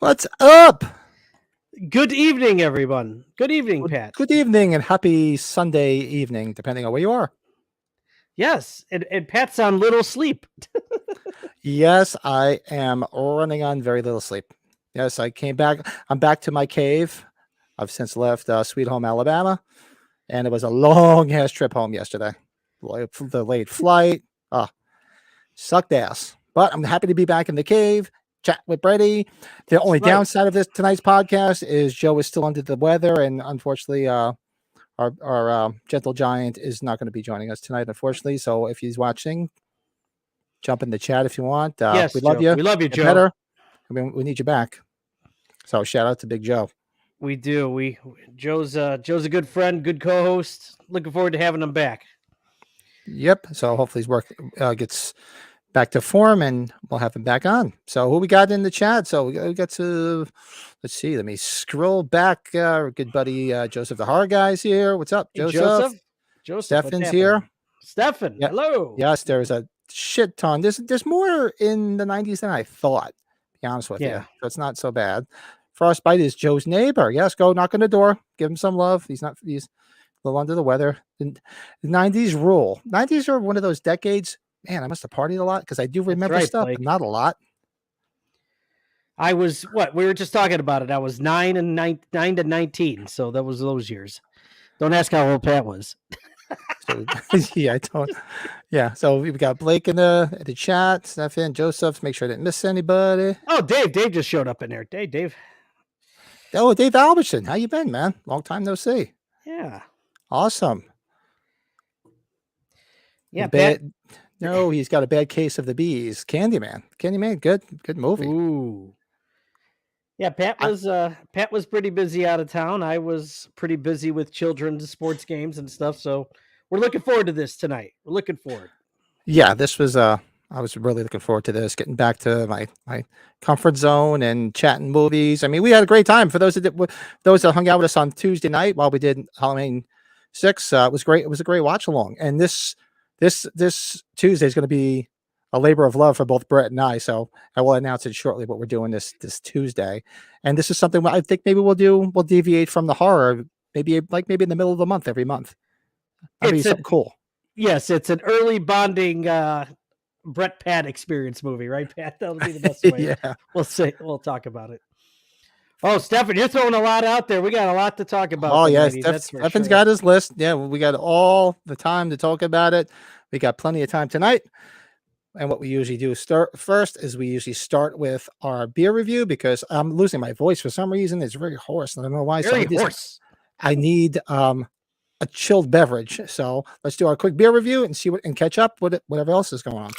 What's up? Good evening, everyone. Good evening, Pat. Good evening and happy Sunday evening, depending on where you are. Yes, and Pat's on little sleep. Yes, I am running on very little sleep. Yes, I came back. I'm back to my cave. I've since left Sweet Home, Alabama, and it was a long-ass trip home yesterday. The late flight. Sucked ass. But I'm happy to be back in the cave, chat with Brady. The only downside of tonight's podcast is Joe is still under the weather, and unfortunately, our gentle giant is not going to be joining us tonight, unfortunately. So if he's watching, jump in the chat if you want. Yes, we love Joe. you. We love you, Joe. Better. I mean, we need you back. So shout out to Big Joe. We do. Joe's a good friend, good co-host. Looking forward to having him back. Yep. So hopefully his work gets back to form, and we'll have him back on. So who we got in the chat? So we got to, let's see. Let me scroll back. Good buddy Joseph the Horror Guy's here. What's up, Joseph? Joseph. Stefan's here. Stefan, yep. Hello. Yes, there's a shit ton. There's more in the 90s than I thought, to be honest with you. So it's not so bad. Frostbite is Joe's neighbor. Yes, go knock on the door. Give him some love. He's a little under the weather. The 90s rule. 90s are one of those decades. Man, I must have partied a lot because I do remember stuff, but not a lot. I was we were just talking about it. I was 9 to 19, so that was those years. Don't ask how old Pat was. So, yeah, I don't. Yeah, so we've got Blake in the chat, Stefan, Joseph. Make sure I didn't miss anybody. Oh, Dave just showed up in there. Dave. Oh, Dave Albertson, how you been, man? Long time no see. Yeah. Awesome. Yeah, Pat. No, he's got a bad case of the bees. Candyman, good movie. Ooh. Yeah, Pat was pretty busy out of town. I was pretty busy with children's sports games and stuff. So we're looking forward to this tonight. We're looking forward. Yeah, this was I was really looking forward to this, getting back to my comfort zone and chatting movies. I mean, we had a great time. For those that hung out with us on Tuesday night while we did Halloween 6, it was great. It was a great watch along. And this Tuesday is going to be a labor of love for both Brett and I. So I will announce it shortly what we're doing this Tuesday. And this is something I think maybe we'll deviate from the horror, maybe in the middle of the month, every month. That'd be something cool. Yes, it's an early bonding Brett Pat experience movie, right, Pat? That'll be the best way. Yeah. We'll talk about it. Oh, Stefan, you're throwing a lot out there. We got a lot to talk about. Oh, yes. Stefan's got his list. Yeah, we got all the time to talk about it. We got plenty of time tonight. And what we usually do start with our beer review, because I'm losing my voice for some reason. It's very hoarse. I don't know why. Very hoarse. I need a chilled beverage. So let's do our quick beer review and and catch up with whatever else is going on.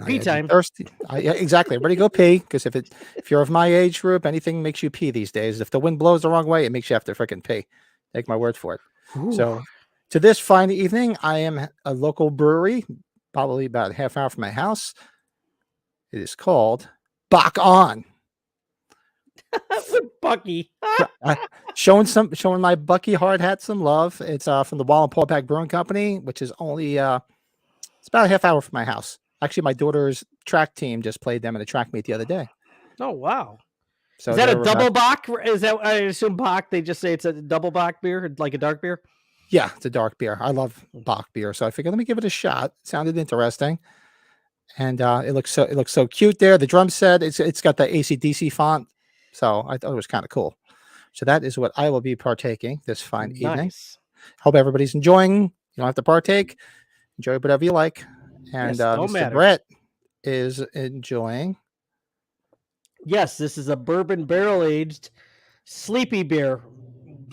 Pee time. Thirsty. Yeah, exactly. Ready to go pee, because if you're of my age group, anything makes you pee these days. If the wind blows the wrong way, it makes you have to freaking pee. Take my word for it. Ooh. So to this fine evening, I am at a local brewery, probably about a half hour from my house. It is called Bach On. Bucky. showing my Bucky hard hat some love. It's from the Wall and Paulback Brewing Company, which is only it's about a half hour from my house. Actually, my daughter's track team just played them in a track meet the other day. Oh, wow. So is that a double Bach? Is that, I assume Bach, they just say it's a double Bach beer, like a dark beer? Yeah, it's a dark beer. I love Bach beer, so I figured let me give it a shot. It sounded interesting. And it looks so cute there. The drum set, it's got the AC/DC font. So I thought it was kind of cool. So that is what I will be partaking this fine evening. Hope everybody's enjoying. You don't have to partake. Enjoy whatever you like. And Mr. Brett is enjoying. Yes, this is a bourbon barrel-aged sleepy bear.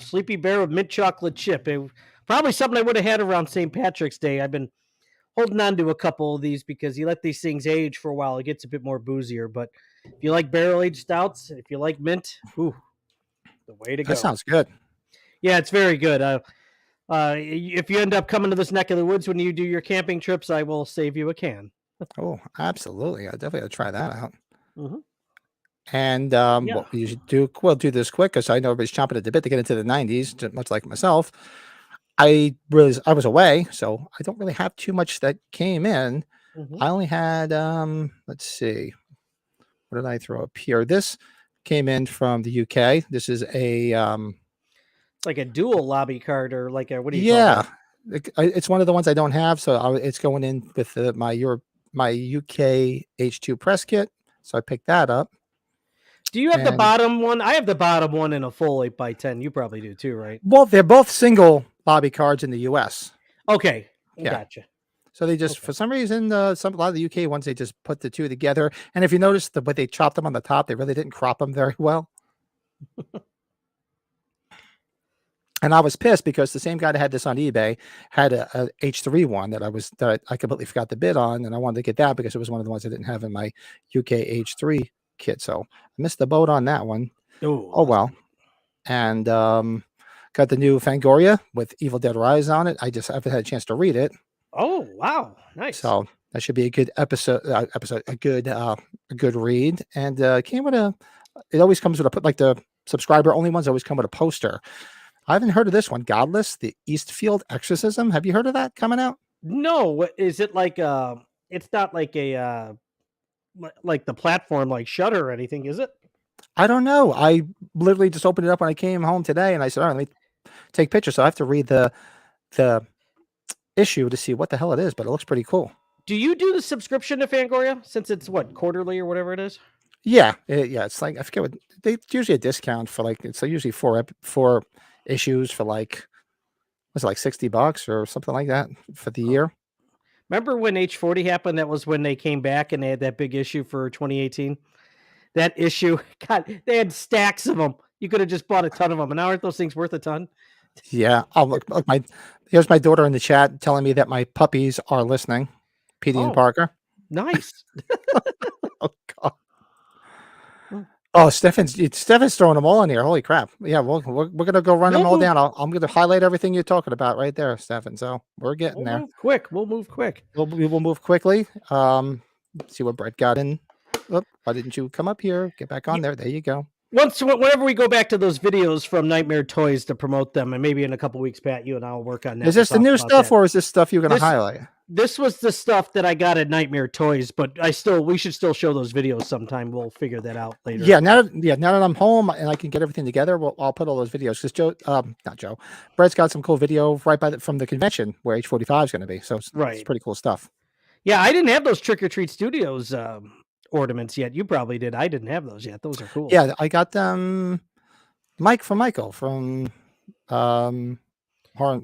Sleepy bear with mint chocolate chip. Probably something I would have had around St. Patrick's Day. I've been holding on to a couple of these because you let these things age for a while. It gets a bit more boozier. But if you like barrel-aged stouts, if you like mint, the way to go. That sounds good. Yeah, it's very good. If you end up coming to this neck of the woods when you do your camping trips, I will save you a can. Oh, absolutely. I definitely got to try that out. Mm-hmm. And Yeah. what we usually do, we'll do this quick because I know everybody's chomping at the bit to get into the 90s, much like myself. I was away, so I don't really have too much that came in. Mhm. I only had let's see, what did I throw up here? This came in from the UK. This is a It's like a dual lobby card, or like a, what do you call yeah, that? it's one of the ones I don't have, so it's going in with my UK H2 press kit. So I picked that up. Do you have the And bottom one? I have the bottom one in a full 8x10. You probably do too, right? well, they're both single lobby cards in the US. Okay, Yeah. gotcha. So they just, Okay. for some reason, a lot of the UK ones, they just put the two together. And if you notice the way they chopped them on the top, they really didn't crop them very well. And I was pissed because the same guy that had this on eBay had a H3 one that I completely forgot the bid on, and I wanted to get that because it was one of the ones I didn't have in my UK H3 kit. So I missed the boat on that one. Oh well. And got the new Fangoria with Evil Dead Rise on it. I just haven't had a chance to read it. Oh wow, nice. So that should be a good episode. A good read. And came with it always comes with like the subscriber only ones always come with a poster. I haven't heard of this one, Godless, the Eastfield Exorcism. Have you heard of that coming out? No, what is it like? It's not like a like the platform like Shutter or anything, is it? I don't know. I literally just opened it up when I came home today, and I said, "All right, let me take pictures." So I have to read the issue to see what the hell it is, but it looks pretty cool. Do you do the subscription to Fangoria since it's what, quarterly or whatever it is? Yeah, it's like I forget what it's usually a discount for, like it's usually four issues for like, was it like $60 or something like that for the year? Remember when H40 happened? That was when they came back and they had that big issue for 2018. That issue, God, they had stacks of them. You could have just bought a ton of them. And now aren't those things worth a ton? Yeah. Oh, look, here's my daughter in the chat telling me that my puppies are listening. Petey and Parker. Nice. Oh God. Oh, Stefan's throwing them all in here. Holy crap! Yeah, we're gonna go run them all down. I'm gonna highlight everything you're talking about right there, Stefan. So we're getting there. Move quick. We'll move quick. We will move quickly. See what Brett got in. Oop, why didn't you come up here? Get back on there. There you go. Whenever we go back to those videos from Nightmare Toys to promote them, and maybe in a couple weeks, Pat, you and I will work on that. Is this the new stuff, or is this stuff you're gonna highlight? This was the stuff that I got at Nightmare Toys, but we should still show those videos sometime. We'll figure that out later. Yeah, now that I'm home and I can get everything together, I'll put all those videos because not Joe, Brett's got some cool video right from the convention where H45 is going to be. So it's pretty cool stuff. Yeah, I didn't have those Trick or Treat Studios ornaments yet. You probably did. I didn't have those yet. Those are cool. Yeah, I got them. Michael from Michael's Horror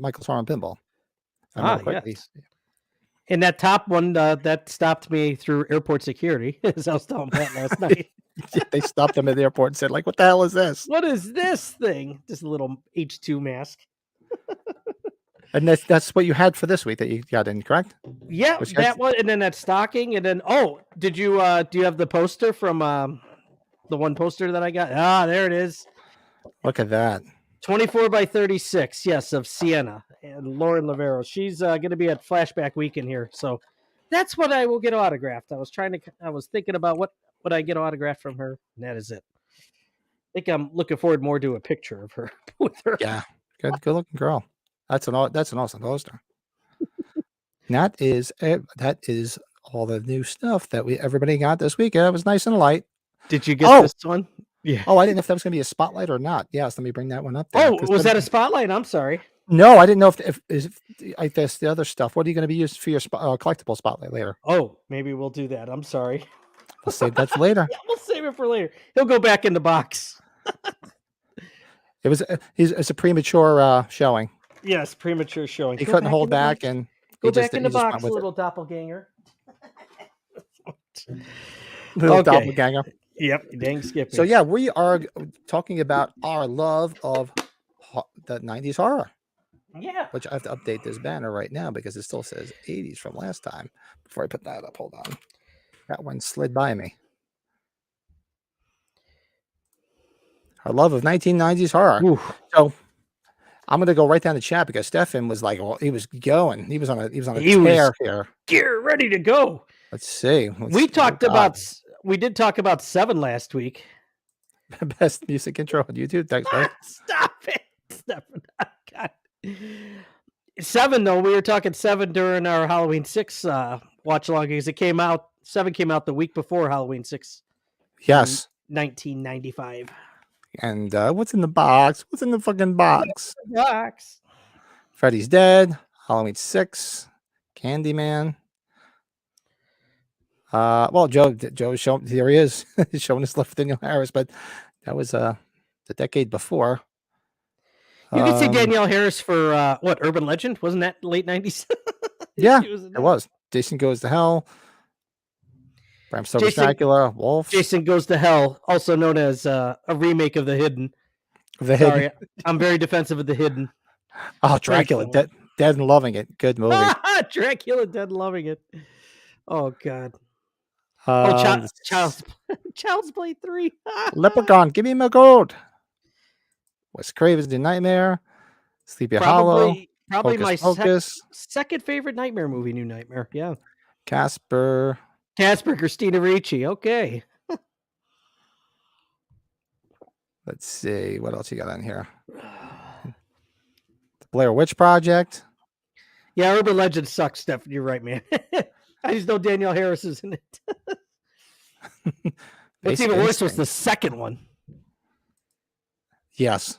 and Pinball. Yes. And that top one, that stopped me through airport security, as I was telling Pat last night. They stopped them at the airport and said, like, what the hell is this? What is this thing? Just a little H2 mask. And that's what you had for this week that you got in, correct? Yeah, that one, and then that stocking, and then, do you have the poster from the one poster that I got? Ah, there it is. Look at that. 24 by 36, yes, of Sienna and Lauren Lavero. She's going to be at Flashback Weekend here, so that's what I will get autographed. I was thinking about what would I get autographed from her, and that is it. I think I'm looking forward more to a picture of her with her. Yeah, good looking girl. That's an awesome poster. That is all the new stuff that everybody got this week. It was nice and light. Did you get this one? Yeah. Oh, I didn't know if that was going to be a spotlight or not. Yes, let me bring that one up there. Oh, was that a spotlight? I'm sorry. No, I didn't know if I guess the other stuff. What are you going to be used for your collectible spotlight later? Oh, maybe we'll do that. I'm sorry. We'll save that for later. Yeah, we'll save it for later. He'll go back in the box. It's a premature showing. Yes, premature showing. He couldn't hold back, and go back in the box, little doppelganger. Little doppelganger. Yep, dang Skippy. So yeah, we are talking about our love of the 90s horror. Yeah. Which I have to update this banner right now because it still says 80s from last time. Before I put that up, hold on. That one slid by me. Our love of 1990s horror. Oof. So I'm gonna go right down the chat because Stefan was like, well, he was going. He was on a tear here. Get ready to go. Let's see. We did talk about 7 last week. Best music intro on YouTube. Thanks, bud. Stop it. Stop it. Oh, God. 7, though, we were talking 7 during our Halloween 6 watch along because 7 came out the week before Halloween 6 in Yes. 1995. And what's in the box? What's in the fucking box? Box. Freddy's Dead, Halloween 6, Candyman. Well, Joe's showing, here he is. He's showing us left Danielle Harris, but that was the decade before. You could say Danielle Harris for what, Urban Legend? Wasn't that late 90s? Yeah, She was in it that. was. Jason Goes to Hell, Bram Stoker's Dracula, Wolf. Jason Goes to Hell, also known as a remake of The Hidden. The Sorry, Hidden. I'm very defensive of The Hidden. Oh, Dracula, Dead and Loving It. Good movie. Dracula, Dead and Loving It. Oh, God. Child's Play 3. Leprechaun, Give Me My Gold. Wes Craven's The Nightmare. Sleepy Hollow. Probably Hocus my Pocus. second favorite Nightmare movie, New Nightmare. Yeah. Casper, Christina Ricci. Okay. Let's see. What else you got on here? The Blair Witch Project. Yeah, Urban Legend sucks, Steph. You're right, man. I just know Danielle Harris is in it. What's even worse was the second one. Yes.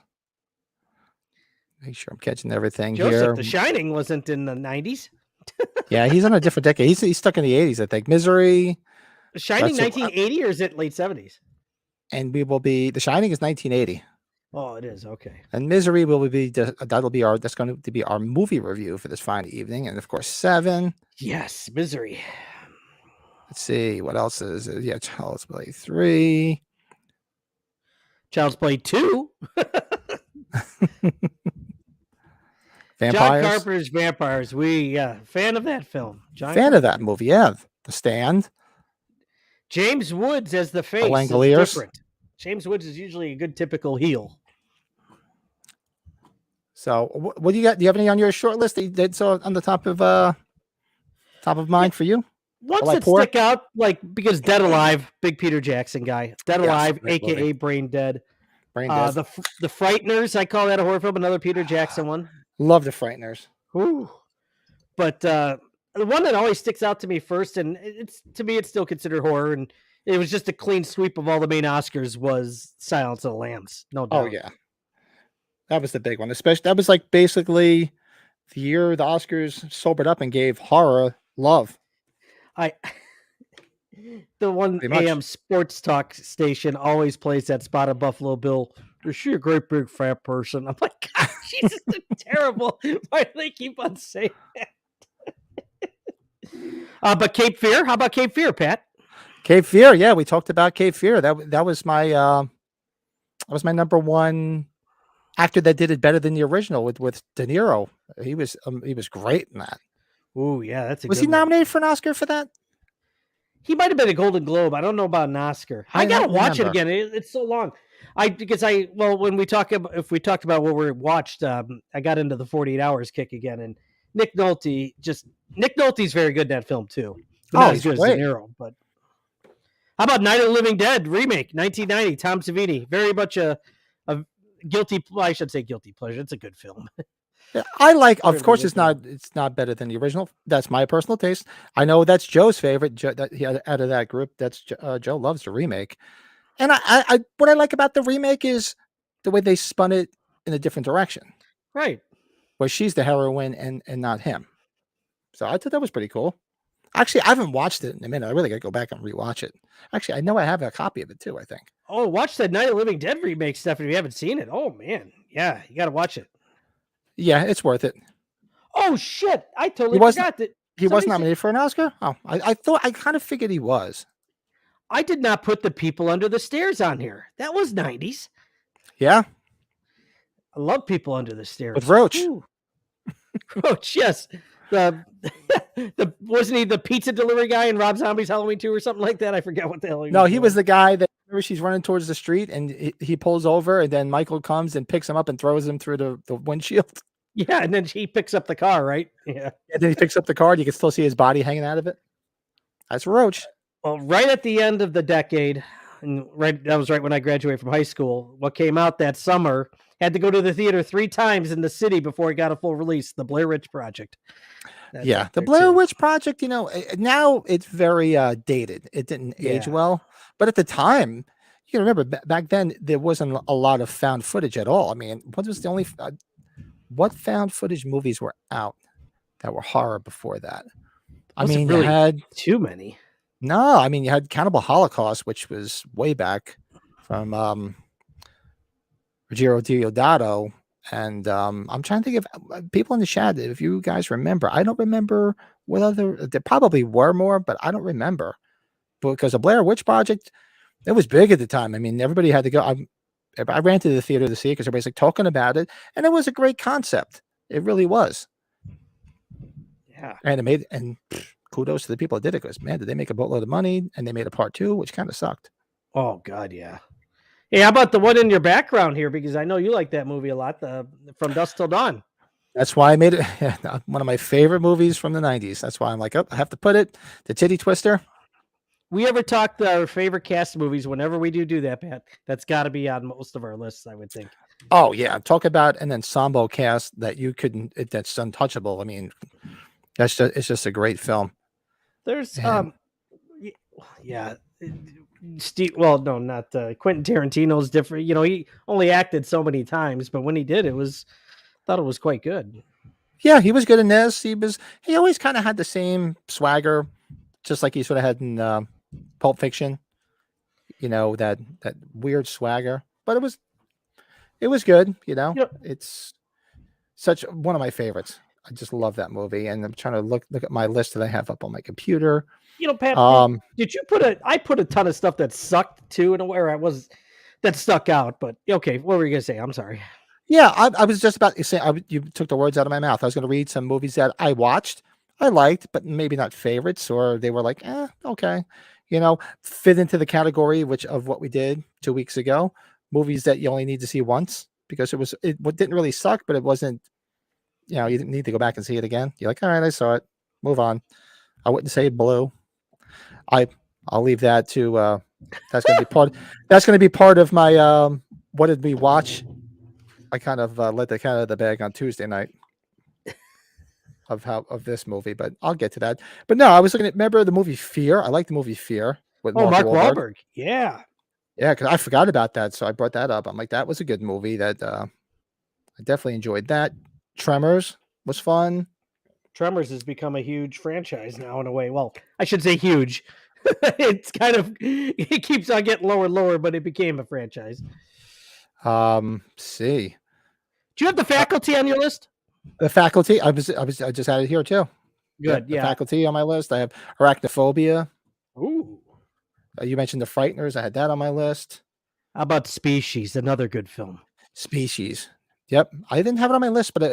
Make sure I'm catching everything Joseph, here. The Shining wasn't in the 90s. Yeah, he's on a different decade. He's stuck in the 80s, I think. Misery. The Shining 1980 or is it late 70s? And we will be The Shining is 1980. Oh, it is. Okay. And Misery will be that's going to be our movie review for this fine evening. And of course, 7. Yes, Misery. Let's see what else is it? Yeah, Child's Play 3. Child's Play 2. Vampires. John Carpenter's Vampires. Fan of that film. Fan of that movie, yeah. The Stand. James Woods as the face is different. James Woods is usually a good typical heel. So, what do you got? Do you have any on your short list that you did so on the top of mind for you? Ones that stick out, because Dead Alive, big Peter Jackson guy. Dead Alive, aka Brain Dead. The Frighteners, I call that a horror film. Another Peter Jackson one. Love The Frighteners. Ooh. But the one that always sticks out to me first, and it's still considered horror, and it was just a clean sweep of all the main Oscars, was Silence of the Lambs. No doubt. Oh yeah, that was the big one. Especially that was like basically the year the Oscars sobered up and gave horror love. The one AM sports talk station always plays that spot of Buffalo Bill. Is she a great big fat person? I'm like, God, she's just terrible. Why do they keep on saying that? But Cape Fear, how about Cape Fear, Pat? Cape Fear, yeah, we talked about Cape Fear. That was my number one actor that did it better than the original with De Niro. He was great in that. Oh yeah, that's a was good he nominated for an Oscar for that? He might have been a Golden Globe. I don't know about an Oscar. I gotta watch it again. It's so long. When we talked about what we watched, I got into the 48 Hours kick again, and Nick Nolte's very good in that film too. But not as good as De Niro. But how about Night of the Living Dead remake, 1990, Tom Savini? Very much a guilty. Well, I should say guilty pleasure. It's a good film. Yeah, I like. Of course, it's not better than the original. That's my personal taste. I know that's Joe's favorite. Out of that group, that's Joe loves the remake. And I what I like about the remake is the way they spun it in a different direction. Right. Where she's the heroine and not him. So I thought that was pretty cool. Actually, I haven't watched it in a minute. I really got to go back and rewatch it. Actually, I know I have a copy of it too, I think. Oh, watch that Night of the Living Dead remake stuff if you haven't seen it. Oh, man. Yeah, you got to watch it. Yeah, it's worth it. Oh, shit. I totally forgot that. He was nominated for an Oscar? Oh, I kind of figured he was. I did not put The People Under the Stairs on here. That was 90s. Yeah. I love People Under the Stairs. With Roach. Roach, yes. Wasn't he the pizza delivery guy in Rob Zombie's Halloween 2 or something like that? I forget what the hell he was. No, he was the guy that she's running towards the street and he pulls over and then Michael comes and picks him up and throws him through the windshield. Yeah, and then he picks up the car, right? Yeah. And then he picks up the car and you can still see his body hanging out of it. That's Roach. Well, right at the end of the decade, and that was right when I graduated from high school. What came out that summer had to go to the theater 3 times in the city before it got a full release. The Blair Witch Project. That's Yeah, up the there Blair too. Witch Project, now it's very dated. It didn't age Yeah. well, but at the time, you can remember back then there wasn't a lot of found footage at all. I mean, what was the only what found footage movies were out that were horror before that? I Wasn't mean, you really had too many. no, I mean you had Cannibal Holocaust, which was way back from Ruggiero Diodato. And I'm trying to think of people in the chat if you guys remember. I don't remember what other. There probably were more, but I don't remember because the Blair Witch Project, it was big at the time. I mean, everybody had to go. I ran to the theater to see it because everybody's like talking about it, and it was a great concept. It really was. Yeah. And it made kudos to the people that did it because man, did they make a boatload of money? And they made a part 2, which kind of sucked. Oh God, yeah. Hey, how about the one in your background here? Because I know you like that movie a lot. The From Dusk Till Dawn. That's why I made it one of my favorite movies from the 90s. That's why I'm like, oh, I have to put it. The Titty Twister. We ever talked our favorite cast movies? Whenever we do that, Pat, that's got to be on most of our lists, I would think. Oh yeah, talk about an ensemble cast that you couldn't. That's untouchable. I mean, it's just a great film. There's And yeah, Steve. Well, no, not Quentin Tarantino's different. He only acted so many times, but when he did, thought it was quite good. yeah, he was good in this. He always kind of had the same swagger, just like he sort of had in Pulp Fiction. That weird swagger, but it was good. It's such one of my favorites. I just love that movie, and I'm trying to look at my list that I have up on my computer. Pat, did you I put a ton of stuff that sucked too, in a way, or that stuck out. But okay, what were you gonna say? I'm sorry. Yeah, I was just about to say you took the words out of my mouth. I was going to read some movies that I watched, I liked, but maybe not favorites, or they were like, okay, fit into the category of what we did 2 weeks ago. Movies that you only need to see once because it didn't really suck, but it wasn't. You didn't need to go back and see it again. You're like, all right, I saw it. Move on. I wouldn't say blue. I'll leave that to. That's going to be part. That's going to be part of my. What did we watch? I kind of let the cat out of the bag on Tuesday night of this movie, but I'll get to that. But no, I was looking at. Remember the movie Fear? I like the movie Fear with Mark Wahlberg. Yeah, because I forgot about that, so I brought that up. I'm like, that was a good movie. That I definitely enjoyed that. Tremors was fun. Tremors has become a huge franchise now in a way. Well, I should say huge. It keeps on getting lower and lower, but it became a franchise. See. Do you have The Faculty on your list? The Faculty, I just had it here too. Good, The Faculty on my list. I have Arachnophobia. Ooh. You mentioned The Frighteners. I had that on my list. How about Species? Another good film. Species. Yep. I didn't have it on my list, but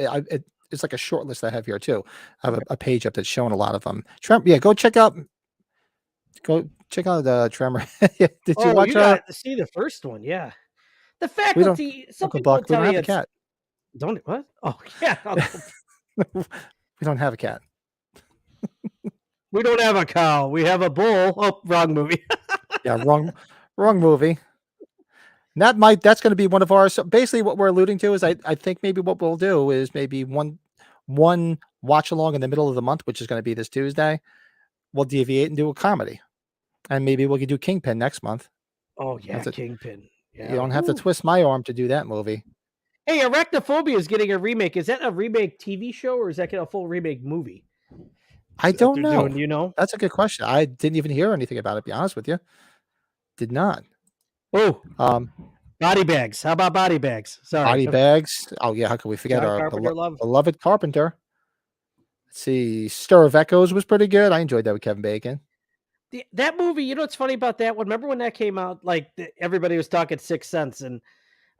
it's like a short list I have here too. I have a page up that's showing a lot of them. Go check out the Tremor. Did you watch got to see the first one? Yeah. The Faculty. Some people Buck, tell we don't you have a cat. Don't what? Oh yeah. We don't have a cat. We don't have a cow. We have a bull. Oh, wrong movie. Yeah, wrong movie. That's going to be one of ours. So basically, what we're alluding to is I think maybe what we'll do is maybe one watch along in the middle of the month, which is going to be this Tuesday. We'll deviate and do a comedy, and maybe we could do Kingpin next month. Oh yeah, Kingpin. Yeah. You don't have to twist my arm to do that movie. Hey, Arachnophobia is getting a remake. Is that a remake TV show or is that a full remake movie? I don't know. Do you know? That's a good question. I didn't even hear anything about it. To be honest with you, did not. Oh, Body Bags. How about Body Bags? Sorry, Body Bags. Oh yeah, how could we forget our beloved Carpenter? Let's see. Stir of Echoes was pretty good. I enjoyed that with Kevin Bacon. That movie, you know what's funny about that one? Remember when that came out? Like everybody was talking Sixth Sense, and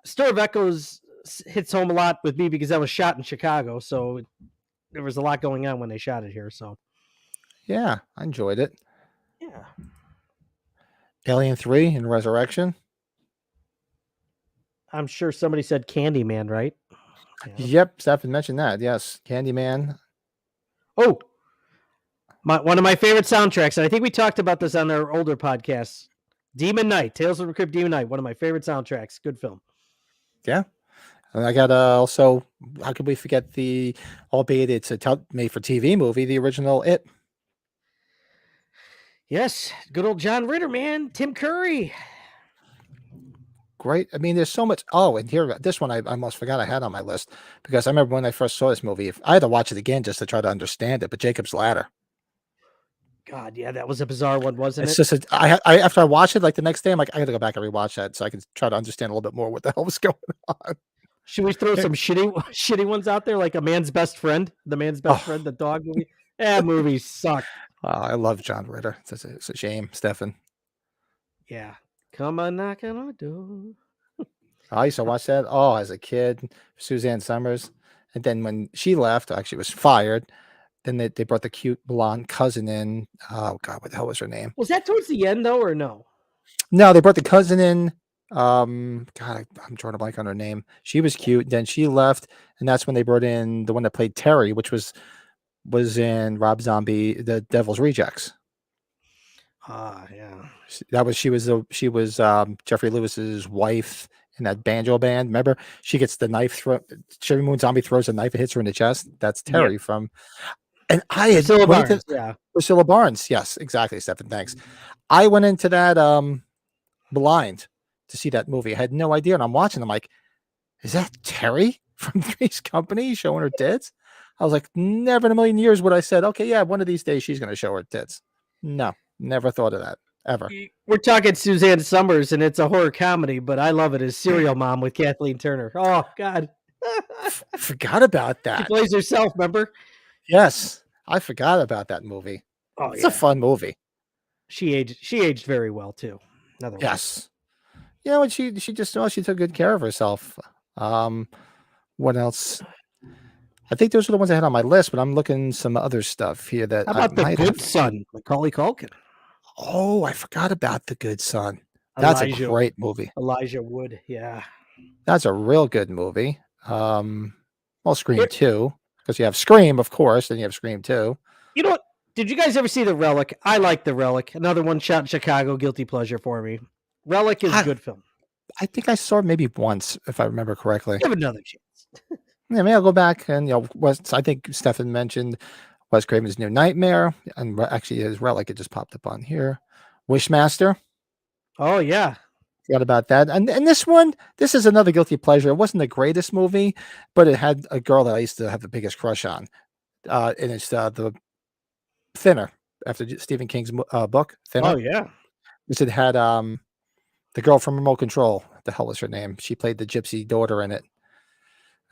Stir of Echoes hits home a lot with me because that was shot in Chicago, so there was a lot going on when they shot it here. So yeah, I enjoyed it. Yeah. Alien 3 and Resurrection. I'm sure somebody said Candyman, right? Yeah. Yep, Stephen mentioned that. Yes, Candyman. Oh, one of my favorite soundtracks, and I think we talked about this on our older podcasts, Demon Knight, Tales from the Crypt, Demon Knight, one of my favorite soundtracks. Good film. Yeah. And I got also, how could we forget the, albeit it's a made for TV movie, the original It. Yes, good old John Ritter, man. Tim Curry. Great. I mean, there's so much. Oh, and here, this one I almost forgot I had on my list because I remember when I first saw this movie, I had to watch it again just to try to understand it. But Jacob's Ladder. God, yeah, that was a bizarre one, wasn't It's it? just I after I watched it like the next day, I'm like, I got to go back and rewatch that so I can try to understand a little bit more what the hell was going on. Should we throw some shitty ones out there, like A Man's Best Friend, The Man's Best Oh. Friend, the dog movie? That movie sucked. I love John Ritter. It's a shame, Stefan. Yeah, come on, knocking on the door. I used to watch that. Oh, as a kid, Suzanne Summers, and then when she left, actually was fired. Then they brought the cute blonde cousin in. Oh God, what the hell was her name? Was that towards the end though, or no? No, they brought the cousin in. God, I'm drawing a blank on her name. She was cute. Then she left, and that's when they brought in the one that played Terry, which was in Rob Zombie, The Devil's Rejects. Yeah. She was Jeffrey Lewis's wife in that banjo band. Remember, she gets the knife throw. Cherry Moon Zombie throws a knife and hits her in the chest. That's Terry from. And I had Priscilla Barnes, yeah. Priscilla Barnes. Yes, exactly, Stephen. Thanks. I went into that blind to see that movie. I had no idea, and I'm watching. I'm like, is that Terry from Three's Company showing her tits? I was like, never in a million years would I said, okay, yeah, one of these days she's going to show her tits. No, never thought of that ever. We're talking Suzanne Summers, and it's a horror comedy, but I love it as Serial Mom with Kathleen Turner. Oh God, forgot about that. She plays herself. Remember? Yes, I forgot about that movie. Oh, it's a fun movie. She aged very well too. Yes, you know, and she took good care of herself. What else? I think those are the ones I had on my list, but I'm looking some other stuff here that. How about The Good Son, Macaulay Culkin? Oh, I forgot about The Good Son. That's a great movie. Elijah Wood, yeah. That's a real good movie. Well, Scream 2, because you have Scream, of course, then you have Scream 2. You know what? Did you guys ever see The Relic? I like The Relic. Another one shot in Chicago, guilty pleasure for me. Relic is a good film. I think I saw it maybe once, if I remember correctly. Give another chance. Yeah, maybe I'll go back and, I think Stefan mentioned Wes Craven's New Nightmare, and actually his Relic, it just popped up on here. Wishmaster. Oh, yeah. Forgot about that. And this is another guilty pleasure. It wasn't the greatest movie, but it had a girl that I used to have the biggest crush on. And it's the Thinner, after Stephen King's book, Thinner. Oh, yeah. It had the girl from Remote Control. What the hell was her name? She played the gypsy daughter in it.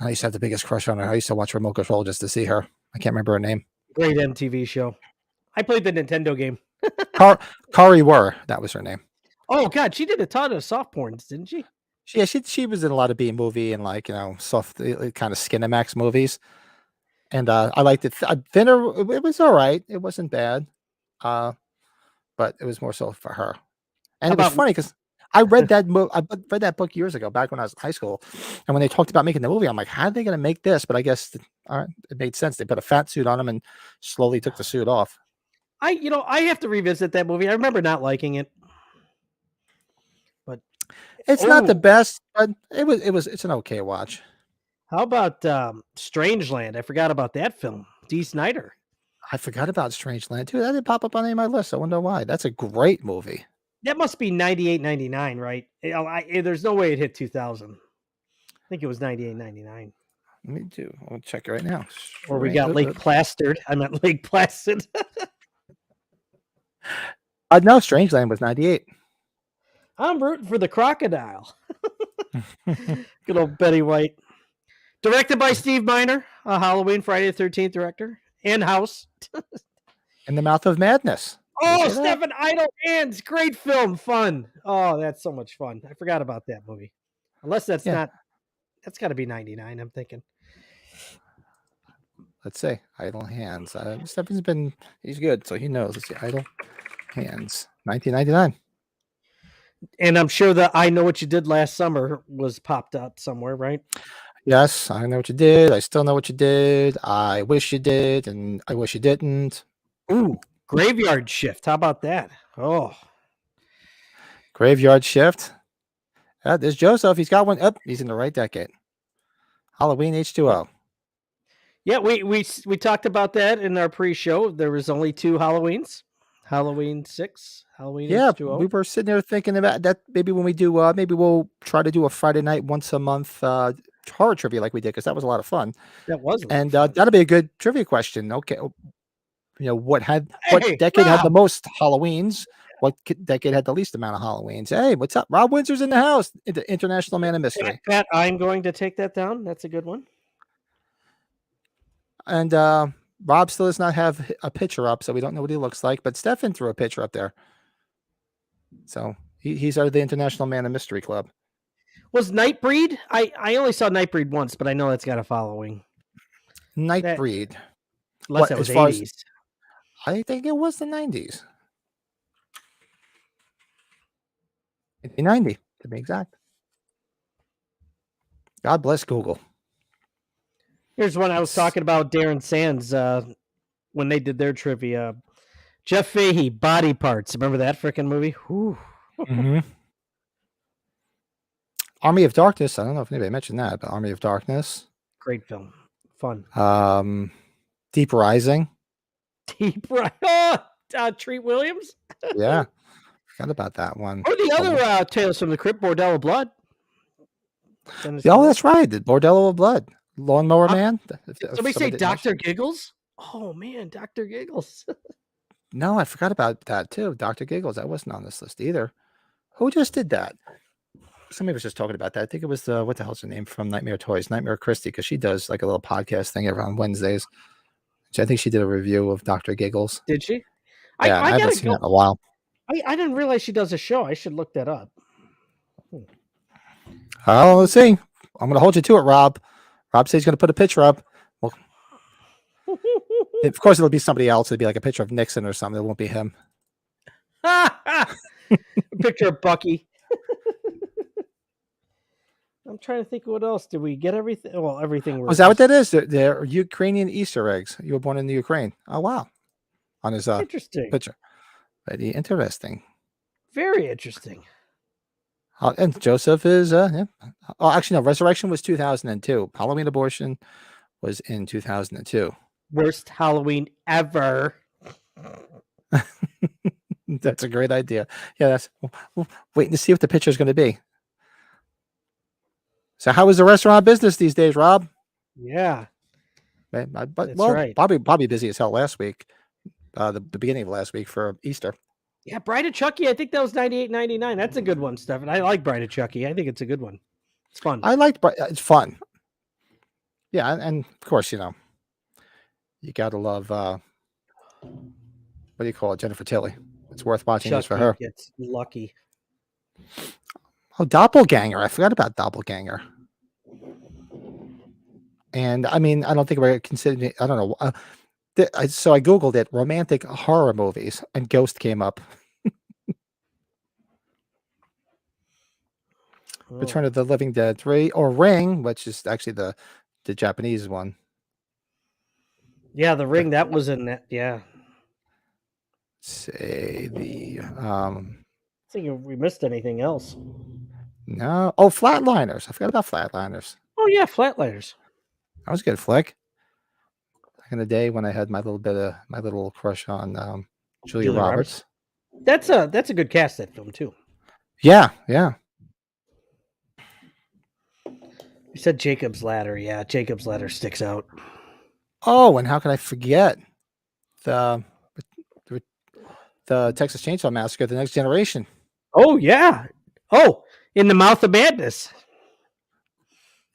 I used to have the biggest crush on her. I used to watch Remote Control just to see her. I can't remember her name. Great MTV show. I played the Nintendo game. Kari Wurr, that was her name. Oh God, she did a ton of soft porns, didn't she? Yeah, she was in a lot of B movie and soft kind of Skinamax movies. And I liked it. Thinner, it was all right. It wasn't bad, but it was more so for her. And it was funny because I read that book years ago, back when I was in high school. And when they talked about making the movie, I'm like, how are they going to make this? But I guess it made sense. They put a fat suit on him and slowly took the suit off. I have to revisit that movie. I remember not liking it, but it's not the best, but it's an okay watch. How about Strangeland? I forgot about that film. Dee Snider. I forgot about Strangeland too. That didn't pop up on any of my lists. I wonder why. That's a great movie. That must be 98, 99, right? There's no way it hit 2000. I think it was 98, 99. I'll check it right now. Or we got Lake Plastered. I meant Lake Placid. No, Strangeland was 98. I'm rooting for the crocodile. Good old Betty White. Directed by Steve Miner, a Halloween Friday the 13th director, and House. In the Mouth of Madness. Oh, Stephen Idle Hands. Great film. Fun. Oh, that's so much fun. I forgot about that movie. Unless that's got to be 99, I'm thinking. Let's say Idle Hands. Stephen's he's good, so he knows. Let's see, Idle Hands, 1999. And I'm sure the I Know What You Did Last Summer was popped up somewhere, right? Yes, I know what you did. I still know what you did. I wish you did, and I wish you didn't. Ooh, Graveyard Shift. How about that? Oh. Graveyard Shift. There's Joseph. He's got one. Up. He's in the right decade. Halloween H2O. Yeah, we talked about that in our pre-show. There was only 2 Halloweens. Halloween 6, Halloween Yeah, H2O. we were sitting there thinking about that. Maybe when we do, maybe we'll try to do a Friday night once a month horror trivia like we did, because that was a lot of fun. That was a lot And of fun. that'll be a good trivia question. Okay, what Hey, decade had the Rob! most Halloweens? What decade had the least amount of Halloweens? Hey, what's up? Rob Windsor's in the house. The International Man of Mystery. Pat, I'm going to take that down. That's a good one. And Rob still does not have a picture up, so we don't know what he looks like. But Stefan threw a picture up there. So he's the International Man of Mystery Club. Was Nightbreed? I only saw Nightbreed once, but I know that's got a following. Nightbreed. Unless that was 80s. I think it was the 90s. 1990, to be exact. God bless Google. Here's one I was talking about Darren Sands when they did their trivia. Jeff Fahey, Body Parts. Remember that freaking movie? Mm-hmm. Army of Darkness. I don't know if anybody mentioned that, but Army of Darkness. Great film. Fun. Deep Rising. Deep Rising. Treat Williams? Yeah. Forgot about that one. Or the other Tales from the Crypt, Bordello of Blood. Oh, that's right. The Bordello of Blood. Lawnmower Man. Did somebody say Dr. Giggles? Oh, man, Dr. Giggles. No, I forgot about that, too. Dr. Giggles. That wasn't on this list either. Who just did that? Somebody was just talking about that. I think it was what the hell's her name from Nightmare Toys? Nightmare Christie, because she does like a little podcast thing every on Wednesdays. So I think she did a review of Dr. Giggles. Did she? Yeah, I haven't seen that in a while. I didn't realize she does a show. I should look that up. Oh, let's see. I'm going to hold you to it, Rob. Rob says he's going to put a picture up. Well, of course, it'll be somebody else. It'll be like a picture of Nixon or something. It won't be him. Picture of Bucky. I'm trying to think what else. Did we get everything? Well, everything. Was that what that is? They're Ukrainian Easter eggs. You were born in the Ukraine. Oh, wow. On his interesting picture. Very interesting. Very interesting. And Joseph is, yeah. Oh, actually, no. Resurrection was 2002. Halloween Abortion was in 2002. Worst Halloween ever. That's a great idea. Yeah, that's waiting to see what the picture is going to be. So, how is the restaurant business these days, Rob? Yeah, that's right. Bobby busy as hell last week. The beginning of last week for Easter. Yeah, Bride of Chucky. I think that was $98.99. That's a good one, Stefan. I like Bride of Chucky. I think it's a good one. It's fun. I liked it's fun. Yeah, and of course, you gotta love what do you call it, Jennifer Tilly. It's worth watching just for her. Gets lucky. Oh, Doppelganger. I forgot about Doppelganger. And I mean, I don't think we're considering. I don't know. So I Googled it, romantic horror movies, and Ghost came up. Return of the Living Dead 3, or Ring, which is actually the Japanese one. Yeah, The Ring, that was in that. Yeah. Say the I think we missed anything else. No. Oh, Flatliners. I forgot about Flatliners. Oh yeah, Flatliners. That was a good flick. Back in the day when I had my little crush on Julia Roberts. That's a good cast, that film too. Yeah. You said Jacob's Ladder. Yeah, Jacob's Ladder sticks out. Oh, and how can I forget the Texas Chainsaw Massacre: The Next Generation? Oh yeah. Oh, In the Mouth of Madness.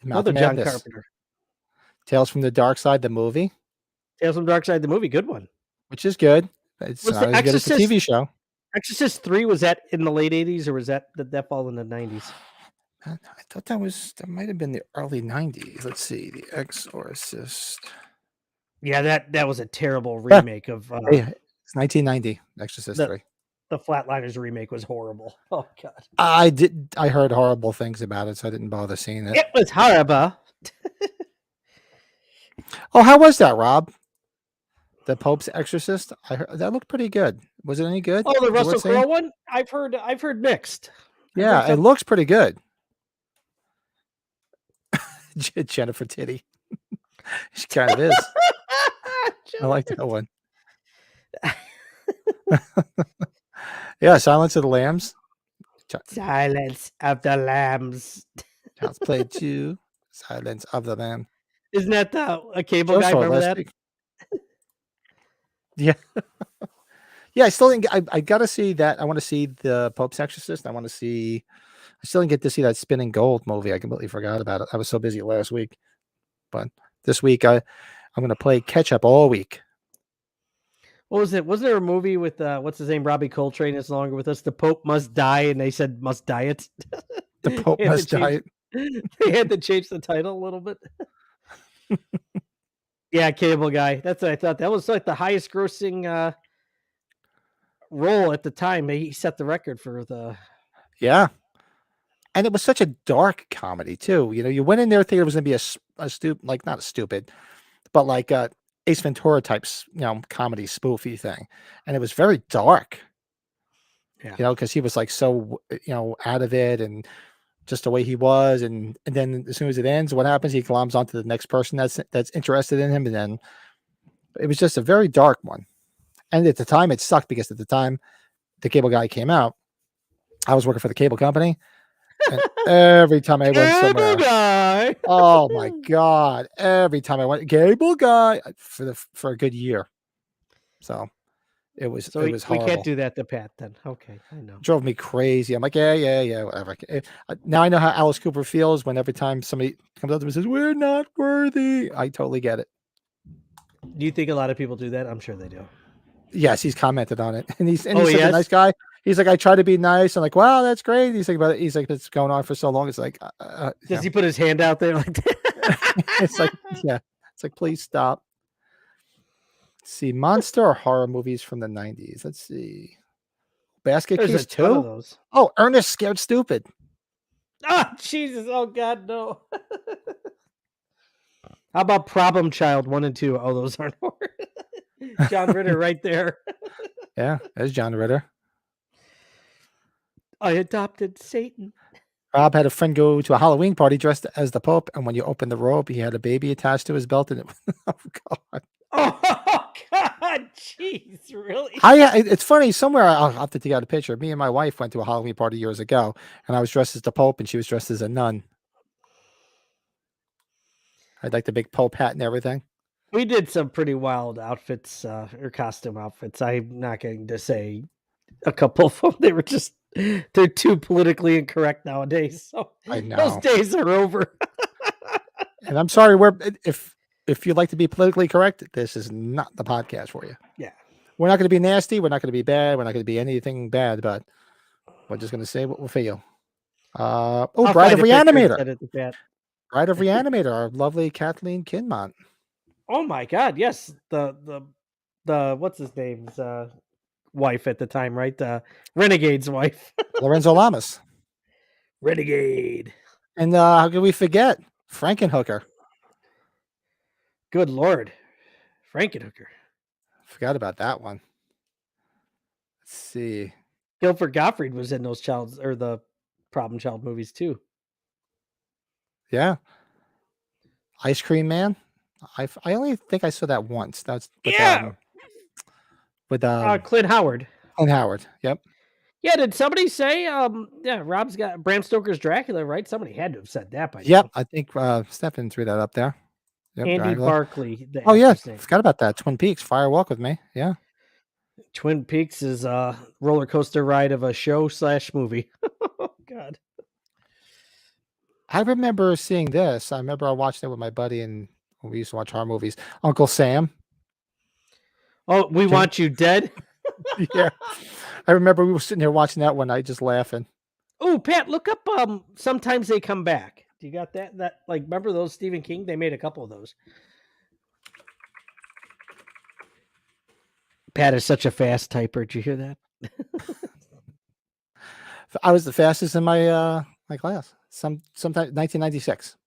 Another John Carpenter. Tales from the Dark Side, the movie. Tales from the Dark Side, the movie. Good one. Which is good. It's not as good as the TV show. Exorcist 3, was that in the late 80s or was that fall in the 90s? I thought that might have been the early 90s. Let's see. The Exorcist. Yeah, that was a terrible remake of it's 1990, Exorcist 3. The Flatliners remake was horrible. Oh god. I heard horrible things about it, so I didn't bother seeing it. It was horrible. Oh, how was that, Rob? The Pope's Exorcist. I heard that looked pretty good. Was it any good? Oh, the Is it worth Russell seeing? Crowe one? I've heard mixed. I've heard Yeah, it some- looks pretty good. Jennifer Titty. She kind of is. I like that one. Yeah, Silence of the Lambs. Silence of the Lambs. Child's Play 2. Silence of the Lamb. Isn't that a cable Joe guy? saw it Remember last that? week. Yeah. Yeah, I still didn't I gotta see that. I want to see the Pope's Exorcist. I still didn't get to see that Spinning Gold movie. I completely forgot about it. I was so busy last week. But this week I'm gonna play catch up all week. What was it? Wasn't there a movie with what's his name? Robbie Coltrane is no longer with us. The Pope must die, and they said must diet. The Pope must die. They had to change the title a little bit. Yeah, cable guy. That's what I thought. That was like the highest grossing role at the time. He set the record for the. Yeah. And it was such a dark comedy too. You know, you went in there thinking it was gonna be a stupid, like not a stupid, but like a Ace Ventura types, comedy spoofy thing. And it was very dark. Yeah. Because he was like so out of it and just the way he was, and then as soon as it ends, what happens? He gloms onto the next person that's interested in him, and then it was just a very dark one. And at the time, it sucked because at the time the cable guy came out, I was working for the cable company, and every time I went somewhere, guy. oh my god! Every time I went, cable guy for a good year. So it was We horrible. can't do that to Pat then. Okay, I know. Drove me crazy. I'm like, yeah, whatever. Now I know how Alice Cooper feels when every time somebody comes up to me and says, "We're not worthy." I totally get it. Do you think a lot of people do that? I'm sure they do. Yes, he's commented on it, and he's such yes? a nice guy. He's like, I try to be nice. I'm like, wow, that's great. He's like, but he's like, it's going on for so long. It's like, does he put his hand out there like that? It's like, yeah, it's like, please stop. Let's see, monster or horror movies from the 90s. Let's see, Basket There's Case a ton of 2. those. Oh, Ernest Scared Stupid. Oh, Jesus. Oh, God, no. How about Problem Child 1 and 2? Oh, those aren't horror. John Ritter right there. Yeah, there's John Ritter. I adopted Satan. Rob had a friend go to a Halloween party dressed as the Pope, and when you opened the robe, he had a baby attached to his belt, and it oh god, oh god, jeez, really? It's funny. Somewhere I'll have to take out a picture. Me and my wife went to a Halloween party years ago, and I was dressed as the Pope, and she was dressed as a nun. I had like the big Pope hat and everything. We did some pretty wild outfits, or costume outfits. I'm not going to say a couple of them. They were just, they're too politically incorrect nowadays. So I know. those days are over. And I'm sorry, if you'd like to be politically correct, this is not the podcast for you. Yeah. We're not going to be nasty. We're not going to be bad. We're not going to be anything bad, but we're just going to say what we feel. Bride of Reanimator. Bride of Reanimator, our lovely Kathleen Kinmont. Oh my God! Yes, the what's his name's wife at the time, right? The Renegade's wife, Lorenzo Lamas. Renegade. And how could we forget Frankenhooker? Good Lord, Frankenhooker. Forgot about that one. Let's see. Guilford Gottfried was in those the Problem Child movies too. Yeah. Ice Cream Man. I only think I saw that once. That's with Clint Howard. Clint Howard. Yep. Yeah, did somebody say Rob's got Bram Stoker's Dracula, right? Somebody had to have said that by now. now. I think Stefan threw that up there. Yep, Andy Dracula. Barkley. Oh yeah, forgot about that. Twin Peaks, Fire Walk with Me. Yeah. Twin Peaks is a roller coaster ride of a show / movie. Oh God. I remember seeing this. I remember I watched it with my buddy, and we used to watch horror movies. Uncle Sam. Oh, We Want You Dead? Yeah. I remember we were sitting there watching that one night just laughing. Oh, Pat, look up Sometimes They Come Back. Do you got that? That remember those Stephen King? They made a couple of those. Pat is such a fast typer. Did you hear that? I was the fastest in my my class. Sometime 1996.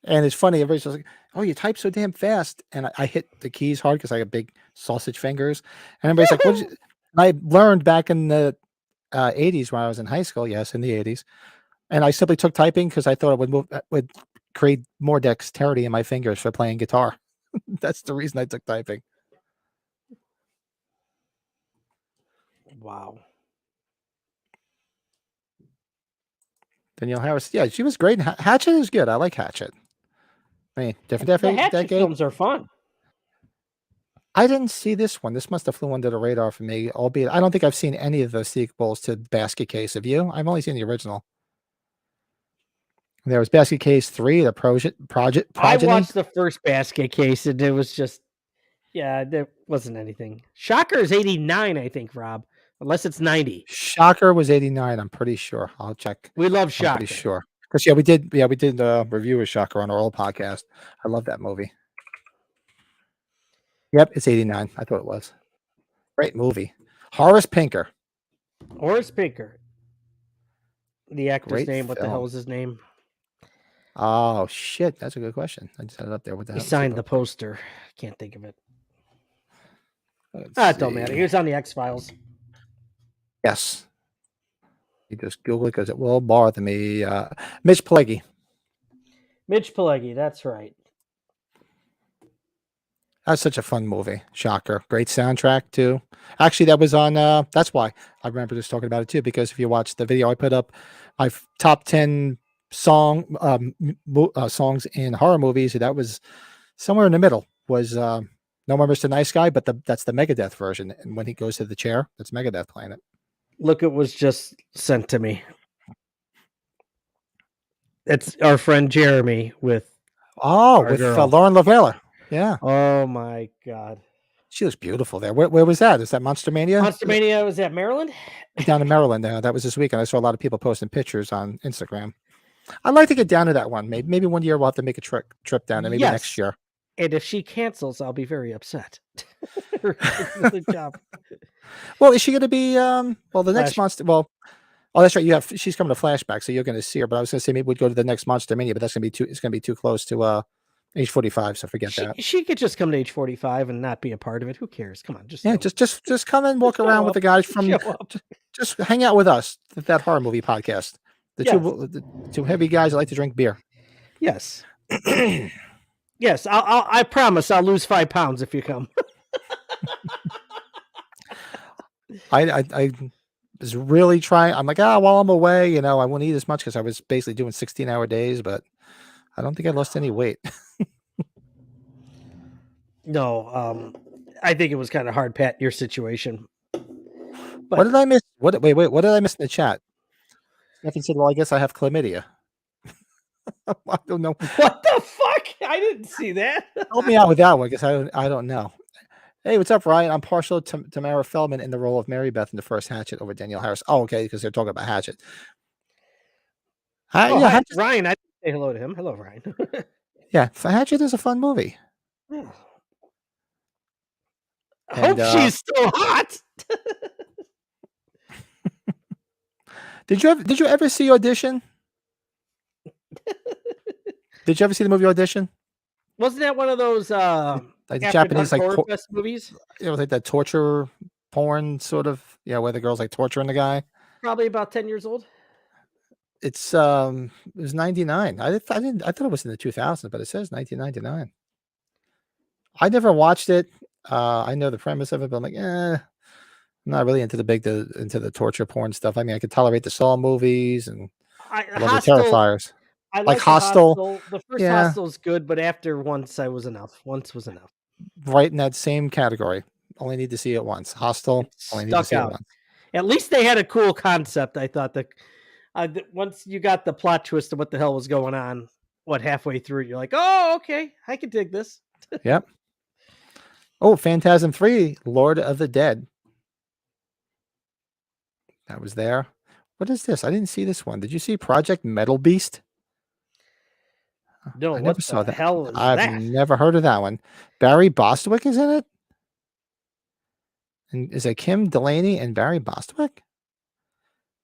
And it's funny, everybody's just like, "Oh, you type so damn fast," and I hit the keys hard because I have big sausage fingers, and everybody's like, "What?" I learned back in the 80s when I was in high school. Yes, in the 80s, and I simply took typing because I thought it would create more dexterity in my fingers for playing guitar. That's the reason I took typing. Wow. Danielle Harris, yeah, she was great. Hatchet is good. I like Hatchet. I mean, different The Hatchet decade. films are fun. I didn't see this one. This must have flew under the radar for me, albeit I don't think I've seen any of the sequels to Basket Case. Have you? I've only seen the original. There was Basket Case 3, the Project I Progeny. watched the first Basket Case, and it was just, yeah, there wasn't anything. Shocker is 89, I think, Rob, unless it's 90. Shocker was 89. I'm pretty sure. I'll check. We love I'm Shocker. pretty sure. Because we did review of Shocker on our old podcast. I love that movie. Yep, it's 89. I thought it was. Great movie. Horace Pinker. Horace Pinker. The actor's Great name. What the film. hell is his name? Oh shit, that's a good question. I just had it up there. What the He hell? signed the poster. Can't think of it. It don't matter. He was on the X-Files. Yes. You just Google it because it will bother me. Mitch Pileggi. Mitch Pileggi, that's right. That's such a fun movie. Shocker. Great soundtrack too. Actually, that was on that's why I remember just talking about it too, because if you watch the video I put up, my top 10 songs in horror movies, that was somewhere in the middle was No More Mr. Nice Guy, but that's the Megadeth version. And when he goes to the chair, that's Megadeth playing it. Look, it was just sent to me. It's our friend Jeremy with Lauren LaVella. Yeah. Oh my God. She looks beautiful there. Where was that? Is that Monster Mania? Monster Mania was at Maryland? Down in Maryland. That was this weekend. I saw a lot of people posting pictures on Instagram. I'd like to get down to that one. Maybe one year we'll have to make a trip down there. Maybe next year. And if she cancels, I'll be very upset. Good job. Well, is she going to be the next monster? Well, oh, that's right. She's coming to Flashback, so you're going to see her. But I was going to say maybe we'd go to the next Monster Mania, but that's going to be it's going to be too close to age 45. So forget that. She could just come to age 45 and not be a part of it. Who cares? Come on, just come and walk around with the guys from. Just hang out with us at that horror movie podcast. The two heavy guys that like to drink beer. Yes. Yes, I promise I'll lose 5 pounds if you come. I was really trying. I'm like, while I'm away, I won't eat as much because I was basically doing 16-hour days, but I don't think I lost any weight. No, I think it was kind of hard, Pat, your situation. But what did I miss? What did I miss in the chat? Nothing said, well, I guess I have chlamydia. I don't know. What the fuck? I didn't see that. Help me out with that one, because I don't know. Hey, what's up, Ryan? I'm partial to Tamara Feldman in the role of Mary Beth in the first Hatchet over Danielle Harris. Oh, okay, because they're talking about Hatchet. Hi, Ryan. I didn't say hello to him. Hello, Ryan. Yeah, Hatchet is a fun movie. I hope she's still hot. Did you ever see Audition? Did you ever see the movie Audition? Wasn't that one of those like the Japanese horror fest movies? It was like that torture porn sort of, where the girl's like torturing the guy. Probably about 10 years old. It's it was 99. I thought it was in the 2000s, but it says 1999. I never watched it. I know the premise of it, but I'm like, I'm not really into the torture porn stuff. I mean, I could tolerate the Saw movies and I love the Terrifiers. I like Hostel. The first Hostel is good, but after once was enough. Once was enough. Right in that same category. Only need to see it once. Hostel. Only need to see it once. At least they had a cool concept. I thought that once you got the plot twist of what the hell was going on, halfway through, you're like, oh, okay, I can dig this. Yep. Oh, Phantasm 3, Lord of the Dead. That was there. What is this? I didn't see this one. Did you see Project Metal Beast? No, I never saw that. Hell is I've never heard of that one. Barry Bostwick is in it? And is it Kim Delaney and Barry Bostwick?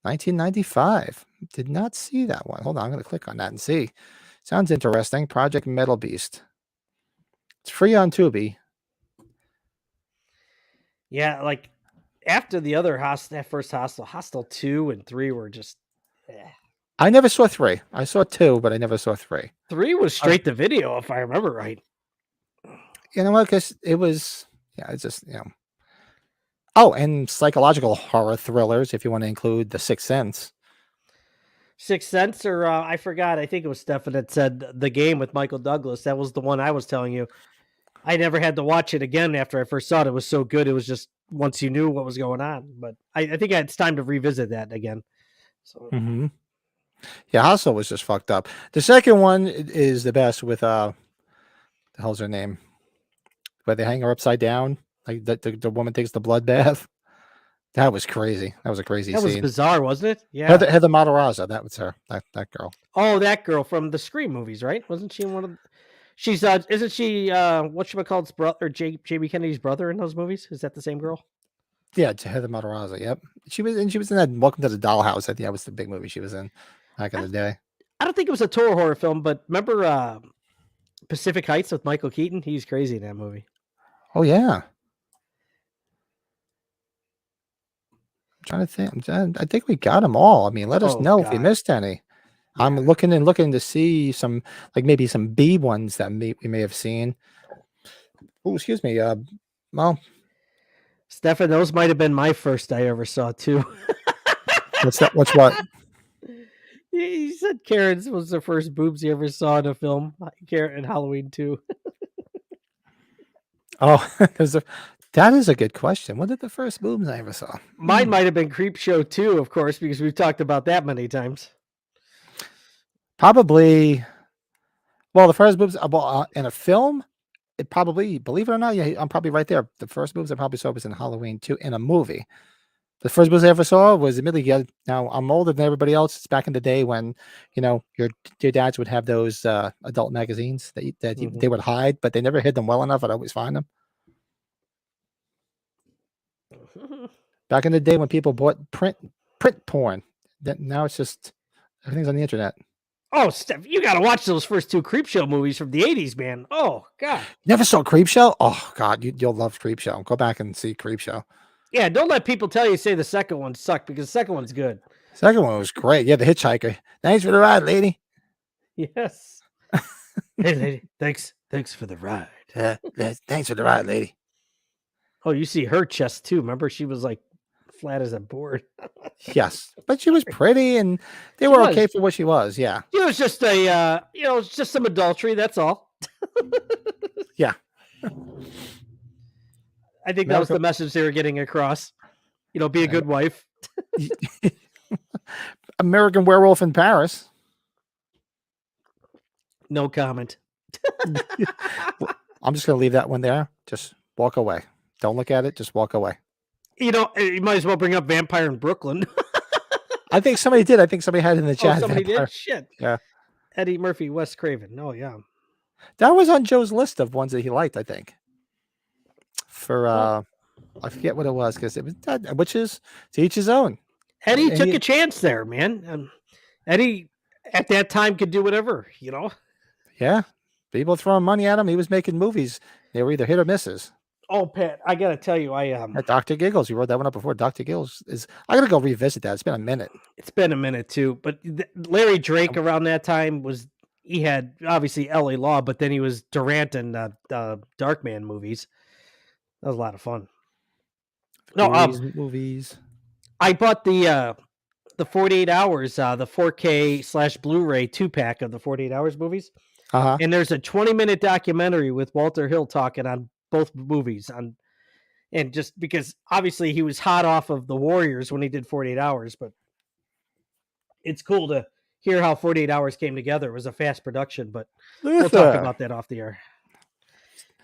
1995. Did not see that one. Hold on, I'm going to click on that and see. Sounds interesting. Project Metal Beast. It's free on Tubi. Yeah, like after the other that first Hostel 2 and 3 were just. I never saw 3. I saw 2, but I never saw 3. 3 was straight to video, if I remember right. You know what? Because it was, it's just, Oh, and psychological horror thrillers, if you want to include The Sixth Sense. Sixth Sense, or I forgot. I think it was Stefan that said The Game with Michael Douglas. That was the one I was telling you. I never had to watch it again after I first saw it. It was so good. It was just once you knew what was going on. But I think it's time to revisit that again. So. Mm-hmm. Yeah, Hustle was just fucked up. The second one is the best with the hell's her name? Where they hang her upside down, like the woman takes the blood bath. That was crazy. That was a crazy scene. That was bizarre, wasn't it? Yeah. Heather Matarazzo, that was her. That girl. Oh, that girl from the Scream movies, right? Wasn't she one of? She's isn't she whatchamacallit's brother, Jamie Kennedy's brother in those movies? Is that the same girl? Yeah, Heather Matarazzo. Yep, she was in that Welcome to the Dollhouse. I think that was the big movie she was in back in the day. I don't think it was a total horror film, but remember Pacific Heights with Michael Keaton? He's crazy in that movie. Oh yeah. I'm trying to think. I think we got them all. I mean, let us know if we missed any. Yeah. I'm looking to see some, like maybe some B ones that we may have seen. Oh, excuse me. Well, Stefan, those might have been my first I ever saw too. What's that? What's what? He said Karen's was the first boobs he ever saw in a film. Karen in Halloween 2. Oh, that is a good question. What did the first boobs I ever saw? Mine might have been Creepshow 2, of course, because we've talked about that many times. Probably. Well, the first boobs in a film, it probably, believe it or not, yeah, I'm probably right there. The first boobs I probably saw was in Halloween 2 in a movie. The first boobs I ever saw was admittedly, now I'm older than everybody else. It's back in the day when, your dads would have those adult magazines that they would hide, but they never hid them well enough. I'd always find them. Back in the day when people bought print porn, now it's just everything's on the internet. Oh, Steph, you got to watch those first 2 Creepshow movies from the 80s, man. Oh, God. Never saw Creepshow? Oh, God, you'll love Creepshow. Go back and see Creepshow. Yeah, don't let people tell you say the second one sucked, because the second one's good. Second one was great. Yeah, the hitchhiker. Thanks for the ride, lady. Yes. Hey, lady. Thanks for the ride. Thanks for the ride, lady. Oh, you see her chest too. Remember, she was like flat as a board. Yes, but she was pretty, and they were okay for what she was. Yeah, it was just it's just some adultery. That's all. Yeah. I think that was the message they were getting across. Be a good wife. American Werewolf in Paris. No comment. I'm just going to leave that one there. Just walk away. Don't look at it. Just walk away. You might as well bring up Vampire in Brooklyn. I think somebody did. I think somebody had it in the chat. Oh, somebody did? Shit. Yeah. Eddie Murphy, Wes Craven. Oh, yeah. That was on Joe's list of ones that he liked, I think. For, I forget what it was, because it was, which is to each his own. Eddie took a chance there, man. Eddie, at that time, could do whatever, Yeah. People throwing money at him. He was making movies. They were either hit or misses. Oh, Pat, I got to tell you, Dr. Giggles, you wrote that one up before. Dr. Giggles I got to go revisit that. It's been a minute. It's been a minute, too. But Larry Drake around that time he had, obviously, L.A. Law, but then he was Durant in Darkman movies. That was a lot of fun. Movies. I bought the 48 Hours, the 4K / Blu-ray 2-pack of the 48 Hours movies. Uh-huh. And there's a 20-minute documentary with Walter Hill talking on both movies, and just because obviously he was hot off of the Warriors when he did 48 Hours, but it's cool to hear how 48 Hours came together. It was a fast production, but we'll talk about that off the air.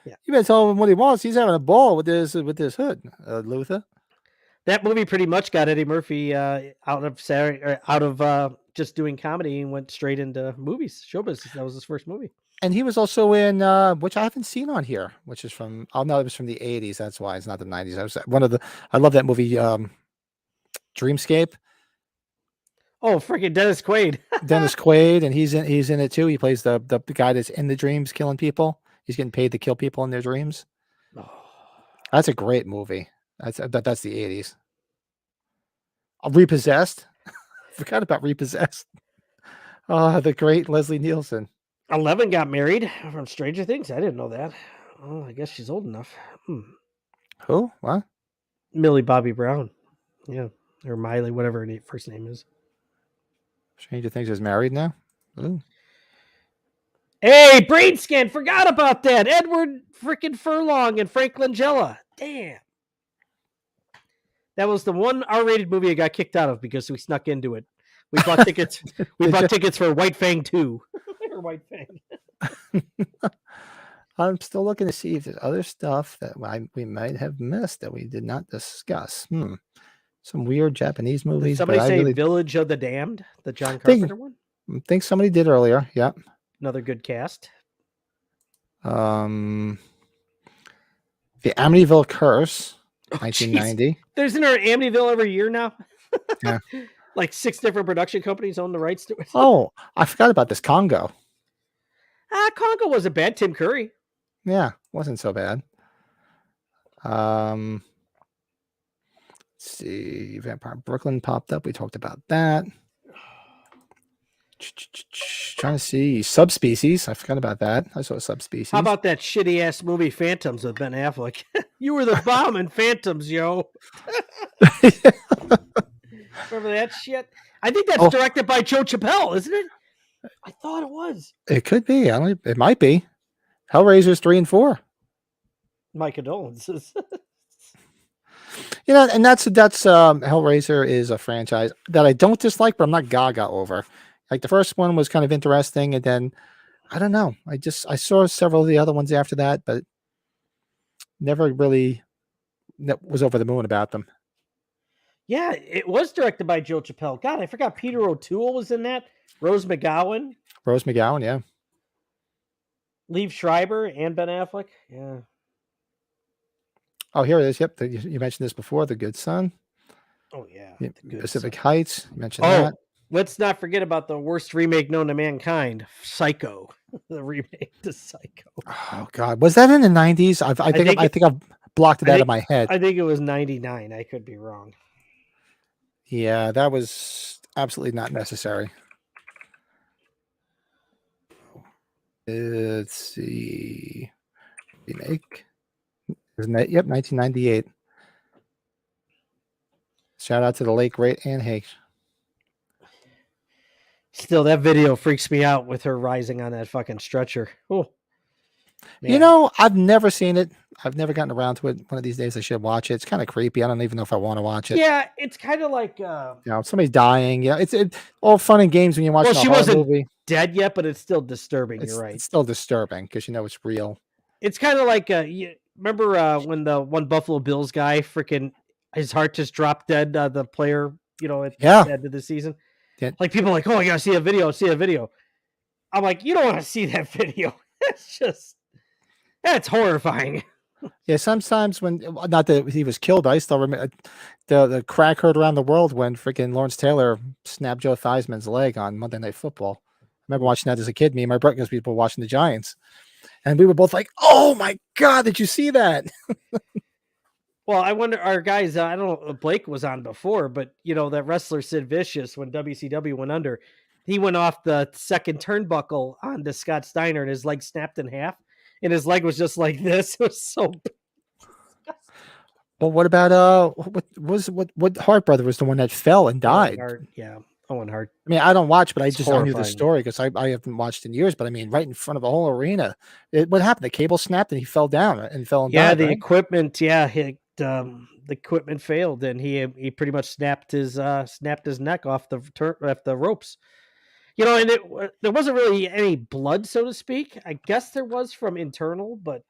Yeah, you better tell him what he wants. He's having a ball with this hood, Luther. That movie pretty much got Eddie Murphy out of just doing comedy and went straight into movies, showbiz. That was his first movie. And he was also in which I haven't seen on here, which is from it was from the 80s. That's why it's not the 90s. I love that movie, Dreamscape. Oh, freaking Dennis Quaid. Dennis Quaid, and he's in it too. He plays the guy that's in the dreams killing people. He's getting paid to kill people in their dreams. Oh. That's a great movie. That's the 80s. Repossessed. Forgot about Repossessed. Oh, the great Leslie Nielsen. 11 got married from Stranger Things. I didn't know that. Oh, I guess she's old enough. Who? What? Millie Bobby Brown. Yeah. Or Miley, whatever her first name is. Stranger Things is married now? Ooh. Hey, brain scan. Forgot about that. Edward freaking Furlong and Frank Langella. Damn. That was the one R-rated movie I got kicked out of because we snuck into it. We bought tickets. We bought tickets for White Fang 2. Or White Fang. I'm still looking to see if there's other stuff that we might have missed that we did not discuss. Some weird Japanese movies. Did somebody say really Village of the Damned, the John Carpenter one? I think somebody did earlier. Yep. Another good cast. The Amityville Curse, 1990. Geez. There's an Amityville every year now. Yeah. Like 6 different production companies own the rights to it. Oh, I forgot about this Congo. Congo wasn't bad. Tim Curry. Yeah, wasn't so bad. Let's see, Vampire Brooklyn popped up. We talked about that. Trying to see Subspecies. I forgot about that. I saw Subspecies. How about that shitty ass movie Phantoms with Ben Affleck? You were the bomb in Phantoms, yo. Remember that shit? I think that's directed by Joe Chappelle, isn't it? I thought it was. It could be. It might be. Hellraisers 3 and 4. My condolences. And that's Hellraiser is a franchise that I don't dislike, but I'm not gaga over. Like the first one was kind of interesting, and then I don't know. I saw several of the other ones after that, but never really was over the moon about them. Yeah, it was directed by Joe Chappelle. God, I forgot Peter O'Toole was in that. Rose McGowan, yeah. Liev Schreiber and Ben Affleck. Yeah. Oh, here it is. Yep, you mentioned this before. The Good Son. Oh yeah. Pacific Heights. You mentioned that. Let's not forget about the worst remake known to mankind, Psycho. The remake to Psycho. Oh God, was that in the 90s? I think I've blocked it out of my head. I think it was 99. I could be wrong. Yeah, that was absolutely not necessary. Let's see. Remake. Isn't that? Yep, 1998. Shout out to the late great Anne Heche. Still, that video freaks me out with her rising on that fucking stretcher. Oh, man. I've never seen it. I've never gotten around to it. One of these days I should watch it. It's kind of creepy. I don't even know if I want to watch it. Yeah, it's kind of like somebody's dying. Yeah, it's all fun and games when you watch a horror movie. Dead yet, but it's still disturbing. You're right. It's still disturbing because it's real. It's kind of like you remember when the one Buffalo Bills guy freaking his heart just dropped dead. The player, at the end of the season. Yeah. Like people are like, oh, I gotta see a video. See a video. I'm like, you don't want to see that video. That's horrifying. Yeah, sometimes when not that he was killed, I still remember the crack heard around the world when freaking Lawrence Taylor snapped Joe Theismann's leg on Monday Night Football. I remember watching that as a kid. Me and my brother, because we were watching the Giants, and we were both like, "Oh my God, did you see that?" Well, I wonder, our guys, I don't know, Blake was on before, but that wrestler Sid Vicious, when WCW went under, he went off the second turnbuckle onto Scott Steiner and his leg snapped in half, and his leg was just like this. It was so. Well, what about what Hart brother was the one that fell and died? Owen Hart. I mean, I don't watch, but I knew the story because I haven't watched in years. But I mean, right in front of the whole arena, what happened? The cable snapped and he fell down and fell and died. The equipment, the equipment failed and he pretty much snapped his neck off the ropes. And there wasn't really any blood, so to speak. I guess there was from internal, but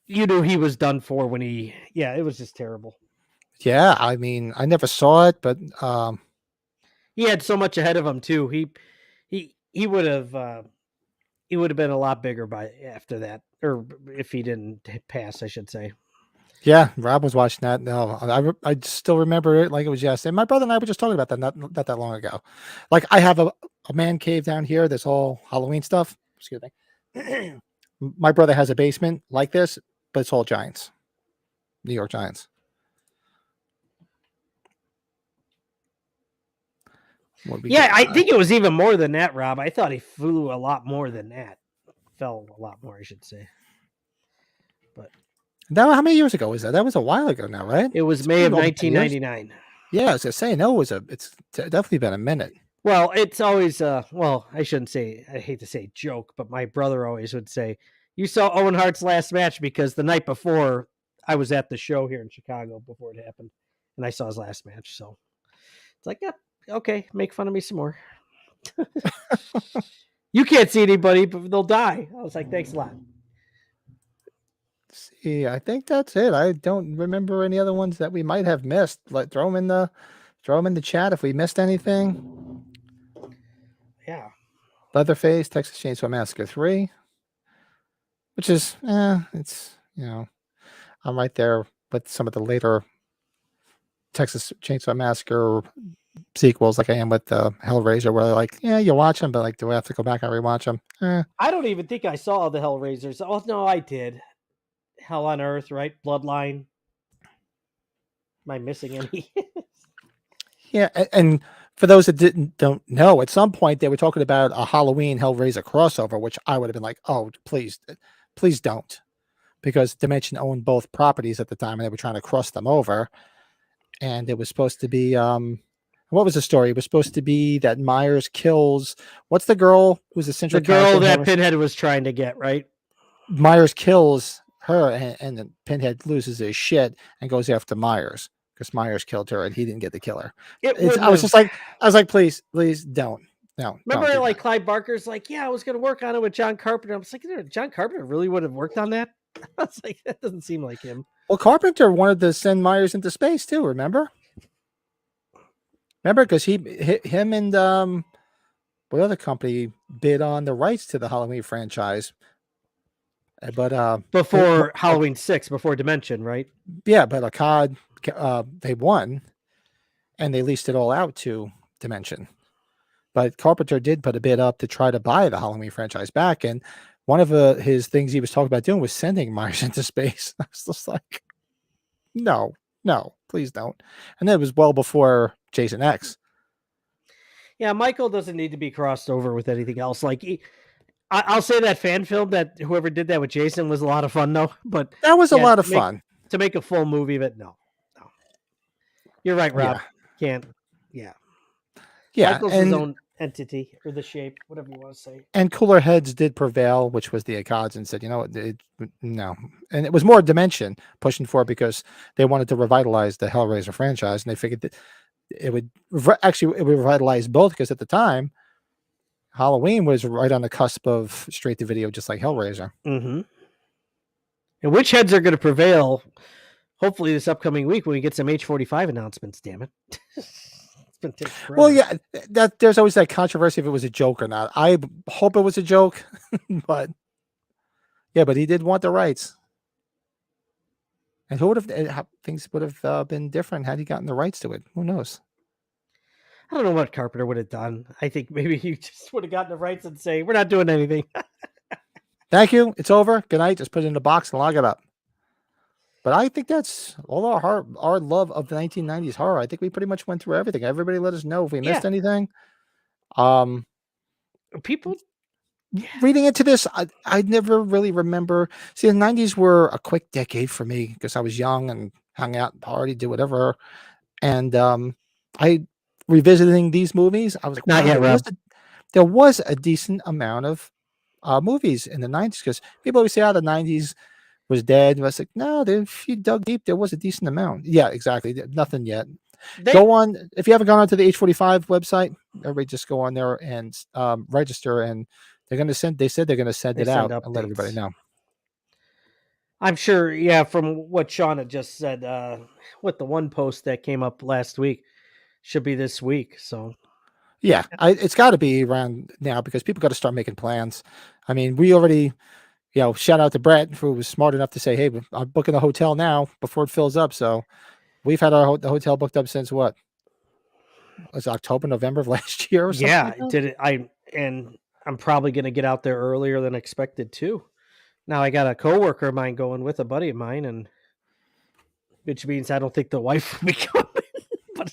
you knew he was done for when it was just terrible. Yeah, I mean, I never saw it, but he had so much ahead of him too. He would have been a lot bigger by after that, or if he didn't pass, I should say. Yeah, Rob was watching that. No, I still remember it like it was yesterday. My brother and I were just talking about that not that long ago. Like I have a man cave down here. This whole Halloween stuff. Excuse me. My brother has a basement like this, but it's all Giants, New York Giants. Yeah, I think it was even more than that, Rob. I thought he flew a lot more than that. Fell a lot more, I should say. But now, how many years ago was that? That was a while ago now, right? It was May of 1999. Yeah, I was gonna say no. It's definitely been a minute. Well, it's always well, I shouldn't say. I hate to say joke, but my brother always would say, "You saw Owen Hart's last match because the night before I was at the show here in Chicago before it happened, and I saw his last match." So it's like, yeah, okay, make fun of me some more. You can't see anybody, but they'll die. I was like, thanks a lot. See, I think that's it. I don't remember any other ones that we might have missed. Like throw them in the chat if we missed anything. Yeah. Leatherface, Texas Chainsaw Massacre 3, which is, it's, I'm right there with some of the later Texas Chainsaw Massacre sequels, like I am with Hellraiser, where they're like, yeah, you watch them, but like, do I have to go back and rewatch them? I don't even think I saw the Hellraisers. Oh no, I did. Hell on Earth, right? Bloodline. Am I missing any? Yeah, and for those that don't know, at some point they were talking about a Halloween Hellraiser crossover, which I would have been like, oh, please don't, because Dimension owned both properties at the time, and they were trying to cross them over. And it was supposed to be, what was the story? It was supposed to be that Myers kills, what's the girl who's the central girl that Pinhead was trying to get, right? Myers kills her, and then Pinhead loses his shit and goes after Myers because Myers killed her and he didn't get to kill her. I was like, please don't. No. Remember, don't like Clive Barker's like, yeah, I was going to work on it with John Carpenter. I was like, John Carpenter really would have worked on that. I was like, that doesn't seem like him. Well, Carpenter wanted to send Myers into space too. Remember, because him and what other company bid on the rights to the Halloween franchise. But before Halloween 6, before Dimension, right? Yeah, but Akkad, they won, and they leased it all out to Dimension. But Carpenter did put a bid up to try to buy the Halloween franchise back, and one of his things he was talking about doing was sending Myers into space. I was just like, no, please don't. And that was well before Jason X. Yeah, Michael doesn't need to be crossed over with anything else. Like, I'll say that fan film that whoever did that with Jason was a lot of fun, though. But that was a lot of fun to make a full movie of it. No. You're right, Rob. Yeah. Can't. Yeah. Michael's his own entity, or the shape, whatever you want to say. And cooler heads did prevail, which was the Akkads, and said, no. And it was more Dimension pushing for it because they wanted to revitalize the Hellraiser franchise, and they figured that it would revitalize both, because at the time Halloween was right on the cusp of straight to video, just like Hellraiser. Mm-hmm. And which heads are going to prevail? Hopefully, this upcoming week when we get some H45 announcements. Damn it! Well, yeah, that there's always that controversy if it was a joke or not. I hope it was a joke, but he did want the rights. And who would have things would have been different had he gotten the rights to it? Who knows? I don't know what Carpenter would have done. I think maybe he just would have gotten the rights and say, we're not doing anything. Thank you. It's over. Good night. Just put it in a box and log it up. But I think that's all our love of the 1990s horror. I think we pretty much went through everything. Everybody let us know if we missed anything. People reading into this, I never really remember. See, the 90s were a quick decade for me because I was young and hung out, party, do whatever. And I revisiting these movies, I was like, not yet, Rob. There was a decent amount of movies in the 90s, because people always say, the 90s was dead. And I was like, no, if you dug deep, there was a decent amount. Yeah, exactly. Nothing yet. Go on. If you haven't gone onto the H45 website, everybody just go on there and register, and they're going to send. They said they're going to send it out and let everybody know. I'm sure. Yeah, from what Sean had just said, with the one post that came up last week, should be this week. So, yeah, it's got to be around now, because people got to start making plans. I mean, we already, shout out to Brett who was smart enough to say, "Hey, I'm booking the hotel now before it fills up." So we've had the hotel booked up since what? Was it October, November of last year or something Yeah, like that? did it. I'm probably going to get out there earlier than expected too. Now I got a coworker of mine going with a buddy of mine, and which means I don't think the wife will be coming. But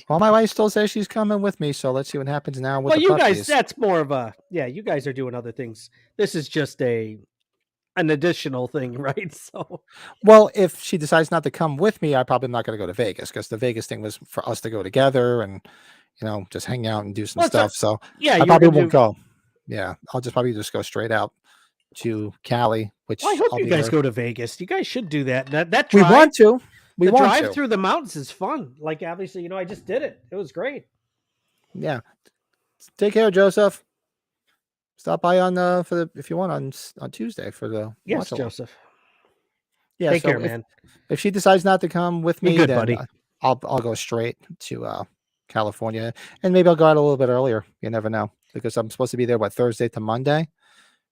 Well, my wife still says she's coming with me, so let's see what happens now with well, the you guys, puppies. that's more of a you guys are doing other things. This is just an additional thing, right? So Well, if she decides not to come with me, I probably not going to go to Vegas because the Vegas thing was for us to go together and just hang out and do some well, it's stuff. So yeah, I you were probably going to won't do. go. Yeah, I'll probably just go straight out to Cali, Well, I which hope I'll you be guys there. go to Vegas. You guys should do that. That We drive, want to. We the want drive to. through the mountains is fun. Like obviously, I just did it. It was great. Yeah. Take care, Joseph. Stop by on for the if you want on Tuesday for the Yes, watch along. Joseph. Yeah. Take care, So man. if she decides not to come with Be me, good, then buddy. I'll go straight to California, and maybe I'll go out a little bit earlier. You never know because I'm supposed to be there Thursday to Monday,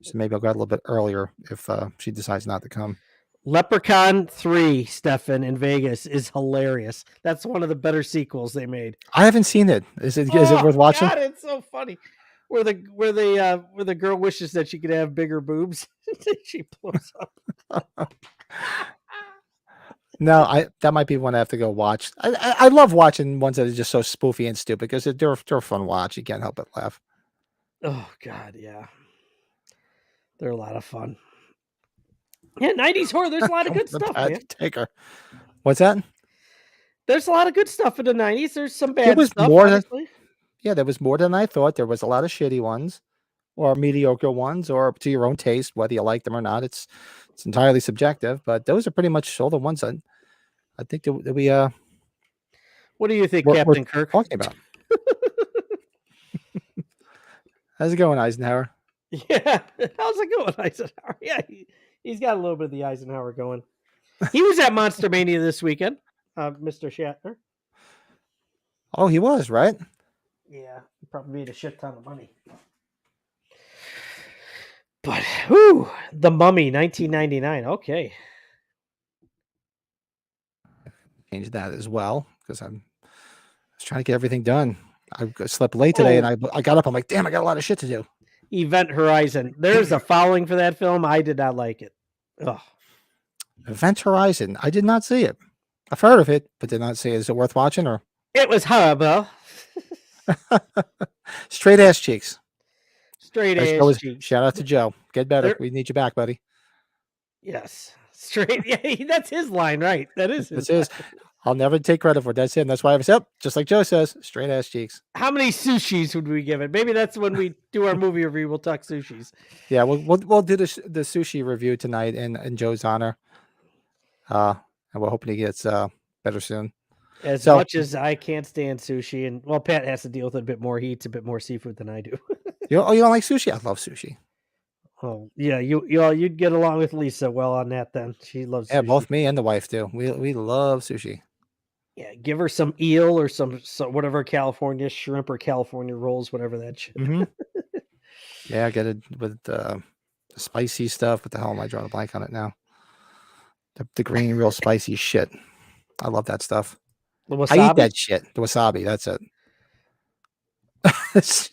so maybe I'll go out a little bit earlier if she decides not to come. Leprechaun 3, Stefan, in Vegas is hilarious. That's one of the better sequels they made. I haven't seen it. Is it Oh worth watching? God, it's so funny. Where the girl wishes that she could have bigger boobs. She blows up. No, that might be one I have to go watch. I love watching ones that are just so spoofy and stupid because they're a fun watch. You can't help but laugh. Oh God, yeah. They're a lot of fun. Yeah, 90s horror, there's a lot of good The stuff, bad man. taker. What's that? There's a lot of good stuff in the 90s. There's some There bad was stuff, more than obviously. there was more than I thought. There was a lot of shitty ones, or mediocre ones, or to your own taste, whether you like them or not. It's entirely subjective. But those are pretty much all the ones that I think that we What do you think, we're Captain Kirk? talking about. How's it going, Eisenhower? Yeah. How's it going, Eisenhower? Yeah, he's got a little bit of the Eisenhower going. He was at Monster Mania this weekend, Mr. Shatner. Oh, he was right. Yeah, he probably made a shit ton of money. But whoo, The Mummy, 1999. Okay. Change that as well because I was trying to get everything done. I slept late today and I got up. I'm like, damn, I got a lot of shit to do. Event Horizon. There's a following for that film. I did not like it. Oh. Event Horizon. I did not see it. I've heard of it, but did not see it. Is it worth watching or? It was horrible. Straight ass cheeks. Straight As ass cheeks. Shout out to Joe. Get better. We need you back, buddy. Yes. Straight. Yeah, that's his line, right? That is his This is. I'll never take credit for it. That's him. That's why I was up. Just like Joe says, straight ass cheeks. How many sushis would we give it? Maybe that's when we do our movie review. We'll talk sushis. Yeah, we'll do the sushi review tonight in Joe's honor. And we're hoping he gets better soon. As much as I can't stand sushi, and well, Pat has to deal with it a bit more. He eats a bit more seafood than I do. You don't like sushi? I love sushi. Oh yeah, you'd get along with Lisa well on that. Then she loves. Yeah, sushi. both me and the wife do. We love sushi. Yeah, give her some eel or some whatever California shrimp or California rolls, whatever that shit. Mm-hmm. Yeah, get it with the spicy stuff. What the hell am I drawing a blank on it now? The green, real spicy shit. I love that stuff. The wasabi? I eat that shit. The wasabi. That's it.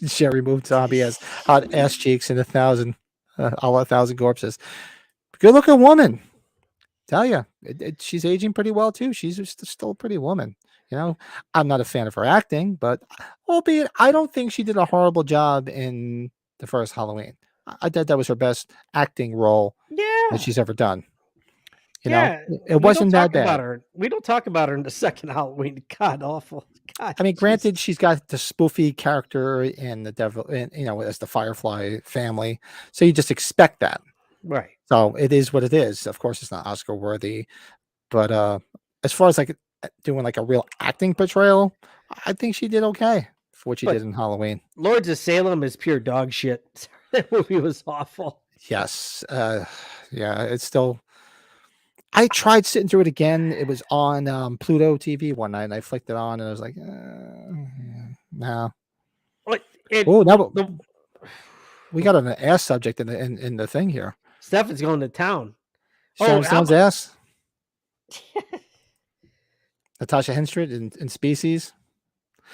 Sherry moved zombie has hot ass cheeks and 1,000 corpses. Good looking woman. Tell you, she's aging pretty well too. She's still a pretty woman. I'm not a fan of her acting, but albeit I don't think she did a horrible job in the first Halloween. I thought that was her best acting role that she's ever done. It wasn't that bad. We don't talk about her in the second Halloween. God, awful. God, I mean, granted, she's got the spoofy character in the devil, and as the Firefly family, so you just expect that, right? So it is what it is. Of course, it's not Oscar worthy, but as far as like doing like a real acting portrayal, I think she did okay for what she did in Halloween. Lords of Salem is pure dog shit. That movie was awful. Yes, yeah, it's still. I tried sitting through it again. It was on Pluto TV one night, and I flicked it on, and I was like, no. Oh, we got an ass subject in the thing here. Stefan's going to town. Sharon Oh, Stone's ass. Natasha Henstridge in Species.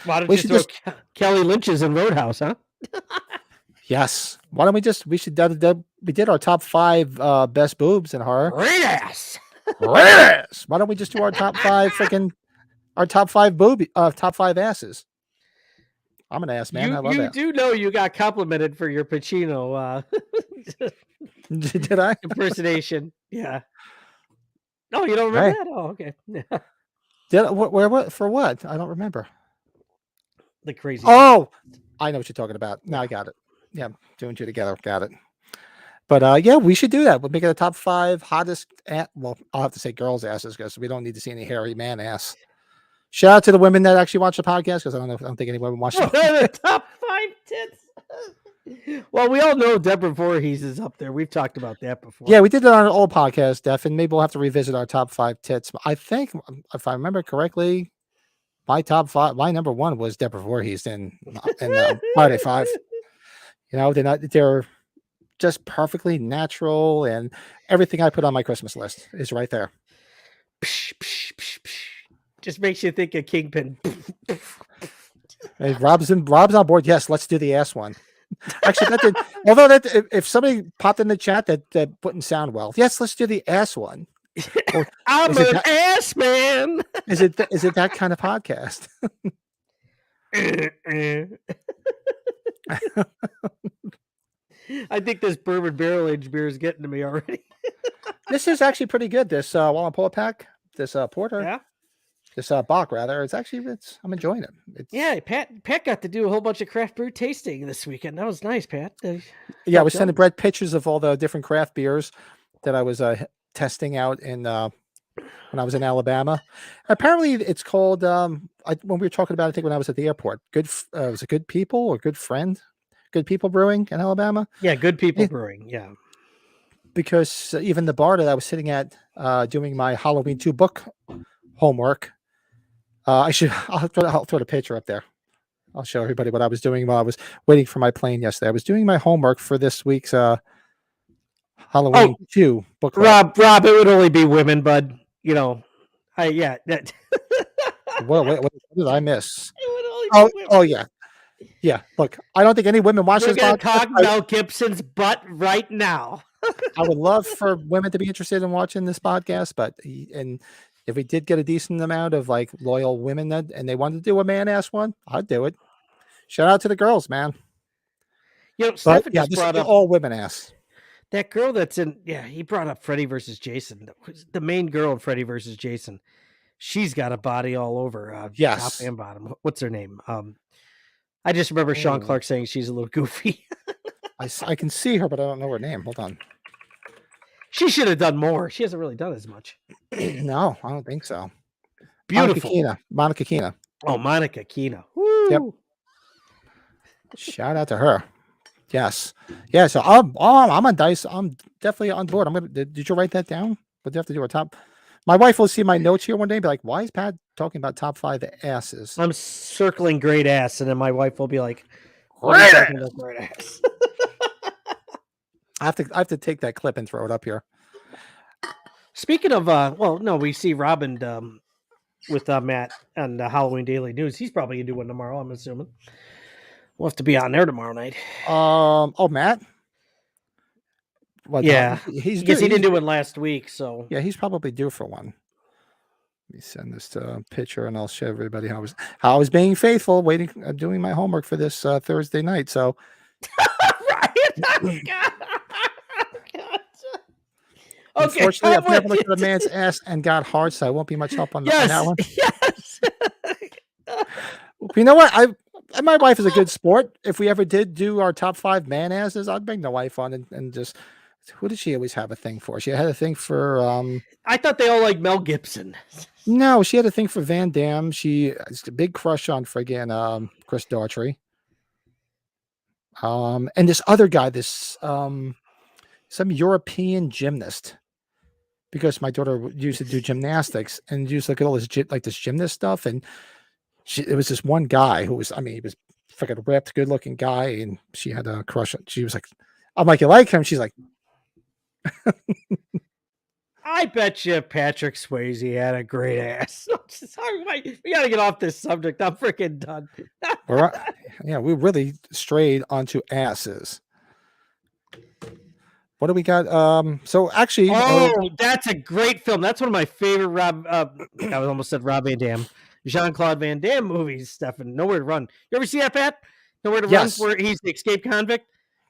Why don't We you should throw just Kelly Lynch's in Roadhouse, huh? yes. Why don't we just we should we did our top 5 best boobs in horror. Great ass. Yes. Why don't we just do our top 5 top 5 asses? I'm an ass man. I love You that. do know you got complimented for your Pacino Did I? impersonation. Yeah. Oh, you don't remember Right. that? Oh, okay. Did what for what? I don't remember. The crazy. Oh, I know what you're talking about. Now I got it. Yeah, 2 and 2 together. Got it. But yeah, we should do that. We'll make it a top 5 hottest. Well, I'll have to say girls' asses because we don't need to see any hairy man ass. Shout out to the women that actually watch the podcast because I don't think any women watch it. The top 5 tits. Well, we all know Deborah Voorhees is up there. We've talked about that before. Yeah, we did it on an old podcast, Def, and maybe we'll have to revisit our top 5 tits. I think, if I remember correctly, my number 1 was Deborah Voorhees in Friday 5. You know, they're just perfectly natural, and everything I put on my Christmas list is right there. Psh, psh, psh, psh. Just makes you think of Kingpin. Hey, Rob's on board. Yes, let's do the ass one. Actually, if somebody popped in the chat that wouldn't sound well. Yes, let's do the ass one. I'm an ass man. Is it that kind of podcast? I think this bourbon barrel aged beer is getting to me already. This is actually pretty good. This Walnut Pull Pack, this porter, Yeah. this Bach rather. I'm enjoying it. Yeah, Pat got to do a whole bunch of craft brew tasting this weekend. That was nice, Pat. Yeah, I was sending Brett pictures of all the different craft beers that I was testing out in when I was in Alabama. Apparently, it's called when we were talking about it, I think when I was at the airport. Was it Good People or Good Friend? Good People Brewing in Alabama. Yeah, Good People Brewing. Yeah, because even the bar that I was sitting at doing my Halloween 2 book homework, I'll throw the picture up there. I'll show everybody what I was doing while I was waiting for my plane yesterday. I was doing my homework for this week's Halloween 2 book club. Rob, it would only be women, bud. You know, that. What did I miss? It would only be women. Yeah. Look, I don't think any women watch this podcast. podcast. Mel Gibson's butt right now. I would love for women to be interested in watching this podcast, but if we did get a decent amount of like loyal women and they wanted to do a man ass one, I'd do it. Shout out to the girls, man. You know, Stephen just this brought is up all women ass. That girl that's in, he brought up Freddy versus Jason. The main girl in Freddy versus Jason. She's got a body all over. Yes. Top and bottom. What's her name? I just remember Sean Clark saying she's a little goofy. I can see her, but I don't know her name. Hold on. She should have done more. She hasn't really done as much. No, I don't think so. Beautiful. Monica Keena. Oh, Monica Keena. Woo. Yep. Shout out to her. Yes. Yeah. So I'm on dice. I'm definitely on board. Did you write that down? But you have to do our top. My wife will see my notes here one day and be like, why is Pat talking about top 5 asses? I'm circling great ass, and then my wife will be like, great ass. I have to take that clip and throw it up here. Speaking of, we see Robin with Matt on the Halloween Daily News. He's probably gonna do one tomorrow, I'm assuming. We'll have to be on there tomorrow night. Matt. Well, yeah, he didn't do one last week, so yeah, he's probably due for one. Let me send this to a picture, and I'll show everybody how I was being faithful, doing my homework for this Thursday night. So, right. Unfortunately, I've never looked at a man's ass and got hard, so I won't be much help on that one. Yes. You know what? My wife is a good sport. If we ever did do our top 5 man asses, I'd bring the wife on and just. Who did she always have a thing for? She had a thing for. I thought they all liked Mel Gibson. No, she had a thing for Van Damme. She has a big crush on friggin' Chris Daughtry. And this other guy, some European gymnast. Because my daughter used to do gymnastics and used to look at all this this gymnast stuff, and it was this one guy who was, he was freaking ripped, good looking guy, and she had a crush on. She was like, I'm like, you like him? She's like, I bet you Patrick Swayze had a great ass. Sorry, we gotta get off this subject. I'm freaking done. Yeah, we really strayed onto asses. What do we got? So actually, That's a great film. That's one of my favorite Rob. I almost said Rob Van Dam, Jean-Claude Van Damme movies. Stefan, Nowhere to Run. You ever see that, Pat? Nowhere to Yes. Run, where he's the escaped convict.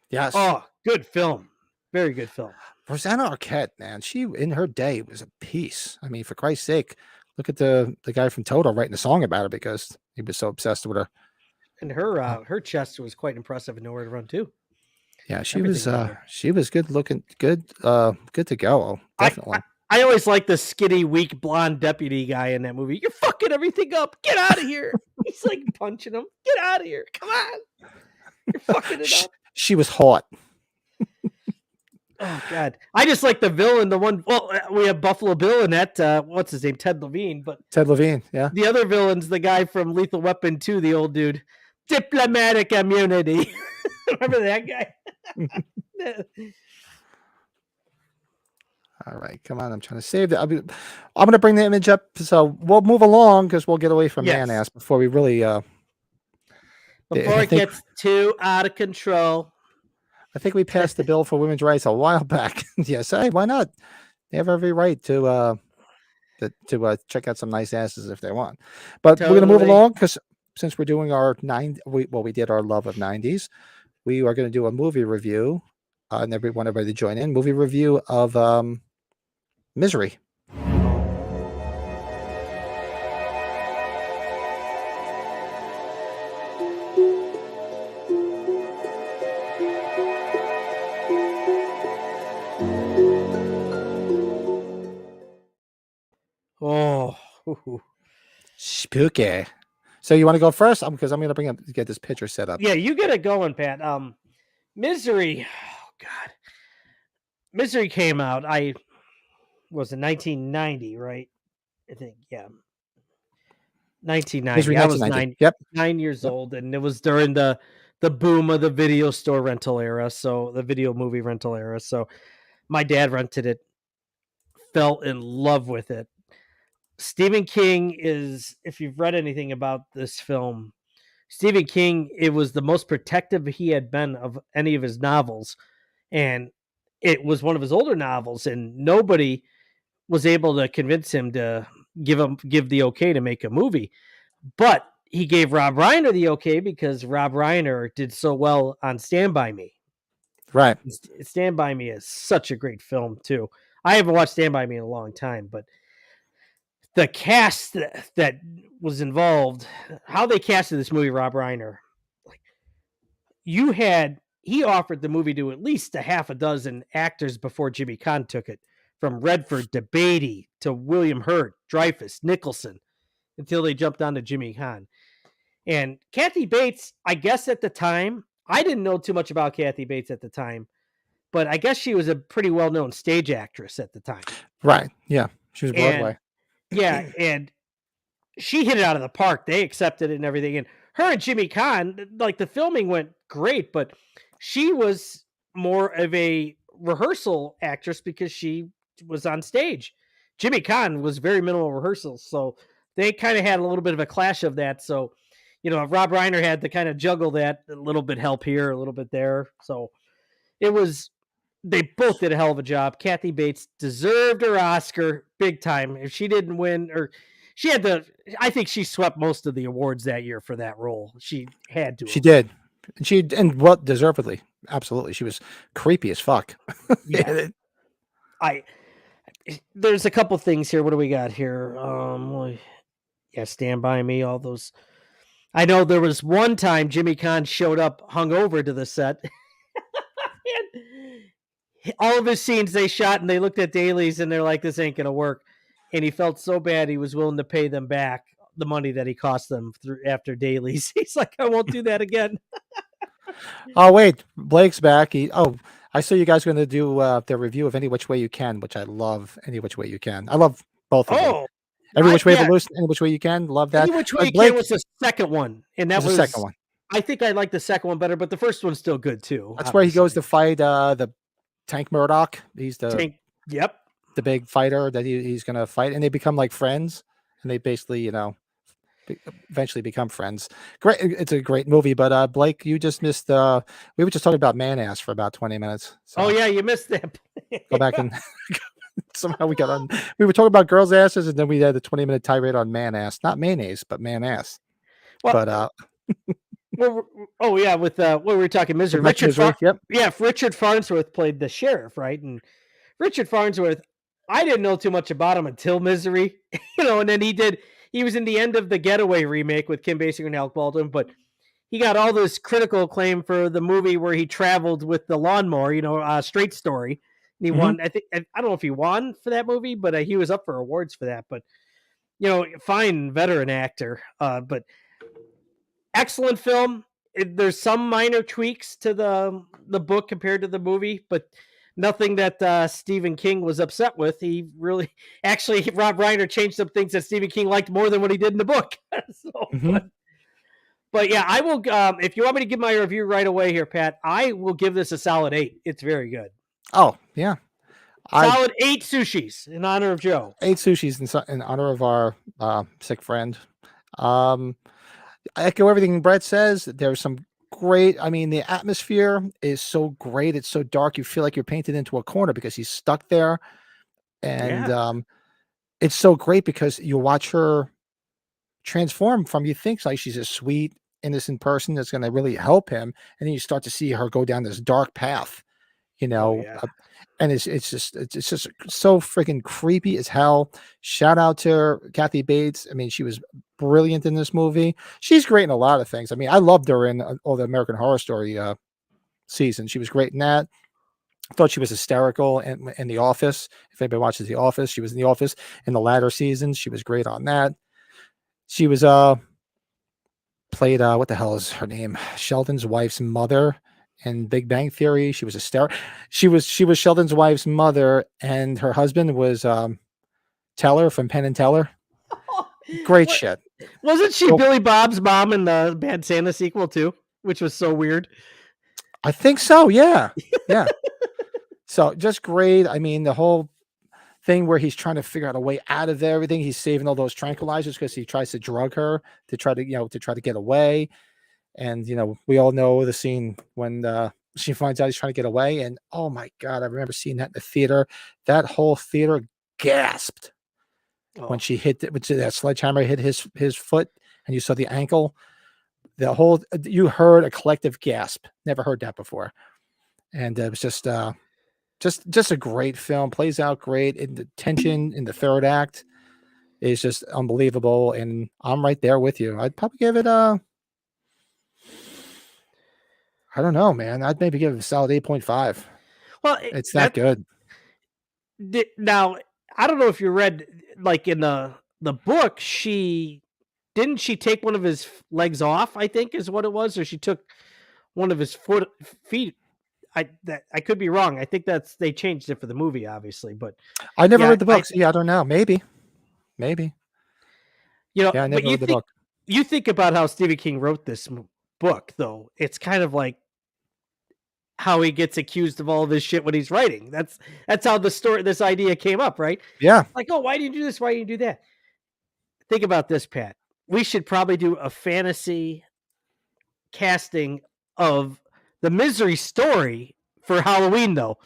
Yes. Oh, good film. Very good film. Rosanna Arquette, man, she in her day was a piece. I mean, for Christ's sake, look at the guy from Toto writing a song about her because he was so obsessed with her. And her chest was quite impressive in Nowhere to Run too. Yeah, she was good looking, good to go. Definitely. I always like the skinny, weak, blonde deputy guy in that movie. You're fucking everything up. Get out of here. He's like punching him. Get out of here. Come on. You're fucking it up. She was hot. Oh God, I just like the villain. The one, well, we have Buffalo Bill in that. What's his name? Ted Levine. But Ted Levine, yeah. The other villain's the guy from Lethal Weapon 2, the old dude. Diplomatic immunity. Remember that guy? All right, come on. I'm trying to save that. I'm going to bring the image up, so we'll move along because we'll get away from man-ass before we really. Before it gets too out of control. I think we passed the bill for women's rights a while back. Yes, hey, why not? They have every right to check out some nice asses if they want. But we're going to move along because since we're doing our we did our love of 90s, we are going to do a movie review, and everybody to join in. Movie review of Misery. Oh, spooky. So you want to go first? Because I'm going to get this picture set up. Yeah, you get it going, Pat. Misery. Oh God, Misery came out. Was in 1990, right? I think, yeah. 1990. Misery, I was 9 years old, and it was during the boom of the video store rental era. So the video movie rental era. So my dad rented it, fell in love with it. Stephen King is, if you've read anything about this film, Stephen King, it was the most protective he had been of any of his novels. And it was one of his older novels, and nobody was able to convince him to give the okay to make a movie. But he gave Rob Reiner the okay because Rob Reiner did so well on Stand By Me. Right. Stand By Me is such a great film too. I haven't watched Stand By Me in a long time, but the cast that was involved, how they casted this movie, Rob Reiner, he offered the movie to at least a half a dozen actors before Jimmy Caan took it, from Redford to Beatty to William Hurt, Dreyfuss, Nicholson, until they jumped on to Jimmy Caan. And Kathy Bates, I guess at the time, I didn't know too much about Kathy Bates at the time, but I guess she was a pretty well-known stage actress at the time. Right. Yeah. She was Broadway. And she hit it out of the park. They accepted it and everything. And her and Jimmy Caan, like, the filming went great, but she was more of a rehearsal actress because she was on stage. Jimmy Caan was very minimal rehearsals. So they kind of had a little bit of a clash of that. So, Rob Reiner had to kind of juggle that, a little bit help here, a little bit there. So they both did a hell of a job. Kathy Bates deserved her Oscar big time. If she didn't win, or she had I think she swept most of the awards that year for that role. She had to. She did. And what deservedly. Absolutely. She was creepy as fuck. Yeah. There's a couple things here. What do we got here? Stand By Me, all those. I know there was one time Jimmy Caan showed up hungover to the set. All of his scenes they shot, and they looked at dailies, and they're like, this ain't going to work. And he felt so bad he was willing to pay them back the money that he cost them after dailies. He's like, I won't do that again. Oh, wait. Blake's back. I saw you guys going to do the review of Any Which Way You Can, which I love. Any Which Way You Can. I love both of them. Every Which Way Loose, Any Which Way You Can. Love that. Any Which Way You Can was the second one. And that was the second one. I think I like the second one better, but the first one's still good too. That's obviously where he goes to fight the Tank Murdoch. He's Tank. Yep. the big fighter that he's going to fight, and they become like friends, and they basically, you know, eventually become friends. Great, it's a great movie. But Blake, you just missed. We were just talking about man ass for about 20 minutes. So Oh yeah, you missed that. go back and somehow we got on. We were talking about girls' asses, and then we had the 20-minute tirade on man ass, not mayonnaise, but man ass. Well, But oh yeah, with what were we talking? Misery. Misery, yep. Yeah, Richard Farnsworth played the sheriff, right? And Richard Farnsworth, I didn't know too much about him until Misery, you know. And then he was in the end of the Getaway remake with Kim Basinger and Alec Baldwin, but he got all this critical acclaim for the movie where he traveled with the lawnmower, you know, Straight Story. And he won. I don't know if he won for that movie, but he was up for awards for that. But you know, fine veteran actor. But excellent film. There's some minor tweaks to the book compared to the movie, but nothing that Stephen King was upset with. He really, actually, Rob Reiner changed some things that Stephen King liked more than what he did in the book. So, but yeah, I will. If you want me to give my review right away here, Pat, I will give this a solid 8. It's very good. Oh yeah, solid 8 sushis in honor of Joe. 8 sushis in honor of our sick friend. I echo everything Brett says. There's some great. I mean, the atmosphere is so great. It's so dark. You feel like you're painted into a corner because he's stuck there, and it's so great because you watch her transform from, you think like she's a sweet, innocent person that's going to really help him, and then you start to see her go down this dark path, you know. And it's just so freaking creepy as hell. Shout out to Kathy Bates. I mean, she was brilliant in this movie. She's great in a lot of things. I mean, I loved her in all the American Horror Story seasons. She was great in that. I thought she was hysterical in The Office. If anybody watches The Office, she was in The Office in the latter seasons. She was great on that. She was played what the hell is her name? Sheldon's wife's mother in Big Bang Theory. She was hysterical. She was Sheldon's wife's mother, and her husband was Teller from Penn and Teller. Great shit. Wasn't she Billy Bob's mom in the Bad Santa sequel too? Which was so weird. I think so. Yeah. Yeah. So just great. I mean, the whole thing where he's trying to figure out a way out of everything. He's saving all those tranquilizers because he tries to drug her to try to get away. And, you know, we all know the scene when she finds out he's trying to get away. And, oh, my God, I remember seeing that in the theater. That whole theater gasped when she hit it, that sledgehammer hit his foot, and you saw the ankle. You heard a collective gasp. Never heard that before. And it was just a great film. Plays out great. And the tension in the third act is just unbelievable. And I'm right there with you. I'd probably give it I don't know, man. I'd maybe give it a solid 8.5. Well, it's that good. Now, I don't know if you read, like in the book, she take one of his legs off, I think is what it was, or she took one of his feet. I could be wrong. I think they changed it for the movie, obviously, but I never read the books. I don't know. Maybe. You know, I never read the book. You think about how Stephen King wrote this book, though. It's kind of like how he gets accused of all of his shit when he's writing. That's how this idea came up, right? Yeah. Like, oh, why do you do this? Why do you do that? Think about this, Pat. We should probably do a fantasy casting of the Misery story for Halloween, though.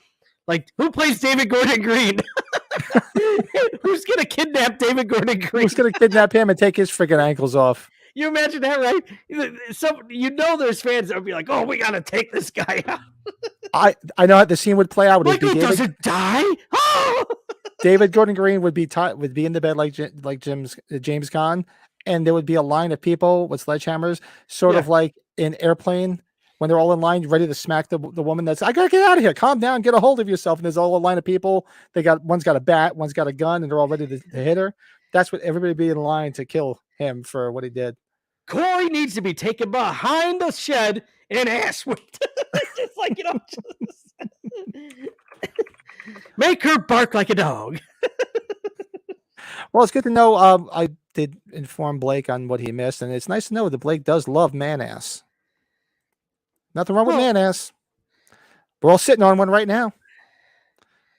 Like, who plays David Gordon Green? Who's gonna kidnap David Gordon Green? Who's gonna kidnap him and take his freaking ankles off? You imagine that, right? So there's fans that would be like, "Oh, we gotta take this guy out." I know how the scene would play out. Michael doesn't die. David Gordon Green would be in the bed like James Caan, and there would be a line of people with sledgehammers, sort of like in Airplane when they're all in line ready to smack the woman that's, I gotta get out of here, calm down, get a hold of yourself. And there's all a line of people. One's got a bat, one's got a gun, and they're all ready to hit her. That's what everybody be in line to kill him for what he did. Corey needs to be taken behind the shed and ass whipped. Just like, make her bark like a dog. Well, it's good to know. I did inform Blake on what he missed, and it's nice to know that Blake does love man ass. Nothing wrong with man ass. We're all sitting on one right now.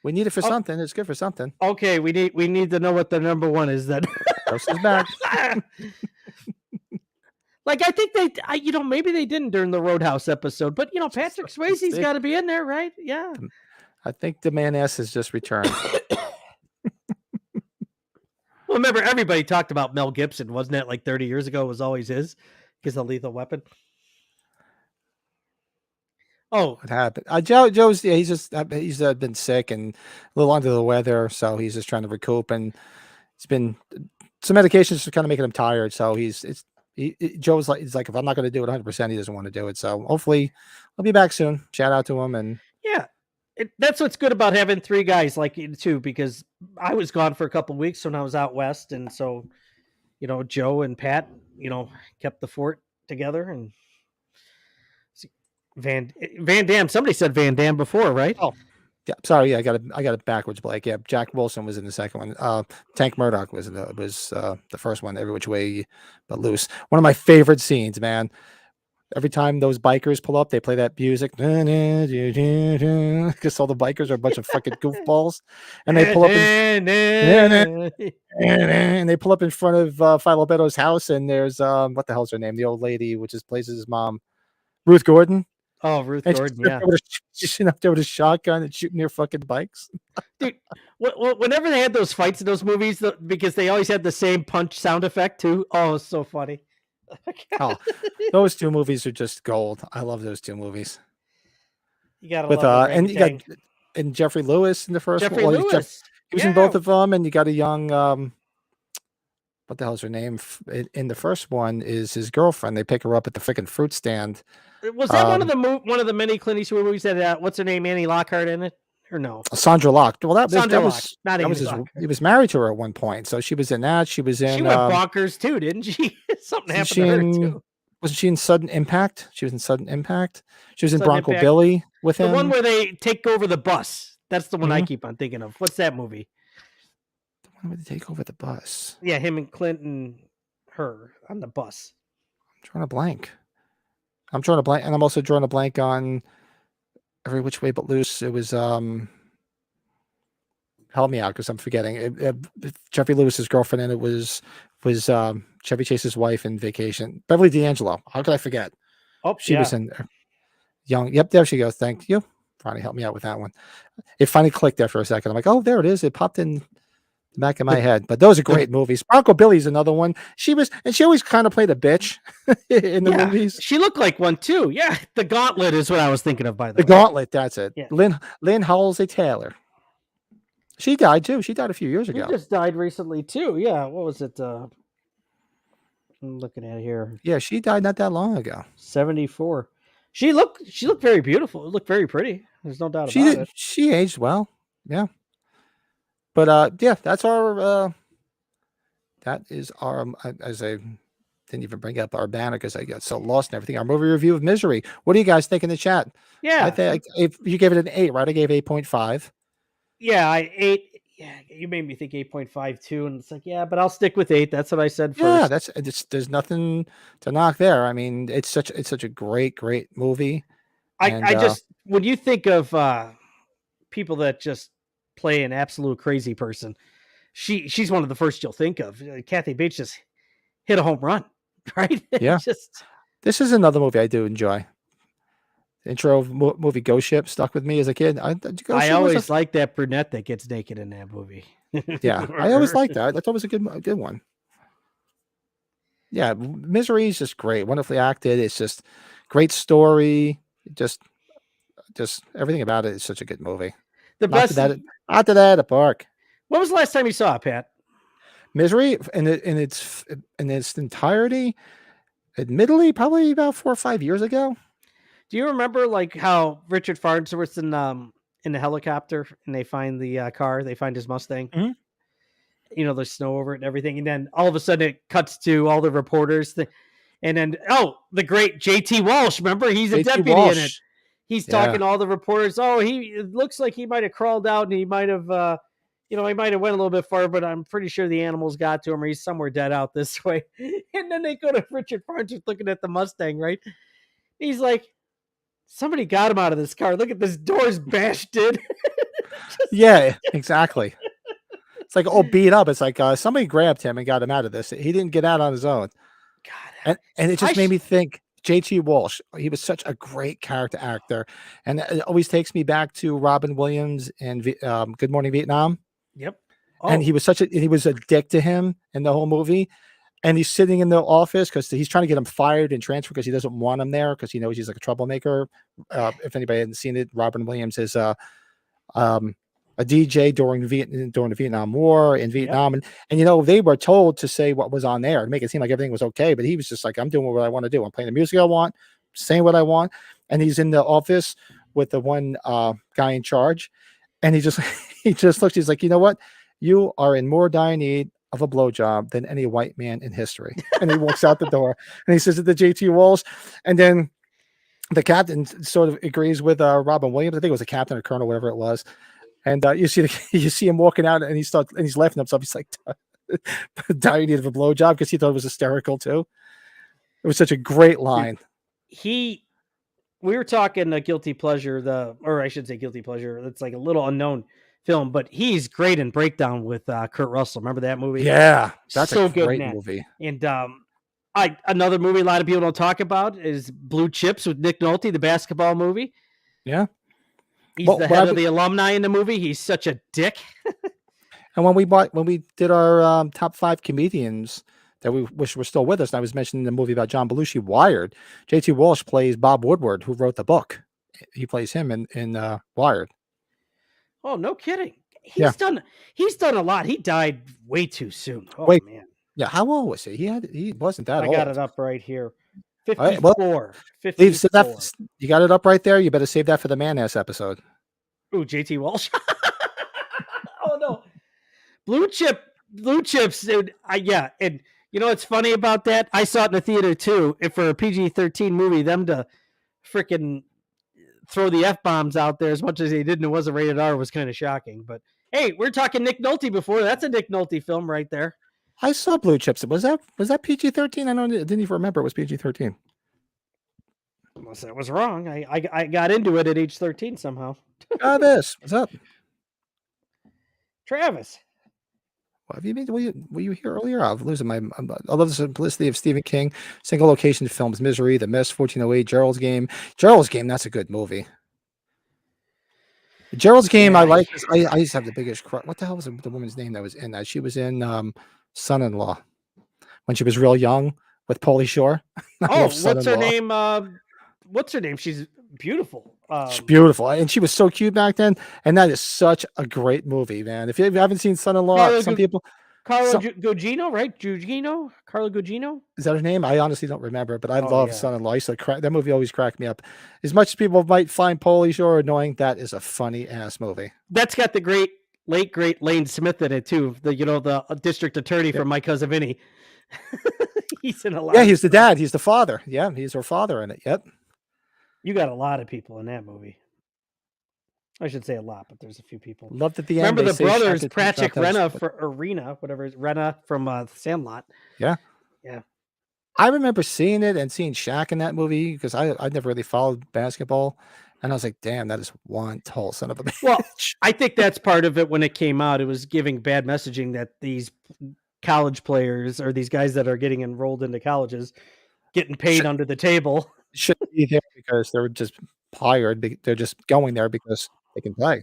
We need it for Oh. something. It's good for something. Okay, we need to know what the number one is then. Ghost is back. Like I think maybe they didn't during the Roadhouse episode, but Patrick Swayze's got to be in there, right? Yeah. I think the man S has just returned. Well, remember everybody talked about Mel Gibson, wasn't it? Like 30 years ago, it was always his because of Lethal Weapon. Oh, What happened? Joe's he's been sick and a little under the weather, so he's just trying to recoup, and it's been some medications just kind of making him tired. So Joe's like, if I'm not going to do it 100%, he doesn't want to do it. So hopefully, I'll be back soon. Shout out to him, and yeah, that's what's good about having three guys like you too, because I was gone for a couple of weeks when I was out west, and so Joe and Pat, kept the fort together. And Van Damme, somebody said Van Damme before, right? Oh, yeah. Sorry, yeah, I got it backwards, Blake. Yeah, Jack Wilson was in the second one. Tank Murdoch was the first one. Every Which Way But Loose. One of my favorite scenes, man. Every time those bikers pull up, they play that music because all the bikers are a bunch of fucking goofballs, and they pull up and they pull up in front of Philo Beto's house, and there's what the hell's her name? The old lady, which plays his mom, Ruth Gordon. Oh, Ruth Gordon, yeah. She's up there with a shotgun and shooting their fucking bikes. Dude, whenever they had those fights in those movies, because they always had the same punch sound effect too. Oh, it's so funny. Oh, those two movies are just gold. I love those two movies. You gotta love and you got and Jeffrey Lewis in the first one. Lewis. He was in both of them, and you got a young what the hell's her name? In the first one is his girlfriend. They pick her up at the freaking fruit stand. Was that one of the many Clint Eastwood movies that what's her name, Annie Lockhart in it? Or no? Sandra Locke. Well, that was not that was he was married to her at one point, so she was in that. She was in. She went bonkers too, didn't she? Something happened to her too. Wasn't she in Sudden Impact? She was in Sudden Impact. She was in Bronco Billy with him. The one where they take over the bus. That's the one I keep on thinking of. What's that movie? The one where they take over the bus. Yeah, him and Clint and her on the bus. I'm drawing a blank, and I'm also drawing a blank on Every Which Way But Loose. It was help me out because I'm forgetting. Jeffrey Lewis's girlfriend, and it was Chevy Chase's wife in Vacation. Beverly D'Angelo. How could I forget? Oh, she was in Young. Yep, there she goes. Thank you. Finally helped me out with that one. It finally clicked there for a second. I'm like, oh, there it is. It popped in the back of my head. But those are great movies. Bronco Billy's another one. She always kind of played a bitch in the movies. She looked like one too. Yeah, The Gauntlet is what I was thinking of. By the way, The Gauntlet. That's it. Yeah. Lynn Halsey Taylor. She died too. She died a few years ago. She just died recently too. Yeah. What was it? I'm looking at it here. Yeah, she died not that long ago. 74. She looked very beautiful. It looked very pretty. There's no doubt about it. She aged well. Yeah. But yeah, that's our that is our as I didn't even bring up our banner because I got so lost and everything. Our movie review of Misery. What do you guys think in the chat? Yeah. I think if you gave it an 8, right? I gave 8.5. Yeah, Yeah, you made me think 8.5 too, and it's like, yeah, but I'll stick with 8. That's what I said first. Yeah, there's nothing to knock there. I mean, it's such a great movie. I just when you think of people that just play an absolute crazy person, she's one of the first you'll think of. Kathy Bates just hit a home run, right? Yeah. This is another movie I do enjoy. Intro movie Ghost Ship stuck with me as a kid. I always like that brunette that gets naked in that movie. Yeah, I always liked that. I thought it was a good one. Yeah, Misery is just great, wonderfully acted. It's just great story. Just everything about it is such a good movie. The best. Not to that, a park. When was the last time you saw it, Pat? Misery in its entirety. Admittedly, probably about 4 or 5 years ago. Do you remember like how Richard Farnsworth's in the helicopter and they find the car, they find his Mustang? Mm-hmm. You know, there's snow over it and everything. And then all of a sudden it cuts to all the reporters. And then, the great JT Walsh, remember? He's a deputy in it. He's talking to all the reporters. Oh, it looks like he might have crawled out and he might have, he might have went a little bit far, but I'm pretty sure the animals got to him or he's somewhere dead out this way. And then they go to Richard Farnsworth looking at the Mustang, right? He's like, somebody got him out of this car. Look at this door's bashed in. Yeah, exactly. It's like all beat up. It's like somebody grabbed him and got him out of this. He didn't get out on his own. God, And it I just made me think JT Walsh, he was such a great character actor. And it always takes me back to Robin Williams in Good Morning Vietnam. yep. And Oh, he was a dick to him in the whole movie. And he's sitting in the office because he's trying to get him fired and transferred because he doesn't want him there because he knows he's like a troublemaker. If anybody hadn't seen it, Robin Williams is um, a DJ during the Vietnam War in yep. Vietnam, and they were told to say what was on there to make it seem like everything was okay, but he was just like, I'm doing what I want to do. I'm playing the music I want, saying what I want, and he's in the office with the one guy in charge, and he just he just looks. He's like, you know what? You are in more dire need of a blowjob than any white man in history. And he walks out the door, and he says it to JT Walsh, and then the captain sort of agrees with Robin Williams. I think it was a captain or colonel, whatever it was. And you see him walking out, and he's laughing to himself. He's like, "Dire need of a blowjob," because he thought it was hysterical too. It was such a great line. We were talking a guilty pleasure, or I should say guilty pleasure. It's like a little unknown film, but he's great in Breakdown with Kurt Russell. Remember that movie? Yeah, that's So a good in great that. movie. And another movie a lot of people don't talk about is Blue Chips with Nick Nolte, the basketball movie. Yeah, He's the head of the alumni in the movie. He's such a dick. And when we did our top 5 comedians that we wish were still with us, and I was mentioning the movie about John Belushi, Wired. JT Walsh plays Bob Woodward, who wrote the book. He plays him in Wired. Oh, no kidding. He's done a lot. He died way too soon. Oh, man. Yeah, how old was he? He wasn't that old. I got it up right here. 54. Right, well, 54. You got it up right there. You better save that for the man-ass episode. Ooh, JT Walsh. Oh, no. Blue Chips, dude. Yeah, and you know what's funny about that? I saw it in the theater too. If for a PG-13 movie, them to freaking throw the F-bombs out there as much as they did, and it wasn't rated R, was kind of shocking. But hey, we're talking Nick Nolte before. That's a Nick Nolte film right there. I saw Blue Chips. Was that PG-13? I didn't even remember it was PG-13. Unless I was wrong. I got into it at age 13 somehow. What's up? Travis. What have you been? Were you here earlier? I'm losing my. I love the simplicity of Stephen King. Single location films: Misery, The Mist, 1408, Gerald's Game. Gerald's Game. That's a good movie. Gerald's Game. Yeah, I like. I used to have the biggest crush. What the hell was the woman's name that was in that? She was in Son-in-Law when she was real young with Pauly Shore. Oh, what's her name? What's her name? She's beautiful. She's beautiful, and she was so cute back then. And that is such a great movie, man. If you haven't seen Son-in-Law, Carla Gugino, right? Carla Gugino. Is that her name? I honestly don't remember, but I love Son-in-Law. I used to that movie always cracked me up. As much as people might find Pauly Shore annoying, that is a funny ass movie. That's got the late great Lane Smith in it too. The district attorney from My Cousin Vinny. He's in a lot. Yeah, he's the dad. He's the father. Yeah, he's her father in it. Yep. You got a lot of people in that movie. I should say a lot, but there's a few people. Loved at the end. Remember the brothers, Pratchett Rena from Sandlot. Yeah. Yeah. I remember seeing it and seeing Shaq in that movie because I never really followed basketball. And I was like, damn, that is one tall son of a bitch. Well, I think that's part of it when it came out. It was giving bad messaging that these college players or these guys that are getting enrolled into colleges getting paid under the table. Shouldn't be there because they're just hired. They're just going there because they can play.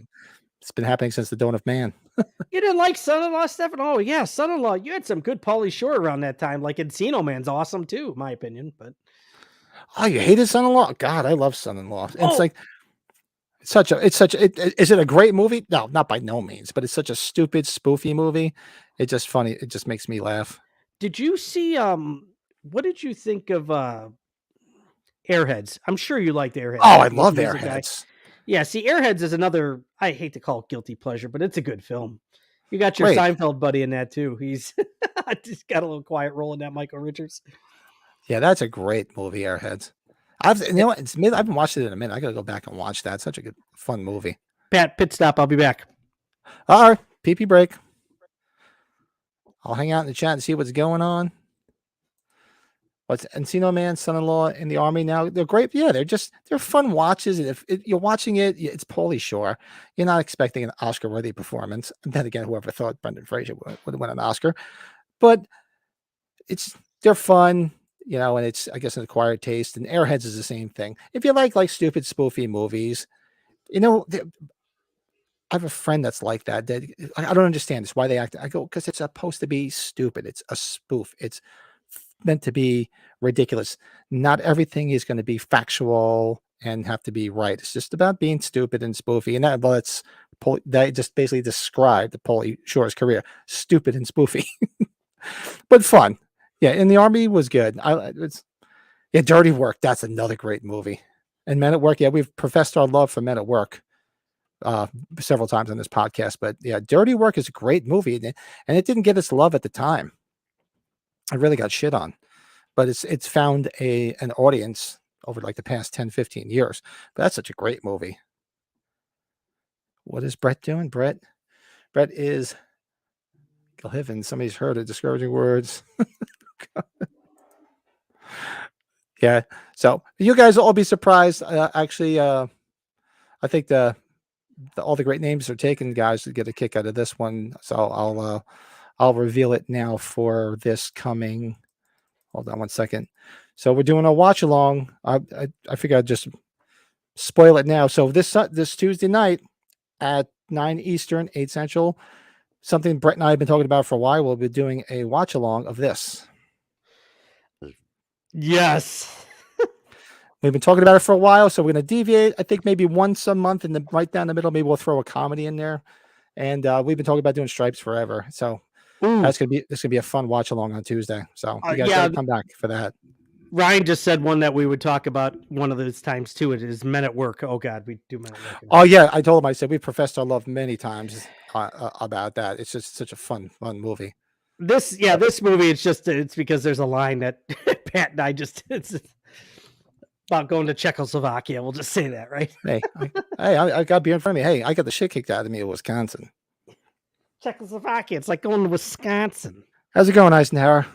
It's been happening since the dawn of man. You didn't like Son-in-Law, Stefan? Oh, yeah, Son-in-Law. You had some good Pauly Shore around that time. Like Encino Man's awesome too, in my opinion. But you hated Son-in-Law? God, I love Son-in-Law. It's like is it a great movie? No, not by no means, but it's such a stupid, spoofy movie. It's just funny. It just makes me laugh. Did you see what did you think of Airheads? I'm sure you liked Airheads. Oh, I love Airheads. Yeah, see, Airheads is another, I hate to call it guilty pleasure, but it's a good film. You got your Seinfeld buddy in that too. He's just got a little quiet role in that, Michael Richards. Yeah, that's a great movie, Airheads. I haven't watched it in a minute. I got to go back and watch that. It's such a good, fun movie. Pat, pit stop. I'll be back. All right, pee break. I'll hang out in the chat and see what's going on. what's Encino Man, Son-in-Law in the Army now. They're great. Yeah, they're fun watches. And if you're watching it, it's Pauly Shore. You're not expecting an Oscar-worthy performance. And then again, whoever thought Brendan Fraser would win an Oscar, but they're fun, and it's, I guess, an acquired taste. And Airheads is the same thing. If you like stupid spoofy movies, I have a friend that's like that. I don't understand this, why they act. I go, because it's supposed to be stupid. It's a spoof. It's meant to be ridiculous. Not everything is going to be factual and have to be right. It's just about being stupid and spoofy. And that just basically described Pauly Shore's career: stupid and spoofy, but fun. Yeah, and the Army was good. Dirty Work. That's another great movie. And Men at Work. Yeah, we've professed our love for Men at Work several times on this podcast, but yeah, Dirty Work is a great movie, and it didn't get its love at the time. It really got shit on, but it's found an audience over like the past 10-15 years. But that's such a great movie. What is Brett doing? Brett is Gilhiven. Somebody's heard of discouraging words. Yeah, so you guys will all be surprised. Actually, I think all the great names are taken, guys, to get a kick out of this one. So I'll reveal it now for this coming. Hold on one second. So we're doing a watch along. I figure I'd just spoil it now. So this Tuesday night at 9 Eastern, 8 Central, something Brett and I have been talking about for a while. We'll be doing a watch along of this. Yes. We've been talking about it for a while, so we're going to deviate. I think maybe once a month, and right down the middle, maybe we'll throw a comedy in there. And we've been talking about doing Stripes forever, so this gonna be a fun watch along on Tuesday. So you guys gotta come back for that. Ryan just said one that we would talk about one of those times too. It is Men at Work. Oh God, we do Men at Work. Oh yeah, I told him. I said we professed our love many times about that. It's just such a fun movie. This movie. It's because there's a line that Pat and I it's about going to Czechoslovakia. We'll just say that, right? Hey, I got beer in front of me. Hey, I got the shit kicked out of me in Wisconsin. Czechoslovakia. It's like going to Wisconsin. How's it going, Eisenhower?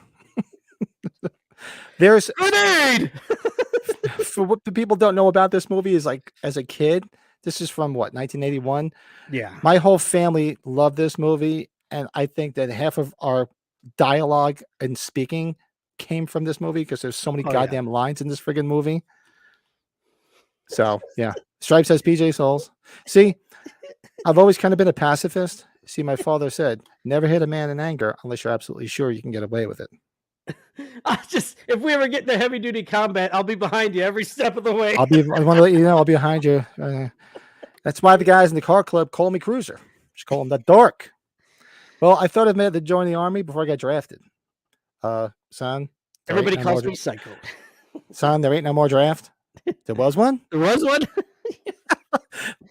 There's grenade. For what the people don't know about this movie is, like, as a kid, this is from what, 1981? Yeah. My whole family loved this movie, and I think that half of our dialogue and speaking came from this movie because there's so many goddamn lines in this friggin' movie. So yeah, Stripes has PJ Souls. See, I've always kind of been a pacifist. See, my father said, never hit a man in anger unless you're absolutely sure you can get away with it. If we ever get into heavy duty combat, I'll be behind you every step of the way. I want to let you know I'll be behind you. That's why the guys in the car club call me Cruiser. Just call him the Dork. Well, I thought I meant to join the Army before I got drafted. Son. Everybody calls me Psycho. Son, there ain't no more draft. There was one? There was one?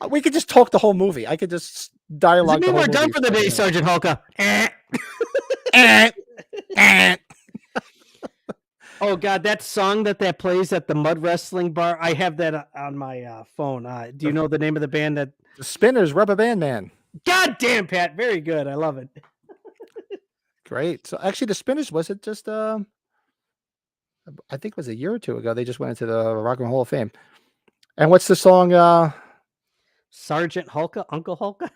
We could just talk the whole movie. I could just dialogue. We're done for the day, Sergeant Hulka. Oh God, that song that plays at the mud wrestling bar. I have that on my phone. Do you know the name of the band? The Spinners, Rubber Band Man. God damn, Pat, very good. I love it. Great. So actually, the Spinners, was it just I think it was a year or two ago, they just went into the Rock and Roll Hall of Fame. And what's the song? Sergeant Hulka, Uncle Hulka,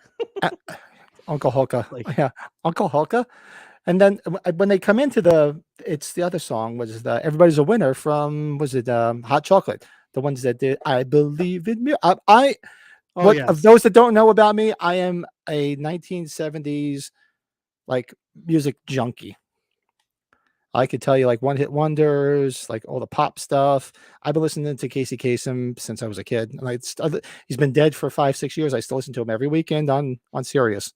Uncle Hulka, yeah, Uncle Hulka. And then when they come into it's the other song was Everybody's a Winner from, was it Hot Chocolate? The ones that did I Believe in Me. Of those that don't know about me, I am a 1970s like music junkie. I could tell you like one hit wonders, like all the pop stuff. I've been listening to Casey Kasem since I was a kid. And he's been dead for 5-6 years. I still listen to him every weekend on Sirius.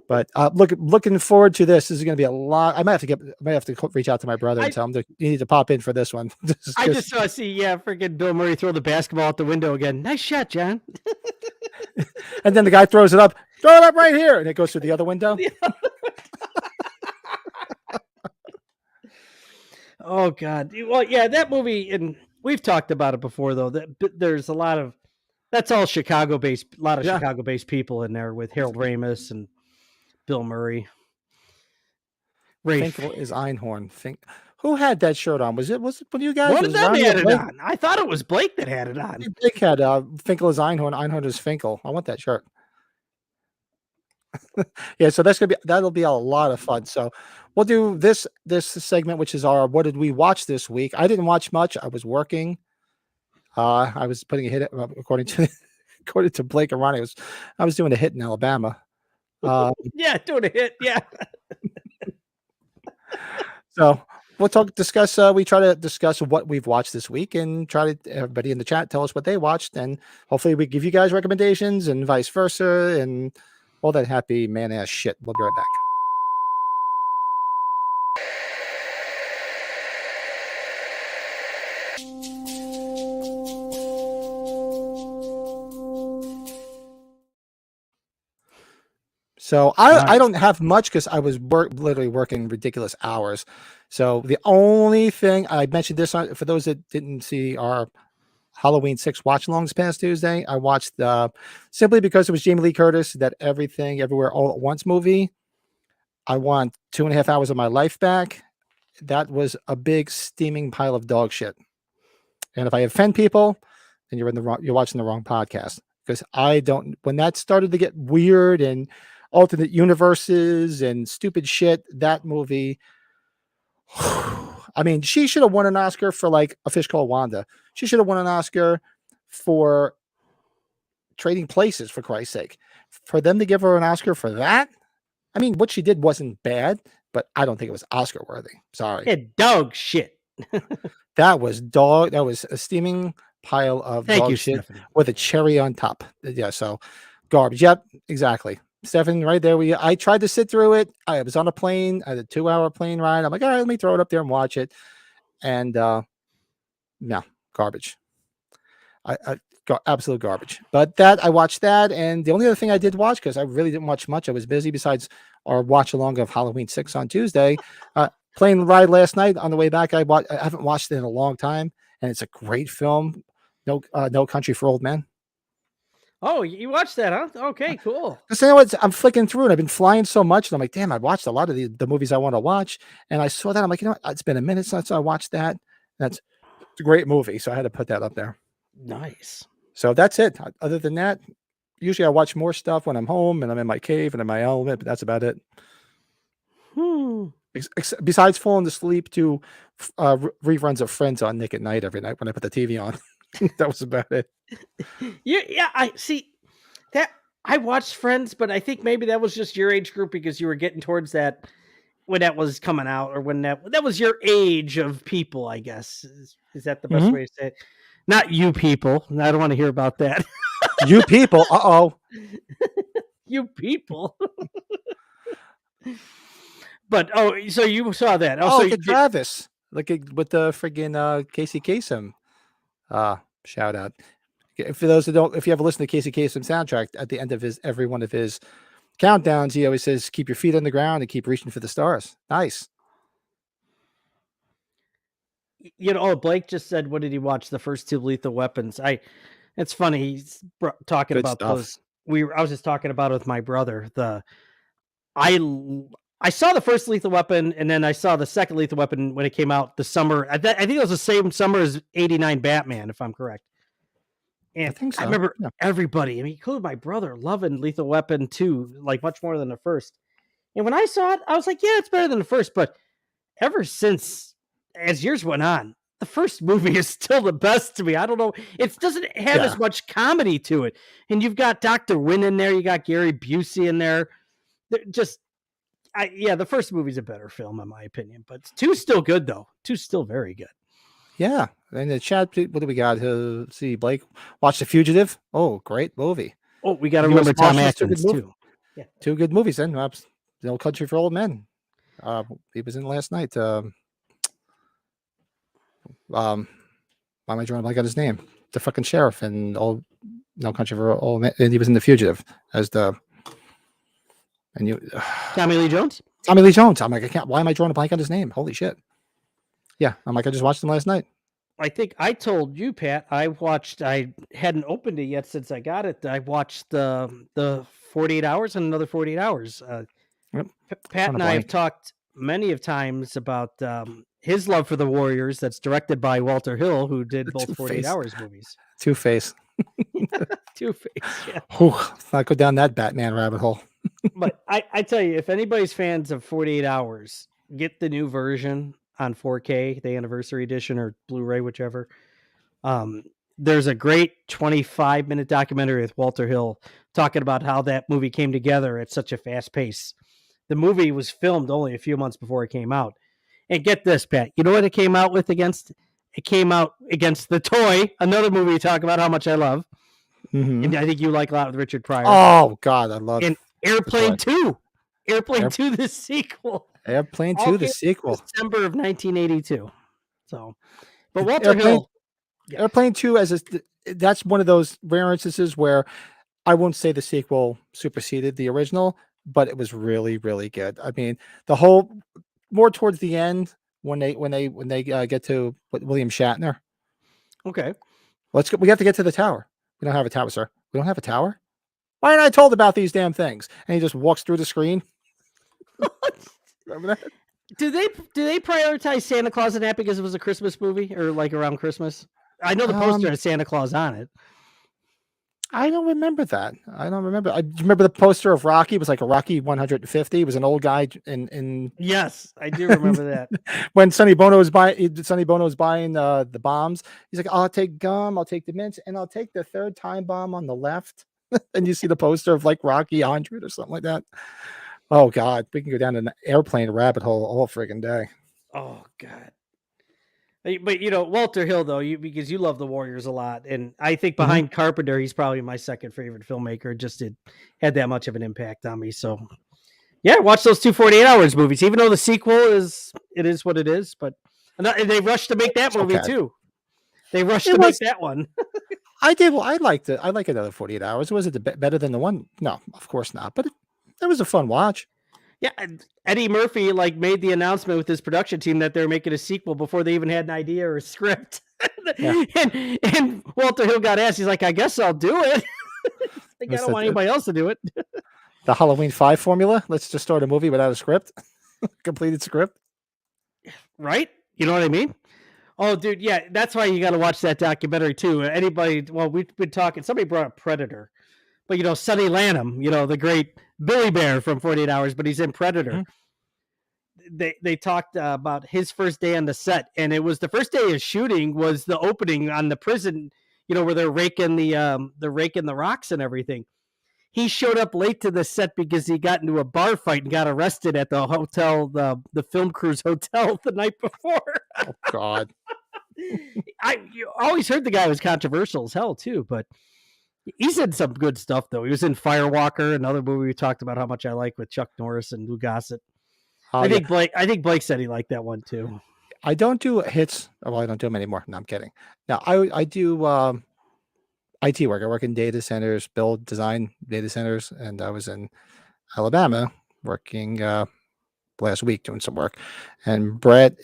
But looking forward to this. This is going to be a lot. I might have to reach out to my brother and tell him you need to pop in for this one. I just saw freaking Bill Murray throw the basketball out the window again. Nice shot, John. And then the guy throws it up. Throw it up right here, and it goes through the other window. Oh God. Well, yeah, that movie, and we've talked about it before though. There's a lot of that's all Chicago-based. A lot of Chicago-based people in there with Harold Ramis and Bill Murray. Finkel is Einhorn. Who had that shirt on? Was it one of you guys? One It of was them Ronnie or had it Blake? on. I thought it was Blake that had it on. Blake had Finkel is Einhorn. Einhorn is Finkel. I want that shirt. Yeah, so that'll be a lot of fun. So we'll do this segment, which is our what did we watch this week? I didn't watch much. I was working. I was putting a hit according to Blake and Ronnie. I was doing a hit in Alabama. Yeah, doing a hit. Yeah. So we'll discuss. We try to discuss what we've watched this week and try to everybody in the chat tell us what they watched, and hopefully we give you guys recommendations and vice versa and all that happy man ass shit. We'll be right back. So I don't have much because I was literally working ridiculous hours. So the only thing I mentioned this for those that didn't see our Halloween 6 watch-along this past Tuesday, I watched simply because it was Jamie Lee Curtis, that Everything Everywhere All at Once movie. I want 2.5 hours of my life back. That was a big steaming pile of dog shit. And if I offend people, then you're watching the wrong podcast, because when that started to get weird and alternate universes and stupid shit, that movie, I mean, she should have won an Oscar for like A Fish Called Wanda. She should have won an Oscar for Trading Places, for Christ's sake. For them to give her an Oscar for that, I mean, what she did wasn't bad, but I don't think it was Oscar worthy. Sorry. Yeah, dog shit. That was a steaming pile of dog shit Stephanie, with a cherry on top. Yeah, so garbage. Yep, exactly. Stephanie, right there. I tried to sit through it. I was on a plane. I had a 2-hour plane ride. I'm like, all right, let me throw it up there and watch it. And no, garbage. Absolute garbage. But I watched that, and the only other thing I did watch, because I really didn't watch much, I was busy besides our watch along of Halloween 6 on Tuesday. Plane ride last night on the way back. I haven't watched it in a long time, and it's a great film. No Country for Old Men. Oh, you watched that, huh? Okay, cool. Because you know what? I'm flicking through, and I've been flying so much, and I'm like, damn, I watched a lot of the movies I want to watch, and I saw that. I'm like, you know what? It's been a minute since I watched that. It's a great movie, so I had to put that up there. Nice. So that's it. Other than that, usually I watch more stuff when I'm home and I'm in my cave and in my element, but that's about it. Besides falling asleep to reruns of Friends on Nick at Night every night when I put the TV on. That was about it. Yeah, I see that. I watched Friends, but I think maybe that was just your age group, because you were getting towards that when that was coming out, or when that was your age of people, I guess. Is that the best way to say it? Not you people. I don't want to hear about that. You people. Uh-oh. You people. But so you saw that. Oh, look at Travis. Look at with the friggin' Casey Kasem. Shout out. For those that if you ever listen to Casey Kasem soundtrack, at the end of every one of his countdowns, he always says, keep your feet on the ground and keep reaching for the stars. Nice. Blake just said, what did he watch? The first 2 Lethal Weapons. It's funny. He's talking Good about stuff. those. I was just talking about it with my brother. I saw the first Lethal Weapon, and then I saw the second Lethal Weapon when it came out the summer. I think it was the same summer as '89 Batman, if I'm correct. And I think so. I remember everybody, including my brother, loving Lethal Weapon 2, like much more than the first. And when I saw it, I was like, yeah, it's better than the first. But ever since, as years went on, the first movie is still the best to me. I don't know. It doesn't have as much comedy to it. And you've got Dr. Wynn in there. You got Gary Busey in there. The first movie's a better film, in my opinion. But 2's still good, though. 2's still very good. Yeah. And the chat, what do we got? See, Blake, watch The Fugitive. Oh, great movie. Oh, we got to remember Tom Atkins, too. Yeah. 2 good movies, then. No Country for Old Men. He was in last night. Why am I drawing a blank on his name? The fucking sheriff and No Country for Old Men. And he was in The Fugitive as Tommy Lee Jones? Tommy Lee Jones. I'm like, why am I drawing a blank on his name? Holy shit. Yeah. I'm like, I just watched him last night. I think I told you, Pat, I hadn't opened it yet since I got it. I watched the 48 Hours and another 48 Hours. Yep. Pat and I have talked many of times about his love for the Warriors. That's directed by Walter Hill, who did both 48 Two-Face. Hours movies. Two-Face. Two-Face, yeah. Whew, let's not go down that Batman rabbit hole. But I tell you, if anybody's fans of 48 Hours, get the new version on 4K, the anniversary edition or Blu-ray, whichever. There's a great 25-minute documentary with Walter Hill talking about how that movie came together at such a fast pace. The movie was filmed only a few months before it came out. And get this, Pat, you know what it came out with against? It came out against The Toy, another movie you talk about how much I love. Mhm. And I think you like a lot with Richard Pryor. Oh God, I love And Airplane Toy. 2. Airplane 2, the sequel. Airplane All 2, the came out sequel. December of 1982. So, but Walter Airplane, Hill. Yeah. Airplane 2 that's one of those rare instances where I won't say the sequel superseded the original, but it was really, really good. I mean, the whole more towards the end when they get to William Shatner. Okay. Let's go. We have to get to the tower. We don't have a tower, sir. We don't have a tower. Why aren't I told about these damn things? And he just walks through the screen. Remember that? Do they prioritize Santa Claus in that because it was a Christmas movie or like around Christmas? I know the poster has Santa Claus on it. I don't remember that. I don't remember. I remember the poster of Rocky. It was like a Rocky 150. It was an old guy in Yes, I do remember that. when Sonny Bono was buying the bombs. He's like, I'll take gum, I'll take the mints, and I'll take the third time bomb on the left. And you see the poster of like Rocky 100 or something like that. Oh God, we can go down an airplane rabbit hole all friggin' day. Oh God. But you know, Walter Hill though, because you love the Warriors a lot, and I think behind Carpenter, he's probably my second favorite filmmaker. Just had that much of an impact on me. So yeah, watch those 48 Hours movies, even though the sequel is what it is. But they rushed to make that movie too. They rushed to make that one. I did. Well, I liked it. I like another 48 Hours. Was it better than the one? No, of course not. But it was a fun watch. Yeah, Eddie Murphy made the announcement with his production team that they're making a sequel before they even had an idea or a script. Yeah. and Walter Hill got asked, he's like, I guess I'll do it. I don't want anybody else to do it. The Halloween 5 formula. Let's just start a movie without a script. Completed script. Right? You know what I mean? Oh, dude, yeah, that's why you got to watch that documentary too. We've been talking, somebody brought up Predator. But, Sonny Lanham, the great Billy Bear from 48 Hours, but he's in Predator. Mm-hmm. They talked about his first day on the set, and it was the first day of shooting was the opening on the prison, where they're raking the rocks and everything. He showed up late to the set because he got into a bar fight and got arrested at the hotel, the film crew's hotel the night before. Oh, God. You always heard the guy was controversial as hell, too, but he said some good stuff, though. He was in Firewalker, another movie we talked about how much I like with Chuck Norris and Lou Gossett. I think Blake said he liked that one, too. I don't do hits. Well, I don't do them anymore. No, I'm kidding. Now, I do IT work. I work in data centers, design data centers, and I was in Alabama working last week doing some work. And Brett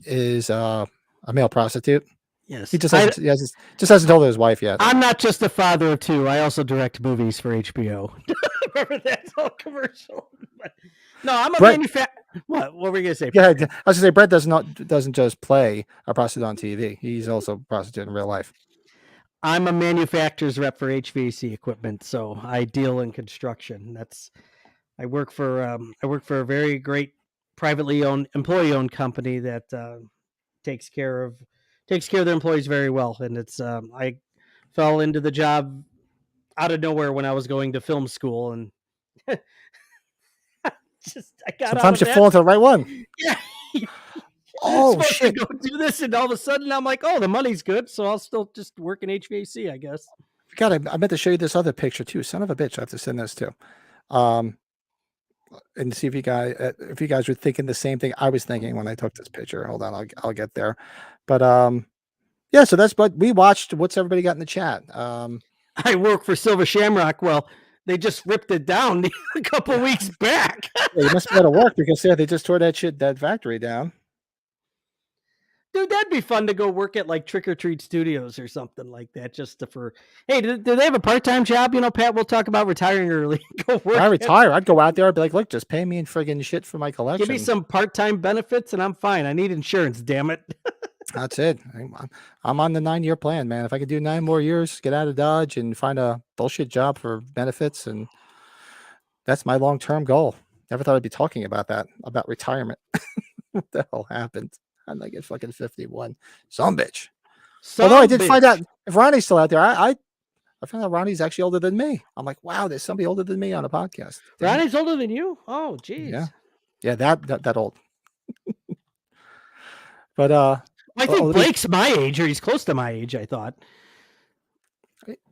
is a male prostitute. Yes, he just hasn't told his wife yet. I'm not just a father of two. I also direct movies for HBO. Remember that whole commercial? No, I'm a manufacturer. What were we gonna say? Yeah, I was gonna say Brett doesn't just play a prostitute on TV. He's also a prostitute in real life. I'm a manufacturer's rep for HVAC equipment, so I deal in construction. I work for a very great privately owned, employee-owned company that takes care of their employees very well. And it's I fell into the job out of nowhere when I was going to film school, and I got sometimes you fall into the right one. Yeah. Oh shit! To go do this, and all of a sudden I'm like, oh, the money's good, so I'll still just work in HVAC, I guess. God, I meant to show you this other picture too. Son of a bitch! I have to send this too. And see if you guys were thinking the same thing I was thinking when I took this picture. Hold on, I'll get there. But yeah. So that's what we watched. What's everybody got in the chat? I work for Silver Shamrock. Well, they just ripped it down a couple weeks back. Yeah, you must be out of work because they just tore that factory down. Dude, that'd be fun to go work at like Trick or Treat Studios or something like that. Hey, do they have a part-time job? Pat, we'll talk about retiring early. Go When I work. retire, I'd go out there. I'd be like, look, just pay me in friggin' shit for my Give me collection. some part-time benefits, and I'm fine. I need insurance. Damn it. That's it. I'm on the 9-year plan, man. If I could do 9 more years, get out of Dodge and find a bullshit job for benefits, and that's my long-term goal. Never thought I'd be talking about that, about retirement. What the hell happened? I'm like at fucking 51. Some bitch. Although I did find out if Ronnie's still out there, I found out Ronnie's actually older than me. I'm like, wow, there's somebody older than me on a podcast. Damn. Ronnie's older than you? Oh, geez. Yeah, that old. But I think Blake's my age, or he's close to my age, I thought.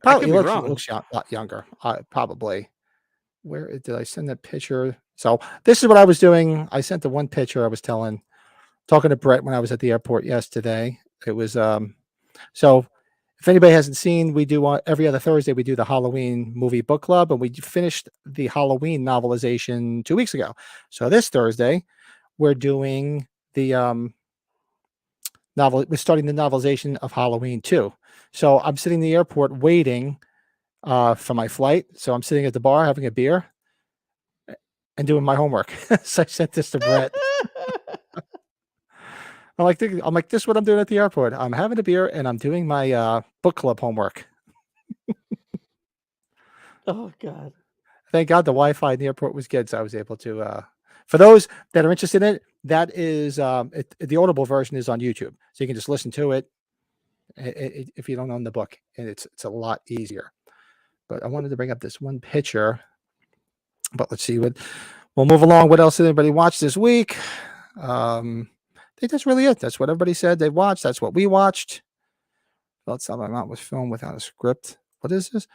Probably he looks a lot younger. Probably. Where did I send that picture? So this is what I was doing. I sent the one picture I was talking to Brett when I was at the airport yesterday. It was so if anybody hasn't seen, we do every other Thursday we do the Halloween movie book club, and we finished the Halloween novelization 2 weeks ago. So this Thursday we're doing the we're starting the novelization of Halloween 2. So I'm sitting in the airport waiting for my flight. So I'm sitting at the bar having a beer and doing my homework. So I sent this to Brett. I'm like, this is what I'm doing at the airport. I'm having a beer and I'm doing my book club homework. Oh God! Thank God the Wi-Fi in the airport was good, so I was able to. For those that are interested in it, that is the Audible version is on YouTube, so you can just listen to it if you don't own the book, and it's a lot easier. But I wanted to bring up this one picture. But let's see what we'll move along. What else did anybody watch this week? I think that's really it. That's what everybody said they watched. That's what we watched. Felt Something Not was filmed without a script. What is this?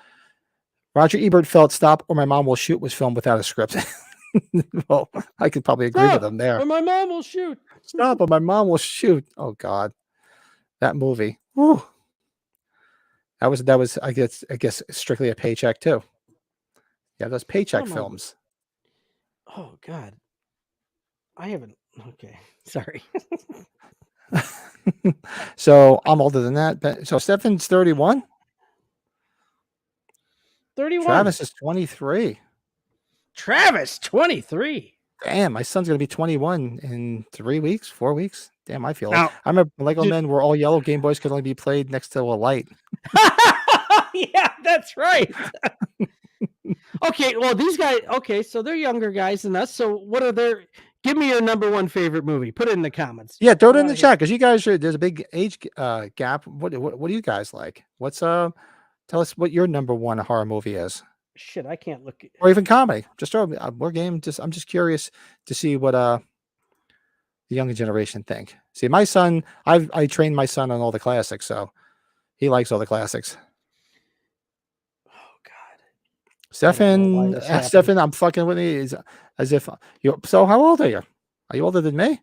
Roger Ebert felt Stop or My Mom Will Shoot was filmed without a script. Well, I could probably agree with them there. Or My Mom Will Shoot. Stop or My Mom Will Shoot. Oh God, that movie. Whew. That was I guess strictly a paycheck too. Yeah, those paycheck films. Oh God, I haven't. Okay, sorry. So I'm older than that. So Stefan's 31. 31. Travis is 23. Travis, 23. Damn, my son's gonna be 21 in 3 weeks, 4 weeks. Damn, I feel Now, I remember Lego Men were all yellow. Game Boys could only be played next to a light. Yeah, that's right. Okay, well, these guys. Okay, so they're younger guys than us. So what are their? Give me your number one favorite movie. Put it in the comments. Yeah, throw it in the chat because you guys there's a big age gap. What do you guys like? What's tell us what your number one horror movie is. Shit, I can't look. Or even comedy. Just throw we're game. I'm just curious to see what the younger generation think. See, my son, I trained my son on all the classics, so he likes all the classics. Oh God, Stefan, I'm fucking with you. As if you. So, how old are you? Are you older than me?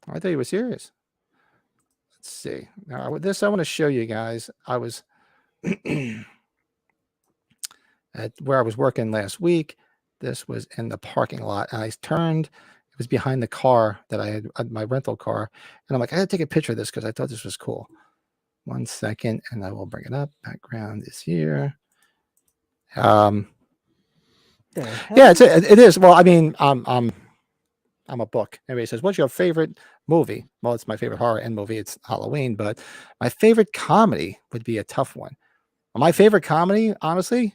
I thought you were serious. Let's see. Now, with this, I want to show you guys. I was at where I was working last week. This was in the parking lot, and I turned. It was behind the car that I had, my rental car, and I'm like, I had to take a picture of this because I thought this was cool. 1 second, and I will bring it up. Background is here. Yeah, it is. Well, I mean, I'm a book. Everybody says, "What's your favorite movie?" Well, it's my favorite horror and movie. It's Halloween, but my favorite comedy would be a tough one. My favorite comedy, honestly.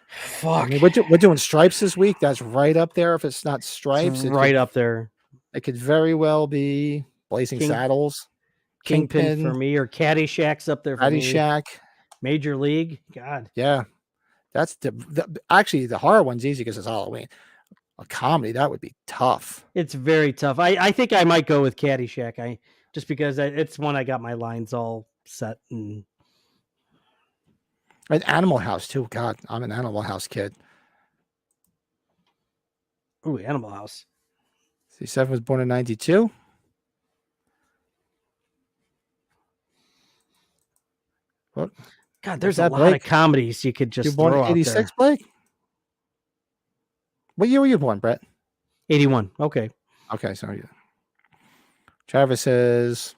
Fuck. I mean, we're doing Stripes this week. That's right up there. If it's not Stripes, it's right up there. It could very well be Blazing Saddles, Kingpin for me, or Caddyshack's up there for me. Caddyshack, Major League. God. Yeah, that's actually the horror one's easy because it's Halloween. A comedy that would be tough. It's very tough. I think I might go with Caddyshack. Just because it's one I got my lines all set and Animal House too. God, I'm an Animal House kid. Ooh, Animal House. See, Steph was born in 92. What? God, there's a lot of comedies you could just You're born in 86, Blake? What year were you born, Brett? 81. Okay. Okay, sorry. Travis says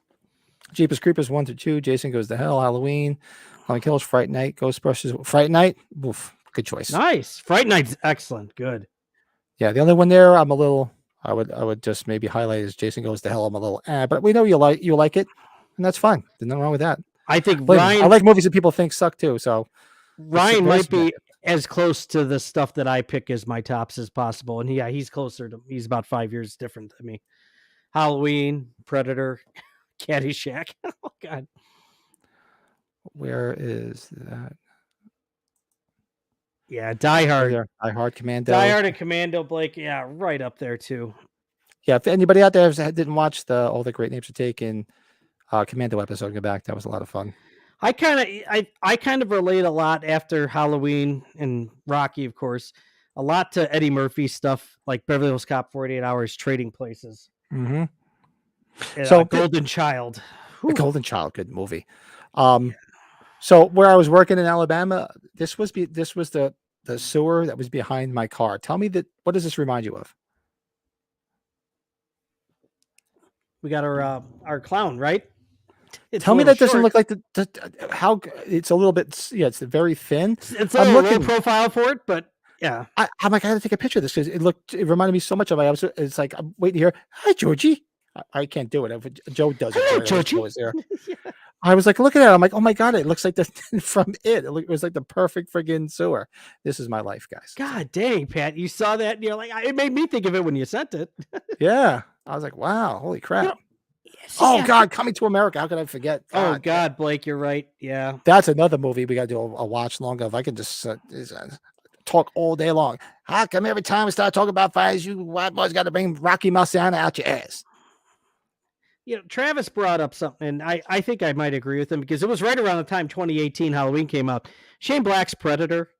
Jeepers Creepers 1 through 2, Jason Goes to Hell, Halloween, Halloween Kills, Fright Night, Ghostbusters, Fright Night. Oof, good choice. Nice. Fright Night's excellent. Good. Yeah, the only one there I'm a little I would just maybe highlight is Jason Goes to Hell. I'm a little but we know you like it, and that's fine. There's nothing wrong with that. I think Believe me, I Ryan like movies that people think suck too. So Ryan very might be subjective. as close to the stuff that I pick as my tops as possible. And yeah, he's closer to he's about 5 years different than me. Halloween, Predator, Caddyshack. Oh God. Where is that? Yeah, Die Hard. There. Die Hard, Commando. Die Hard and Commando, Blake. Yeah, right up there too. Yeah, if anybody out there didn't watch all the Great Names Are Taken Commando episode, go back. That was a lot of fun. I kind of relate a lot after Halloween and Rocky, of course, a lot to Eddie Murphy stuff like Beverly Hills Cop, 48 Hours, Trading Places. Mm-hmm. So Golden Child. The Golden Child, good movie. So where I was working in Alabama, this was the sewer that was behind my car. Tell me what does this remind you of? We got our clown, right? Tell me that doesn't look like how it's a little bit. Yeah, it's very thin. It's a low profile for it, but yeah. I'm like, I got to take a picture of this because it reminded me so much of it. It's like I'm waiting here. Hi, Georgie. I can't do it. Joe does it. Hello, Georgie. Was there. Yeah. I was like, look at that. I'm like, oh my God, it looks like from it. It was like the perfect friggin' sewer. This is my life, guys. God dang, Pat. You saw that and you're like, it made me think of it when you sent it. Yeah. I was like, wow, holy crap. God, Coming to America. How could I forget? God, Blake, you're right. Yeah. That's another movie we got to do a watch long of. I can just talk all day long. How come every time we start talking about fires, you white boys got to bring Rocky Marciano out your ass? You know, Travis brought up something, and I think I might agree with him because it was right around the time 2018 Halloween came out. Shane Black's Predator.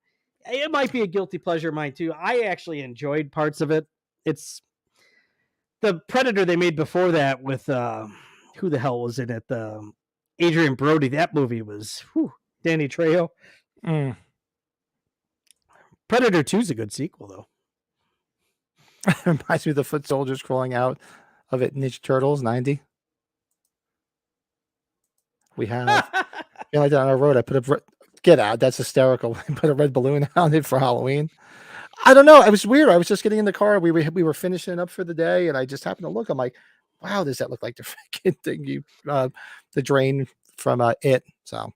It might be a guilty pleasure of mine too. I actually enjoyed parts of it. It's the Predator they made before that with who the hell was in it? Adrian Brody. That movie was Danny Trejo. Predator 2 is a good sequel though. It reminds me of the foot soldiers crawling out of it. Ninja Turtles 90. We have like that on our road. I put get out. That's hysterical. I put a red balloon on it for Halloween. I don't know. It was weird. I was just getting in the car. We were finishing up for the day, and I just happened to look. I'm like, wow, does that look like the freaking thing the drain from it? So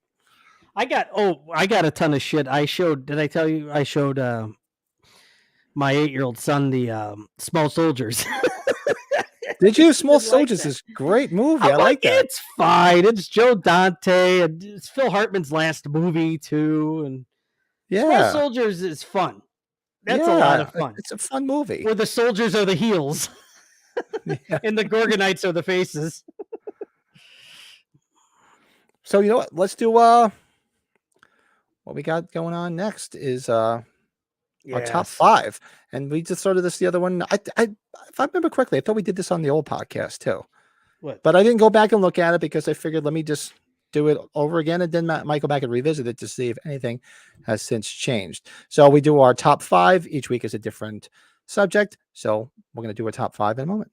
I got a ton of shit. Did I tell you I showed my 8-year-old son the Small Soldiers? Did you? Small Soldiers is a great movie. I like that. It's fine. It's Joe Dante, and it's Phil Hartman's last movie too. And Small Soldiers is fun. That's a lot of fun. It's a fun movie. Where the soldiers are the heels, and the Gorgonites are the faces. So you know what? Let's do what we got going on next is our top 5, and we just started this the other one. If I remember correctly, I thought we did this on the old podcast too. What? But I didn't go back and look at it because I figured let me just do it over again, and then might go back and revisit it to see if anything has since changed. So we do our top 5 each week is a different subject. So we're going to do a top 5 in a moment.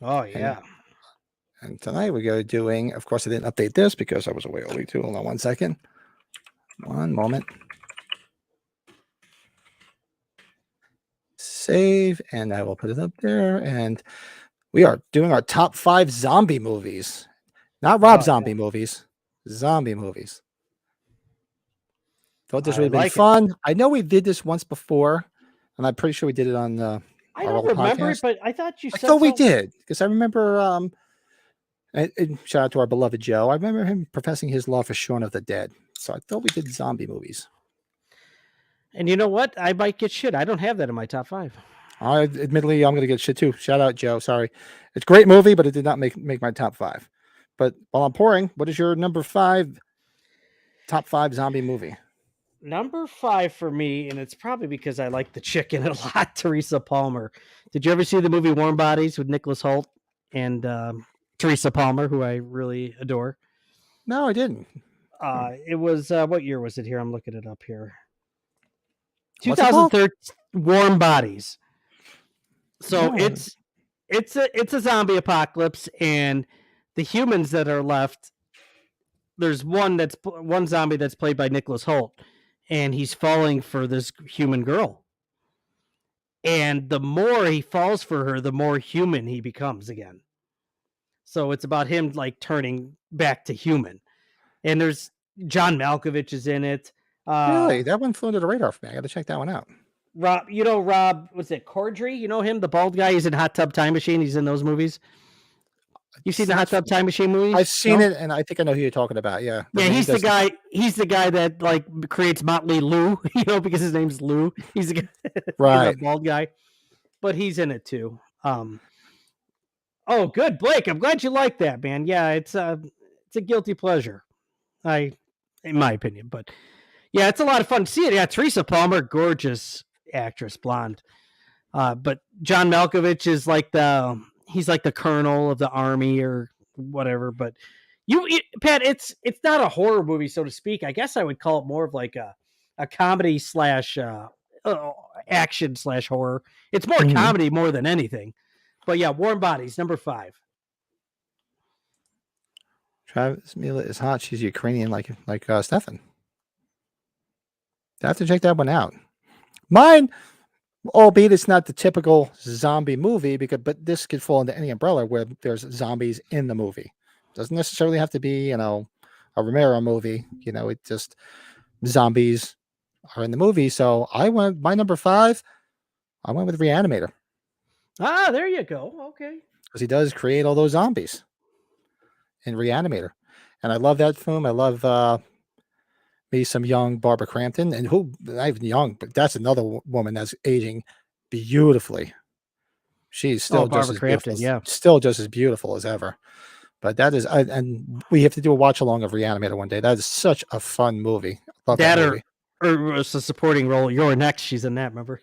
Oh yeah. And tonight we go doing, of course I didn't update this because I was away all week too. Hold on one second. One moment. Save, and I will put it up there. And we are doing our top 5 zombie movies. Not Rob Zombie movies. Zombie movies. Thought this would have been fun. I know we did this once before, and I'm pretty sure we did it on the I don't remember it, but I thought you said I thought we did, because I remember and shout out to our beloved Joe. I remember him professing his love for Shaun of the Dead. So I thought we did zombie movies. And you know what? I might get shit. I don't have that in my top 5. Admittedly, I'm going to get shit too. Shout out, Joe. Sorry. It's a great movie, but it did not make my top 5. But while I'm pouring, what is your number 5 top 5 zombie movie? Number 5 for me, and it's probably because I like the chick in it a lot, Teresa Palmer. Did you ever see the movie Warm Bodies with Nicholas Hoult and Teresa Palmer, who I really adore? No, I didn't. It was what year was it here? I'm looking it up here. What's it called? 2013, Warm Bodies. So No. it's a zombie apocalypse, and the humans that are left, there's one zombie that's played by Nicholas Hoult, and he's falling for this human girl. And the more he falls for her, the more human he becomes again. So it's about him like turning back to human. And there's John Malkovich is in it. Really? That one flew under the radar for me. I got to check that one out. Rob, what's it, Cordry? You know him, the bald guy? He's in Hot Tub Time Machine. He's in those movies. You've seen the Hot Tub Time Machine movies? I've seen it, and I think I know who you're talking about. Yeah. Yeah, he's the guy. He's the guy that like creates Motley Lou, because his name's Lou. He's the guy, Right. the bald guy, but he's in it too. Oh, good, Blake. I'm glad you like that, man. Yeah, it's a guilty pleasure, in my opinion. But yeah, it's a lot of fun to see it. Yeah, Teresa Palmer, gorgeous actress, blonde. But John Malkovich is like he's like the colonel of the army or whatever. But Pat, it's not a horror movie, so to speak. I guess I would call it more of like a comedy / action / horror. It's more comedy more than anything. But yeah, Warm Bodies, number 5. Travis Mila is hot. She's Ukrainian, like Stefan. I have to check that one out. Mine, albeit it's not the typical zombie movie, but this could fall into any umbrella where there's zombies in the movie. Doesn't necessarily have to be, a Romero movie. It just zombies are in the movie. So my number 5. I went with Reanimator. Ah, there you go. Okay. Because he does create all those zombies in Reanimator. And I love that film. I love me some young Barbara Crampton, and who, not even young, but that's another woman that's aging beautifully. She's still just as Crampton, beautiful, still just as beautiful as ever. But that is, and we have to do a watch along of Reanimator one day. That is such a fun movie. Love that movie. Or was a supporting role. You're Next. She's in that. Remember?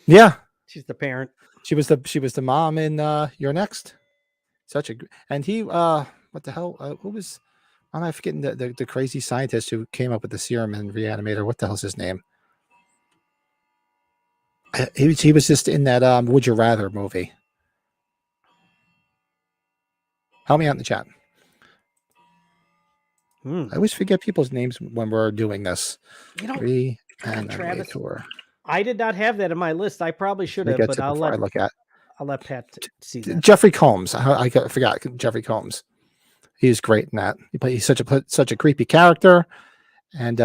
Yeah, she's the parent. She was the mom in You're Next. And he what the hell? Who was? I'm not forgetting the crazy scientist who came up with the serum in Reanimator. What the hell's his name? He was just in that Would You Rather movie. Help me out in the chat. I always forget people's names when we're doing this. Reanimator. I did not have that in my list. I probably should have, but I'll let Pat see that. Jeffrey Combs. I forgot Jeffrey Combs. He's great in that. He's such a creepy character. And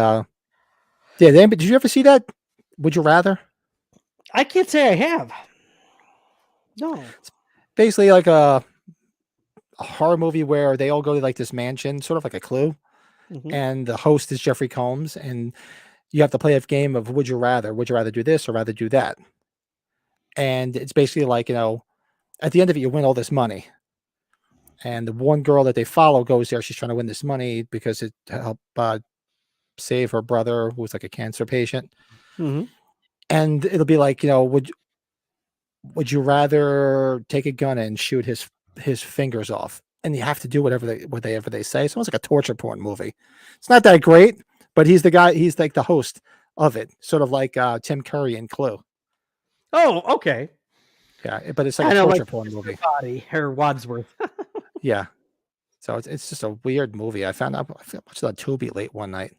did you ever see that? Would You Rather? I can't say I have. No. It's basically like a horror movie where they all go to like this mansion, sort of like a Clue. And the host is Jeffrey Combs, and you have to play a game of would you rather do this or rather do that. And it's basically like, at the end of it, you win all this money. And the one girl that they follow goes there. She's trying to win this money because it helped save her brother, who was like a cancer patient. And it'll be like, would you rather take a gun and shoot his fingers off? And you have to do whatever they say. It's almost like a torture porn movie. It's not that great, but he's the guy. He's like the host of it, sort of like Tim Curry in Clue. Oh, okay. Yeah, but it's like a torture porn movie. Body or Wadsworth. Yeah. So it's just a weird movie. I watched it on Tubi late one night.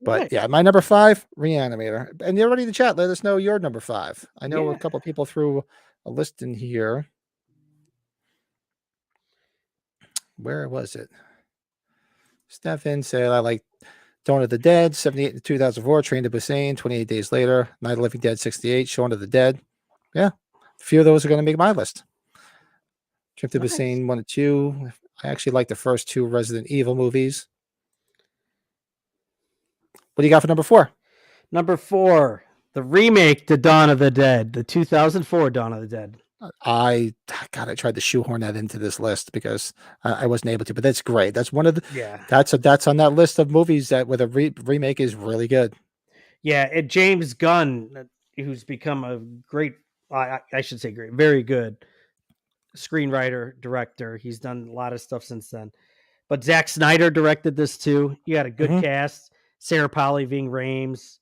But yeah, my number 5, Reanimator. And you're ready to chat. Let us know your number 5. I know a couple of people threw a list in here. Where was it? Stefan said, I like Dawn of the Dead, 78 in 2004, Train to Busan, 28 Days Later, Night of the Living Dead, 68, Shaun of the Dead. Yeah, a few of those are going to make my list. Trip to Busan 1 and 2. I actually like the first 2 Resident Evil movies. What do you got for number 4? Number 4, the remake to Dawn of the Dead, the 2004 Dawn of the Dead. I tried to shoehorn that into this list because I wasn't able to, but that's great. That's one of the Yeah. that's on that list of movies that with a remake is really good. Yeah, and James Gunn, who's become a great, I should say great, very good screenwriter, director. He's done a lot of stuff since then. But Zack Snyder directed this too. You got a good Mhm. cast. Sarah Polly, Ving Rhames.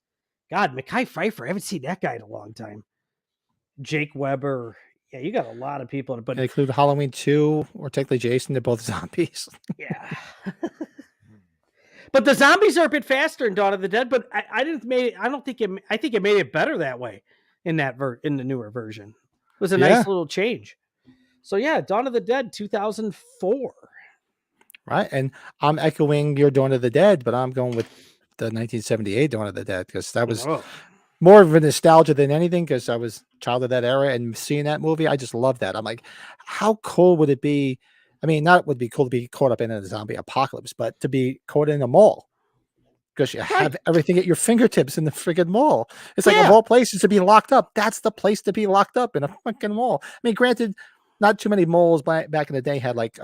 God, Mekhi Phifer. I haven't seen that guy in a long time. Jake Weber. Yeah, you got a lot of people. But They include Halloween 2 or technically Jason. They're both zombies. yeah. But the zombies are a bit faster in Dawn of the Dead. But I didn't make it. I don't think it. I think it made it better that way in that in the newer version. It was a Yeah. nice little change. So yeah, Dawn of the Dead, 2004. Right. And I'm echoing your Dawn of the Dead, but I'm going with the 1978 Dawn of the Dead because that was more of a nostalgia than anything because I was a child of that era and seeing that movie, I just love that. I'm like, how cool would it be? I mean, not would be cool to be caught up in a zombie apocalypse, but to be caught in a mall because you have everything at your fingertips in the friggin' mall. It's like of all places to be locked up, that's the place to be locked up in a fucking mall. I mean, granted, not too many malls back in the day had like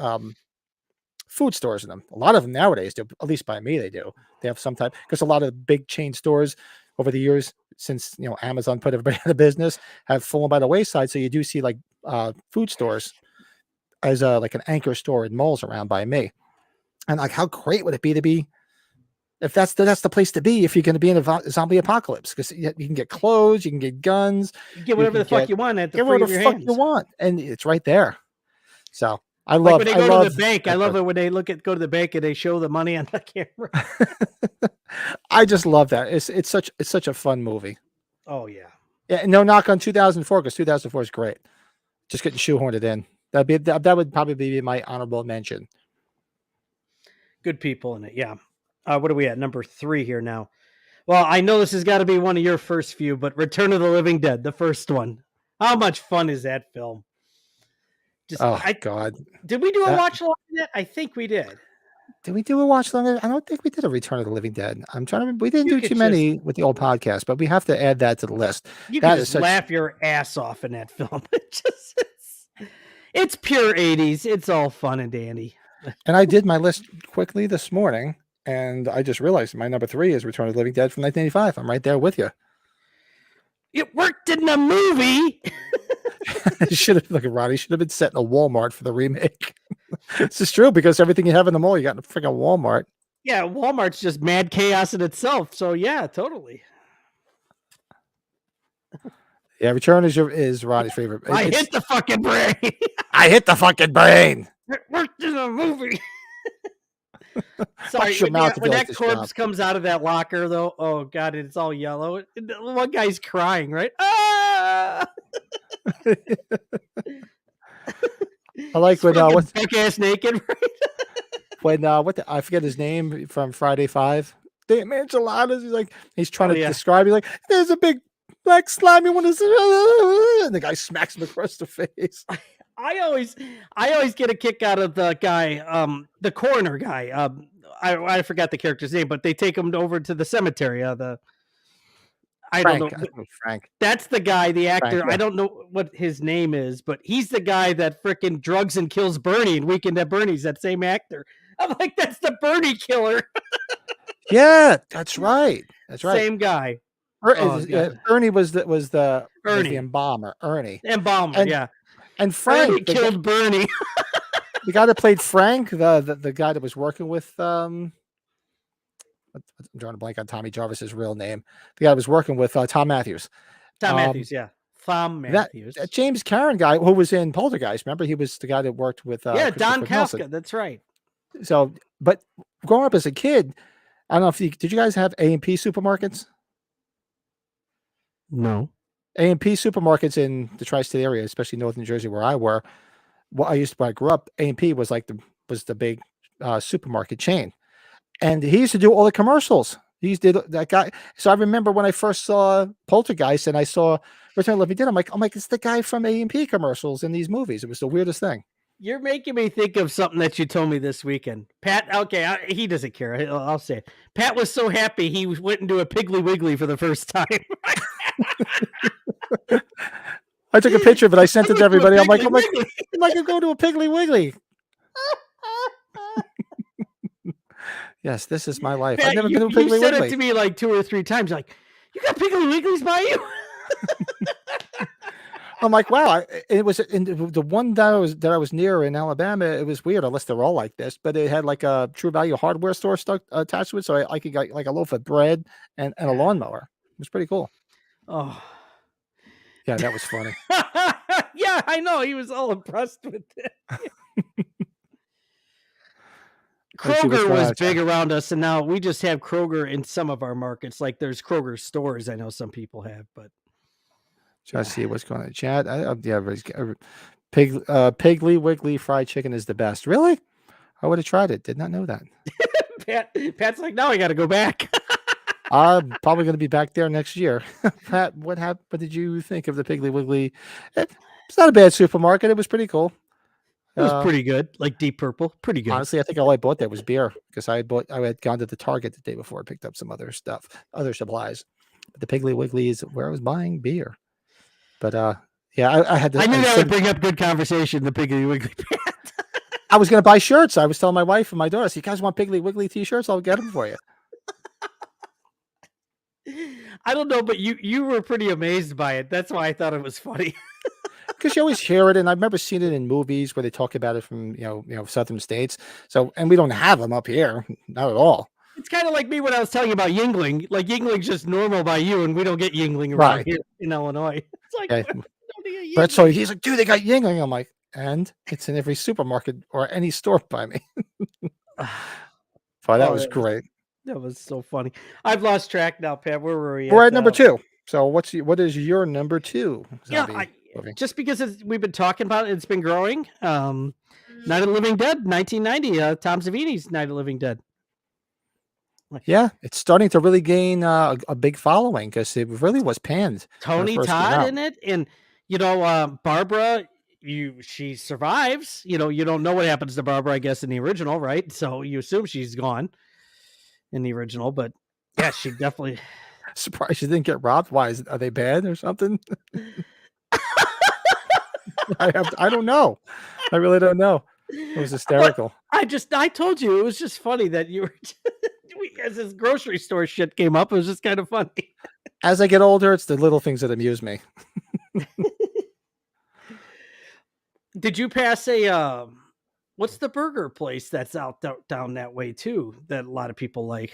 food stores in them. A lot of them nowadays do, at least by me, they do. They have some type because a lot of big chain stores over the years, since Amazon put everybody out of business, have fallen by the wayside. So you do see like food stores as like an anchor store in malls around by me. And like, how great would it be to be if that's the place to be if you're going to be in a zombie apocalypse? Because you can get clothes, you can get guns, you get whatever the fuck you want at the free of your hands. You want, and it's right there. So I like love when they go to the bank. I love it when they go to the bank and they show the money on the camera. I just love that. It's such a fun movie. Oh yeah. Yeah. No knock on 2004 because 2004 is great. Just getting shoehorned it in. That would probably be my honorable mention. Good people in it. Yeah. What are we at? Number 3 here now. Well, I know this has got to be one of your first few, but Return of the Living Dead, the first one. How much fun is that film? God. Did we do a watch along with that? I think we did. Did we do a watch along? I don't think we did a Return of the Living Dead. I'm trying to remember. We didn't do too many with the old podcast, but we have to add that to the list. You can just laugh your ass off in that film. It's pure 80s. It's all fun and dandy. And I did my list quickly this morning, and I just realized my number 3 is Return of the Living Dead from 1985. I'm right there with you. It worked in the movie. Should have look at Ronnie. Should have been set in a Walmart for the remake. This is true because everything you have in the mall, you got in a freaking Walmart. Yeah, Walmart's just mad chaos in itself. So yeah, totally. Yeah, Return is Ronnie's favorite. I hit the fucking brain. I hit the fucking brain. It worked in the movie. Sorry, when that corpse comes out of that locker, though, oh god, it's all yellow. One guy's crying, right? Ah! I like when what's big ass naked, right? When I forget his name from Friday 5. Damn enchiladas. He's trying to describe. He's like, there's a big black slimy one, and the guy smacks him across the face. I always get a kick out of the guy, the coroner guy. I forgot the character's name, but they take him over to the cemetery. Frank. That's the guy, the actor. Frank, yeah. I don't know what his name is, but he's the guy that freaking drugs and kills Bernie in Weekend at Bernie's. That same actor. I'm like, that's the Bernie killer. Yeah, that's right. That's right. Same guy. Ernie was the embalmer. Ernie. Embalmer, yeah. And Frank Ernie killed Bernie. The guy that played Frank, the guy that was working with I'm drawing a blank on Tommy Jarvis's real name. The guy was working with Tom Matthews. Tom Matthews, yeah. Tom Matthews. That James Karen guy who was in Poltergeist. Remember, he was the guy that worked with Don Kafka. That's right. So, but growing up as a kid, I don't know if did you guys have A&P supermarkets? No. A&P supermarkets in the tri-state area, especially Northern Jersey where I were. When I grew up, A&P was the big supermarket chain. And he used to do all the commercials. He did that guy. So I remember when I first saw Poltergeist and I saw Return of the Living Dead, I'm like, it's the guy from A&P commercials in these movies. It was the weirdest thing. You're making me think of something that you told me this weekend. Pat, okay, he doesn't care. I'll say it. Pat was so happy he went into a Piggly Wiggly for the first time. I took a picture, but I sent it to everybody. I'm like, Wiggly. I'm going to a Piggly Wiggly. Yes, this is my life. I've Pat, never been to a you Piggly said Wiggly. it to me like 2 or 3 times. Like, you got Piggly Wigglies by you? I'm like, wow. It was the one that I was near in Alabama. It was weird, unless they're all like this. But it had like a True Value hardware store stuck attached to it, so I could get like a loaf of bread and a lawnmower. It was pretty cool. Oh, yeah, that was funny. Yeah, I know. He was all impressed with it. Kroger was big around us, and now we just have Kroger in some of our markets. Like there's Kroger stores. I know some people have, but just see what's going on in chat. Piggly Wiggly fried chicken is the best. Really? I would have tried it. Did not know that. Pat's like, now I got to go back. I'm probably going to be back there next year. Pat, what happened? What did you think of the Piggly Wiggly? It's not a bad supermarket. It was pretty cool. It was pretty good, like Deep Purple. Pretty good. Honestly, I think all I bought there was beer because I had gone to the Target the day before and picked up some other stuff, other supplies. But the Piggly Wiggly is where I was buying beer. But yeah, I had. I knew that would bring up good conversation. The Piggly Wiggly. I was going to buy shirts. I was telling my wife and my daughter, "You guys want Piggly Wiggly t-shirts? I'll get them for you." I don't know, but you were pretty amazed by it. That's why I thought it was funny. Because you always hear it, and I've never seen it in movies where they talk about it from southern states. So, and we don't have them up here, not at all. It's kind of like me when I was telling you about Yingling. Like Yingling's just normal by you, and we don't get Yingling around here in Illinois. It's like, okay. But so he's like, dude, they got Yingling. I'm like, and it's in every supermarket or any store by me. But that was great. That was so funny. I've lost track now, Pat. Where were we? We're at number 2. So what is your number 2? Yeah, just because we've been talking about it, it's been growing. Night of the Living Dead, 1990. Tom Savini's Night of the Living Dead. Yeah, it's starting to really gain a big following because it really was panned. Tony Todd in it, and Barbara. She survives. You don't know what happens to Barbara, I guess, in the original, right? So you assume she's gone in the original, but yeah, she definitely. Surprised she didn't get robbed. Why? Are they bad or something? I don't know. I really don't know. It was hysterical. But I told you it was just funny that you were. As this grocery store shit came up, it was just kind of funny. As I get older, it's the little things that amuse me. Did you pass what's the burger place that's out down that way too that a lot of people like?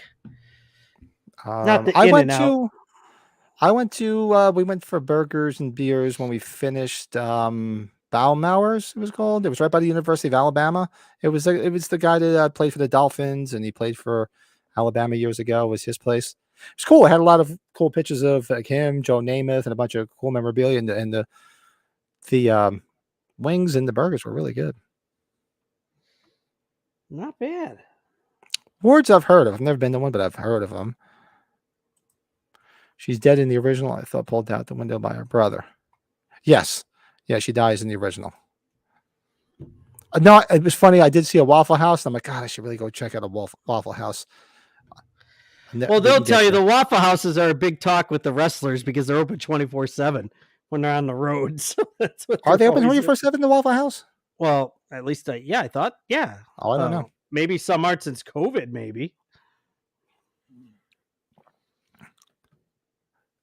Not the I went to we went for burgers and beers when we finished Baumauer's, it was called. It was right by the University of Alabama. It was the guy that played for the Dolphins, and he played for Alabama years ago. It was his place. It was cool. It had a lot of cool pictures of him, Joe Namath, and a bunch of cool memorabilia, and the wings and the burgers were really good. Not bad. Words I've heard of. I've never been to one, but I've heard of them. She's dead in the original. I thought pulled out the window by her brother. Yes. Yeah, she dies in the original. No, it was funny. I did see a Waffle House. And I'm like, God, I should really go check out a Waffle House. Well, they'll tell you the Waffle Houses are a big talk with the wrestlers because they're open 24/7 when they're on the road. So that's what are they open 24/7? The Waffle House? Well, at least I thought, yeah. Oh, I don't know. Maybe some aren't since COVID, maybe.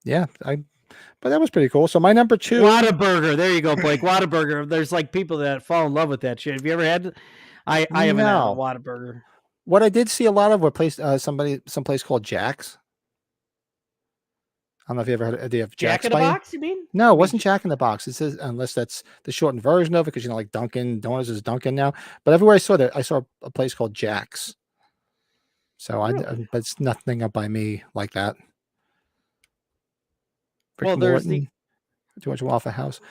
Yeah, but that was pretty cool. So my number 2, Whataburger. There you go, Blake. Whataburger. There's like people that fall in love with that shit. Have you ever had? I haven't had a Whataburger. What I did see a lot of were someplace called Jack's. I don't know if you ever heard of. Do you have Jack in the Box? You mean? No, it wasn't Jack in the Box. It says, unless that's the shortened version of it, because like Dunkin' Donuts is Dunkin' now. But everywhere I saw that, I saw a place called Jack's. So but it's nothing up by me like that. There's too much Waffle House.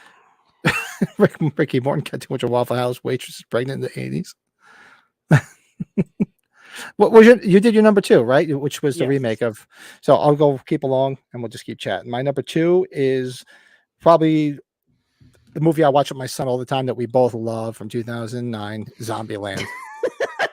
Ricky Morton got too much of Waffle House. Waitress is pregnant in the 80s. What was you did your number 2, right? Which was the remake of. So I'll go keep along and we'll just keep chatting. My number 2 is probably the movie I watch with my son all the time that we both love from 2009, Zombieland.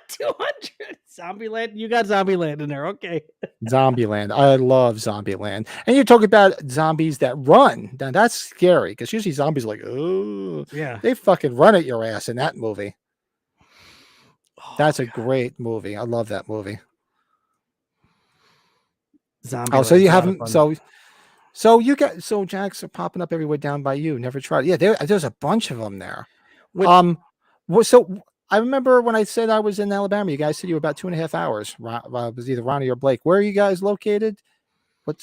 200 Zombieland. You got Zombieland in there. Okay. Zombieland. I love Zombieland. And you're talking about zombies that run. Now that's scary because usually zombies are like, oh, Yeah. they fucking run at your ass in that movie. Oh, That's a God. great movie. I love that movie. Zombieland. Oh, so you a lot of haven't fun. so Jacks are popping up everywhere down by you. Never tried. Yeah, there's a bunch of them there. When- So I remember when I said I was in Alabama, you guys said you were about 2.5 hours. It was either Ronnie or Blake. Where are you guys located? What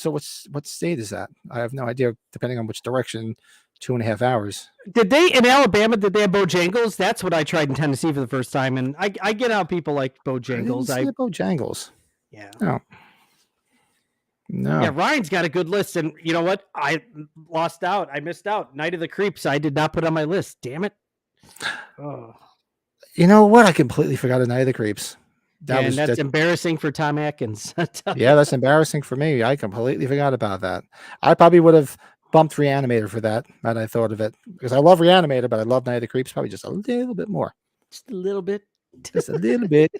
state is that? I have no idea. Depending on which direction, 2.5 hours. Did they in Alabama? Did they have Bojangles? That's what I tried in Tennessee for the first time, and I get how people like I didn't Bojangles. see Bojangles. Yeah. No. No. Yeah, Ryan's got a good list, and you know what? I lost out. I missed out. Night of the Creeps. I did not put on my list. Damn it. Oh. You know what? I completely forgot A Night of the Creeps. That's embarrassing for Tom Atkins. Yeah, that's embarrassing for me. I completely forgot about that. I probably would have bumped Reanimator for that, had I thought of it. Because I love Reanimator, but I love Night of the Creeps probably just a little bit more. Just a little bit. Just a little bit.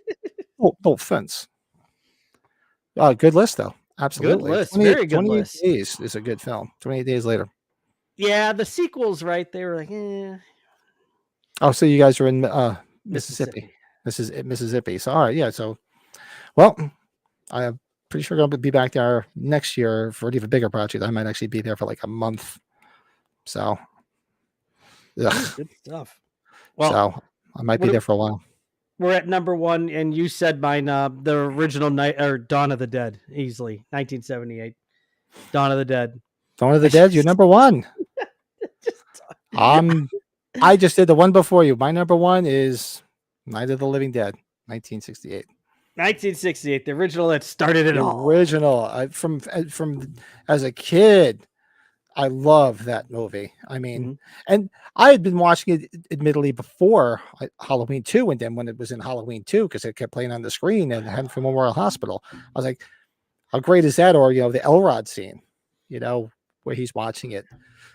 No offense. Good list, though. Absolutely. Good list. Very good 28 list. Days is a good film. 28 Days Later. Yeah, the sequels, right? They were like, Oh, so you guys are in Mississippi. This is Mississippi. So, all right. Yeah. So, well, I'm pretty sure I'll be back there next year for an even bigger project. I might actually be there for like a month. So, Good stuff. Well, so I might be there for a while. We're at number one, and you said mine, the original night or Dawn of the Dead, easily 1978. Dawn of the Dead. Dawn of the Dead, you're number one. I just did the one before you. My number one is Night of the Living Dead, 1968. 1968, the original that started it all. Original. From as a kid, I love that movie. I mean, and I had been watching it admittedly before Halloween 2, and then when it was in Halloween 2, because it kept playing on the screen and Henry Memorial Hospital, I was like, how great is that? Or, the Elrod scene, where he's watching it.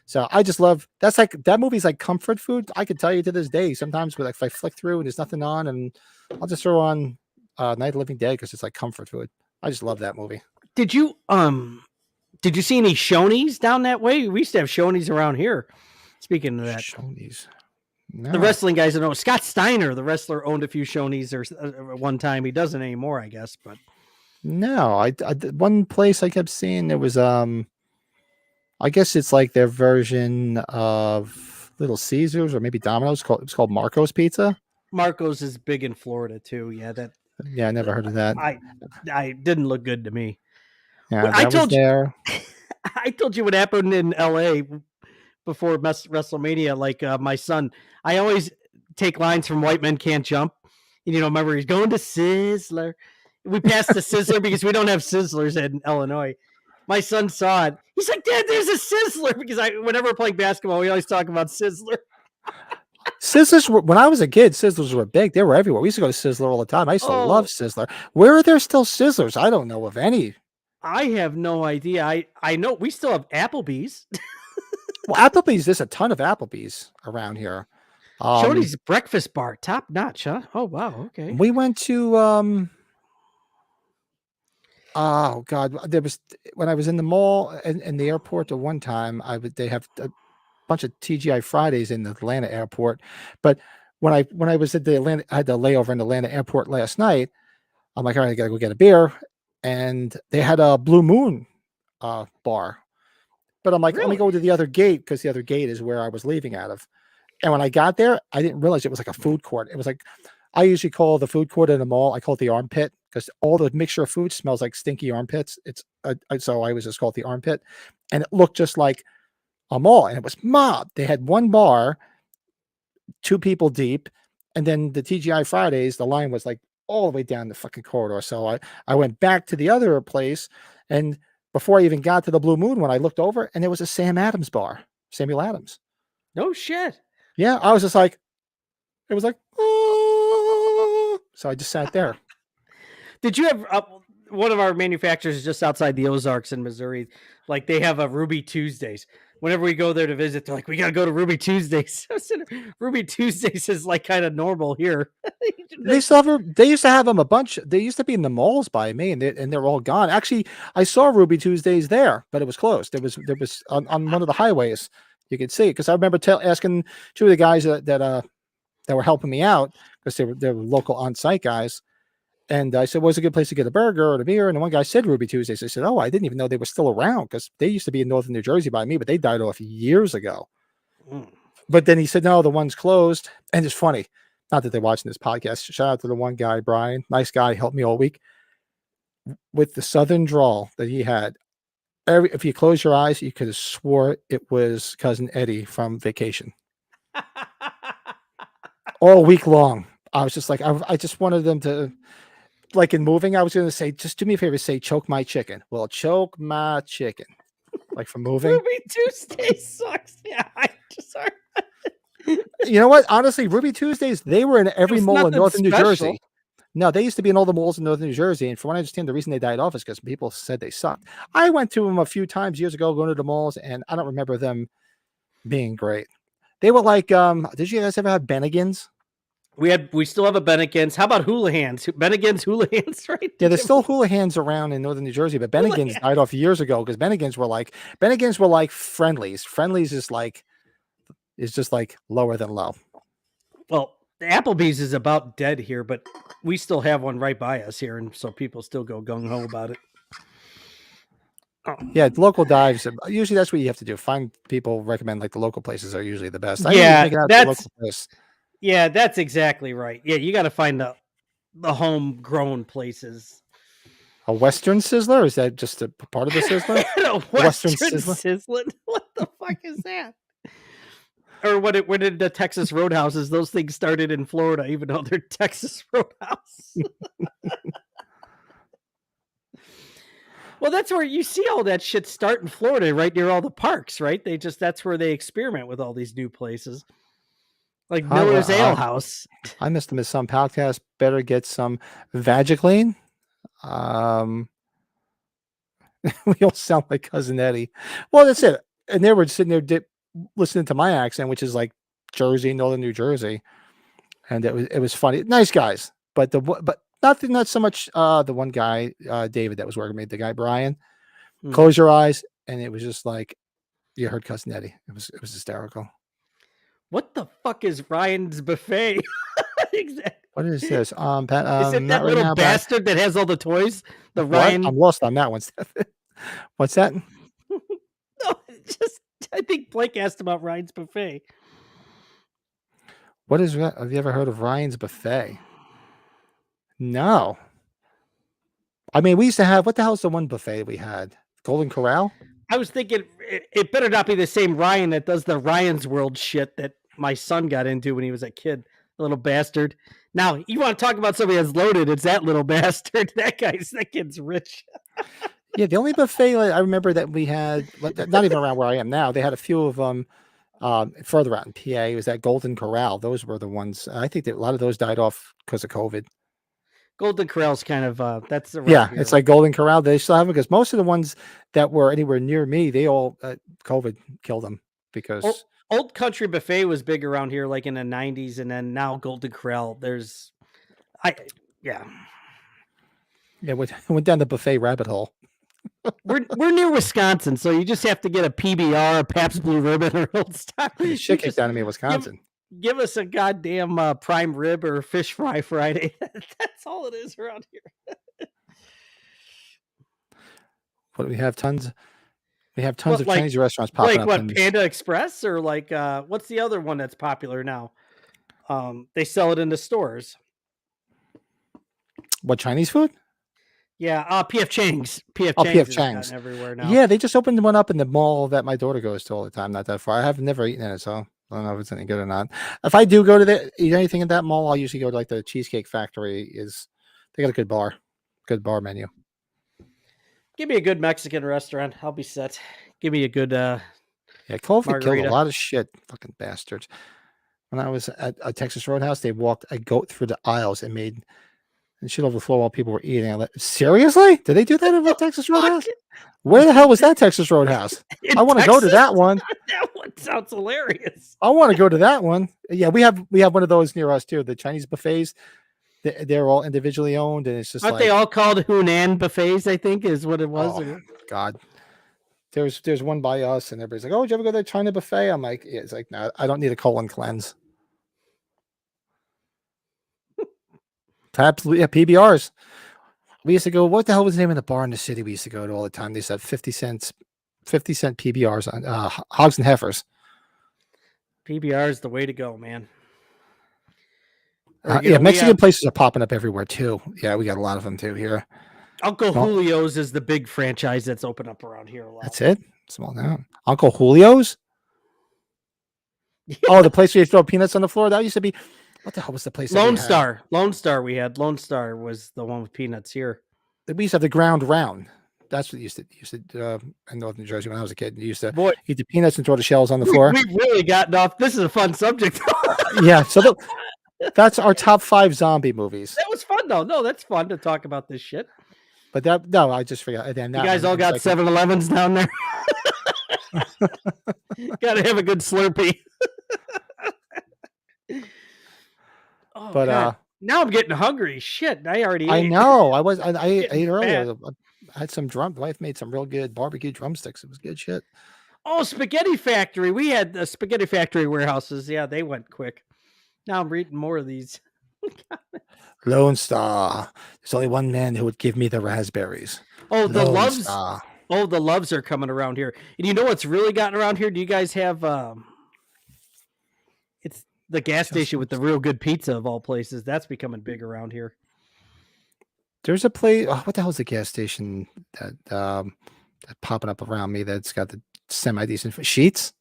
So I just love, that movie's like comfort food. I could tell you to this day, sometimes if I flick through and there's nothing on, and I'll just throw on Night of the Living Dead because it's like comfort food. I just love that movie. Did you see any Shoney's down that way? We used to have Shoney's around here. Speaking of that, Shoney's. No. The wrestling guys know. Scott Steiner, the wrestler, owned a few Shoney's or one time. He doesn't anymore, I guess. But no, I one place I kept seeing there was I guess it's like their version of Little Caesars or maybe Domino's. It's called Marco's Pizza. Marco's is big in Florida too. Yeah, I never heard of that. I didn't look good to me. Yeah, I told you. I told you what happened in L.A. before WrestleMania. Like my son, I always take lines from White Men Can't Jump. And, remember he's going to Sizzler. We passed the Sizzler because we don't have Sizzlers in Illinois. My son saw it. He's like, Dad, there's a Sizzler. Because whenever we're playing basketball, we always talk about Sizzler. Sizzlers when I was a kid, Sizzlers were big. They were everywhere. We used to go to Sizzler all the time. I used to love Sizzler. Where are there still Sizzlers? I don't know of any. I have no idea. I know we still have Applebee's. Well, Applebee's, there's a ton of Applebee's around here. Shoney's breakfast bar, top notch, huh? Oh wow, okay. We went to oh God, there was when I was in the mall and the airport at one time. They have a bunch of TGI Fridays in the Atlanta airport, but when I was at the Atlanta, I had to layover in the Atlanta airport last night. I'm like, all right, I gotta go get a beer, and they had a Blue Moon bar, but I'm like, let me go to the other gate because the other gate is where I was leaving out of. And when I got there, I didn't realize it was like a food court. It was like, I usually call the food court in a mall, I call it the armpit because all the mixture of food smells like stinky armpits. So I was just called the armpit, and it looked just like a mall, and it was mobbed. They had one bar, 2 people deep, and then the TGI Fridays, the line was like all the way down the fucking corridor. So I went back to the other place, and before I even got to the Blue Moon, when I looked over, and there was a Sam Adams bar, Samuel Adams. No shit. Yeah, I was just like, it was like, oh. So I just sat there. Did you have one of our manufacturers just outside the Ozarks in Missouri? Like they have a Ruby Tuesdays. whenever we go there to visit, they're like, we got to go to Ruby Tuesdays. Ruby Tuesdays is like kind of normal here. They still have them. They used to have them a bunch. They used to be in the malls by me, and they're all gone. Actually, I saw Ruby Tuesdays there, but it was closed. There was on one of the highways. You could see it because I remember asking two of the guys that were helping me out because they were local on-site guys. And I said, "What's a good place to get a burger or a beer?" And the one guy said Ruby Tuesdays. I said, "Oh, I didn't even know they were still around because they used to be in northern New Jersey by me, but they died off years ago." Mm. But then he said, "No, the one's closed." And it's funny, not that they're watching this podcast. Shout out to the one guy, Brian, nice guy, helped me all week with the southern drawl that he had. If you close your eyes, you could have swore it was cousin Eddie from Vacation all week long. I was just like, I just wanted them to. Like in moving, I was going to say, just do me a favor, say, choke my chicken. Well, choke my chicken. Like from moving. Ruby Tuesday sucks. Yeah, I just sorry. You know what? Honestly, Ruby Tuesdays, they were in every mall in northern New Jersey. No, they used to be in all the malls in northern New Jersey. And from what I understand, the reason they died off is because people said they sucked. I went to them a few times years ago, going to the malls, and I don't remember them being great. They were like, did you guys ever have Bennigan's? We still have a Bennigan's. How about Houlihan's? Bennigan's, Houlihan's, right? Yeah, there's still Houlihan's around in northern New Jersey, but Bennigan's died off years ago because Bennigan's were like Friendlies. Friendlies is just like lower than low. Well, Applebee's is about dead here, but we still have one right by us here, and so people still go gung ho about it. Oh. Yeah, local dives. Usually, that's what you have to do. Find people recommend like the local places are usually the best. Yeah, that's exactly right. Yeah, you got to find the homegrown places. A Western Sizzler? Is that just a part of the Sizzler? Western Sizzler? What the fuck is that? Or when did the Texas Roadhouses? Those things started in Florida, even though they're Texas Roadhouse. Well, that's where you see all that shit start in Florida, right near all the parks, right? That's where they experiment with all these new places. Like Miller's Ale House. I missed them as some podcast. Better get some Vagiclean. We all sound like cousin Eddie. Well, that's it. And they were sitting there listening to my accent, which is like Jersey, northern New Jersey, and it was funny. Nice guys, but not so much. The one guy, David, that was working with me, the guy Brian. Close your eyes, and it was just like you heard cousin Eddie. It was hysterical. What the fuck is Ryan's Buffet? Exactly. What is this? Is it that little bastard that has all the toys? The Ryan. What? I'm lost on that one. What's that? No, I think Blake asked about Ryan's Buffet. What is that? Have you ever heard of Ryan's Buffet? No. I mean, we used to have, what the hell's the one buffet we had? Golden Corral? I was thinking it better not be the same Ryan that does the Ryan's World shit that my son got into when he was a kid. The little bastard. Now, you want to talk about somebody that's loaded, it's that little bastard. That kid's rich. Yeah, the only buffet I remember that we had, not even around where I am now, they had a few of them further out in PA. It was that Golden Corral. Those were the ones. I think that a lot of those died off because of COVID. Golden Corral's kind of that's the here. It's like Golden Corral. They still have it because most of the ones that were anywhere near me, they all COVID killed them because Old Country Buffet was big around here, like in the 90s, and then now Golden Corral. Yeah, went down the buffet rabbit hole. We're near Wisconsin, so you just have to get a PBR, a Pabst Blue Ribbon, or Old Stock. Shit kicked down to me in Wisconsin. Give us a goddamn prime rib or fish fry Friday. That's all it is around here. What we have tons. We have tons of Chinese restaurants popping up. Like what, Panda Express, or like what's the other one that's popular now? They sell it in the stores. What, Chinese food? Yeah, PF Chang's. PF Chang's everywhere now. Yeah, they just opened one up in the mall that my daughter goes to all the time. Not that far. I have never eaten in it, so I don't know if it's any good or not. If I do go to eat anything at that mall, I'll usually go to like the Cheesecake Factory. They got a good bar menu. Give me a good Mexican restaurant. I'll be set. Give me a good COVID killed a lot of shit. Fucking bastards. When I was at a Texas Roadhouse, they walked a goat through the aisles and made and shit over the floor while people were eating. I'm like, seriously? Did they do that at Texas Roadhouse? Fuck. Where the hell was that Texas Roadhouse? In I want to go to Texas? that one. That one sounds hilarious. I want to go to that one. Yeah, we have one of those near us too. The Chinese buffets. They're all individually owned, and it's just Aren't like, they all called Hunan buffets? I think is what it was. oh God. There's one by us, and everybody's like, "Oh, did you ever go to the China buffet?" I'm like, yeah. It's like, no, I don't need a colon cleanse. Absolutely, yeah, PBRs. We used to go. What the hell was the name of the bar in the city we used to go to all the time? They said 50 cent PBRs on hogs and heifers. PBR is the way to go, man. Yeah, Mexican places are popping up everywhere too. Yeah, we got a lot of them too here. Uncle Julio's is the big franchise that's open up around here a lot. That's it. Small town. Uncle Julio's. Yeah. Oh, the place where you throw peanuts on the floor. That used to be. What the hell was the place? Lone Star. Lone Star. We had Lone Star was the one with peanuts here. We used to have the ground round. That's what used to in North New Jersey when I was a kid. You used to eat the peanuts and throw the shells on the floor. We've really gotten off. This is a fun subject. Yeah. So that's our top 5 zombie movies. That was fun though. No, that's fun to talk about this shit. But I just forgot. You guys all got 7-Elevens down there. Got to have a good Slurpee. Oh, but God. Now I'm getting hungry. Shit, I already ate. I know. I ate earlier. I had some wife made some real good barbecue drumsticks. It was good shit. Oh, Spaghetti Factory. We had the Spaghetti Factory warehouses. Yeah, they went quick. Now I'm reading more of these. Lone Star. There's only one man who would give me the raspberries. Oh, the Loves. Oh, the Loves are coming around here. And you know what's really gotten around here? Do you guys have it's the gas station with the real good pizza of all places. That's becoming big around here. There's a place. Oh, what the hell is the gas station that popping up around me that's got the semi-decent Sheets?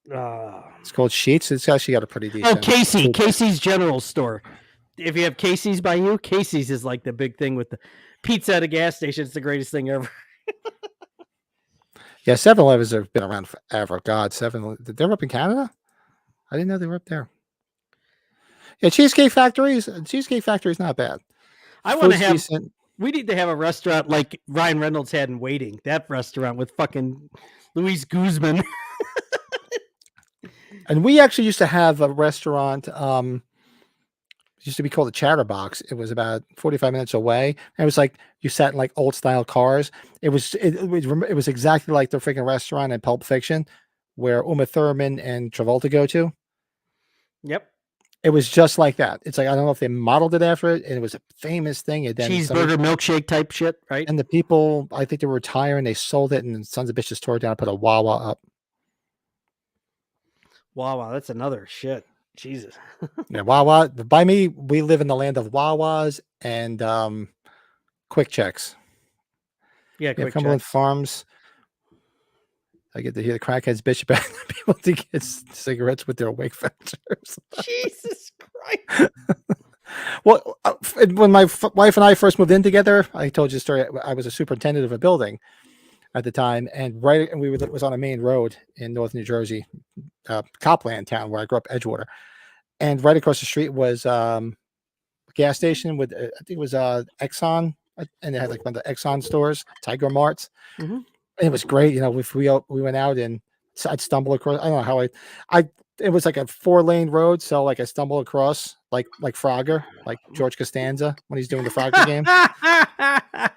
It's called Sheets. It's actually got a pretty decent. Oh, Casey's General Store. If you have Casey's by you, Casey's is like the big thing with the pizza at a gas station. It's the greatest thing ever. Yeah, 7-Elevens have been around forever. God, they're up in Canada? I didn't know they were up there. Yeah, Cheesecake Factory is not bad. I want to have. Decent. We need to have a restaurant like Ryan Reynolds had in Waiting. That restaurant with fucking Luis Guzman. And we actually used to have a restaurant. It used to be called the Chatterbox. It was about 45 minutes away. And it was like you sat in like old style cars. It was exactly like the freaking restaurant in Pulp Fiction, where Uma Thurman and Travolta go to. Yep. It was just like that. It's like, I don't know if they modeled it after it, and it was a famous thing. And then cheeseburger milkshake type shit, right? And the people, I think they were retiring, they sold it, and sons of bitches tore it down and put a Wawa up. Wawa, that's another shit. Jesus. Yeah, Wawa. By me, we live in the land of Wawas and Quick Checks. Yeah, Quick Cumberland Checks. Farms. I get to hear the crackheads bitch about people to get cigarettes with their wake factors. Jesus Christ. Well, when my wife and I first moved in together, I told you the story. I was a superintendent of a building at the time, and it was on a main road in North New Jersey, Copland town, where I grew up, Edgewater. And right across the street was a gas station with, I think it was Exxon, and they had like one of the Exxon stores, Tiger Marts. Mm-hmm. And it was great. You know, if we went out and I'd stumble across, I don't know how it was like a 4-lane road. So like I stumbled across like Frogger, like George Costanza when he's doing the Frogger game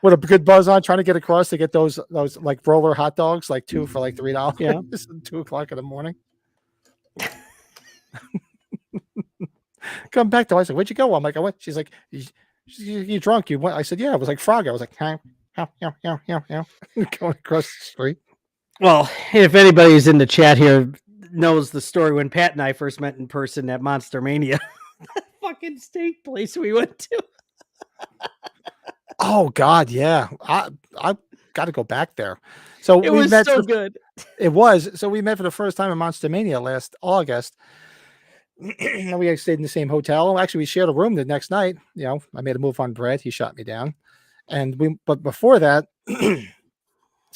with a good buzz on, trying to get across to get those like roller hot dogs, like 2 for like $3. Yeah. 2:00 in the morning. Come back to, I said, where'd you go? I'm like, I went. She's like, you drunk? You went? I said, yeah. I was like Frogger. I was like, going across the street. Well, if anybody's in the chat here knows the story when Pat and I first met in person at Monster Mania, that fucking steak place we went to. Oh God, yeah. I got to go back there. So it was so good. It was. So we met for the first time in Monster Mania last August. And we stayed in the same hotel. Actually, we shared a room the next night. You know, I made a move on Brett. He shot me down. But before that,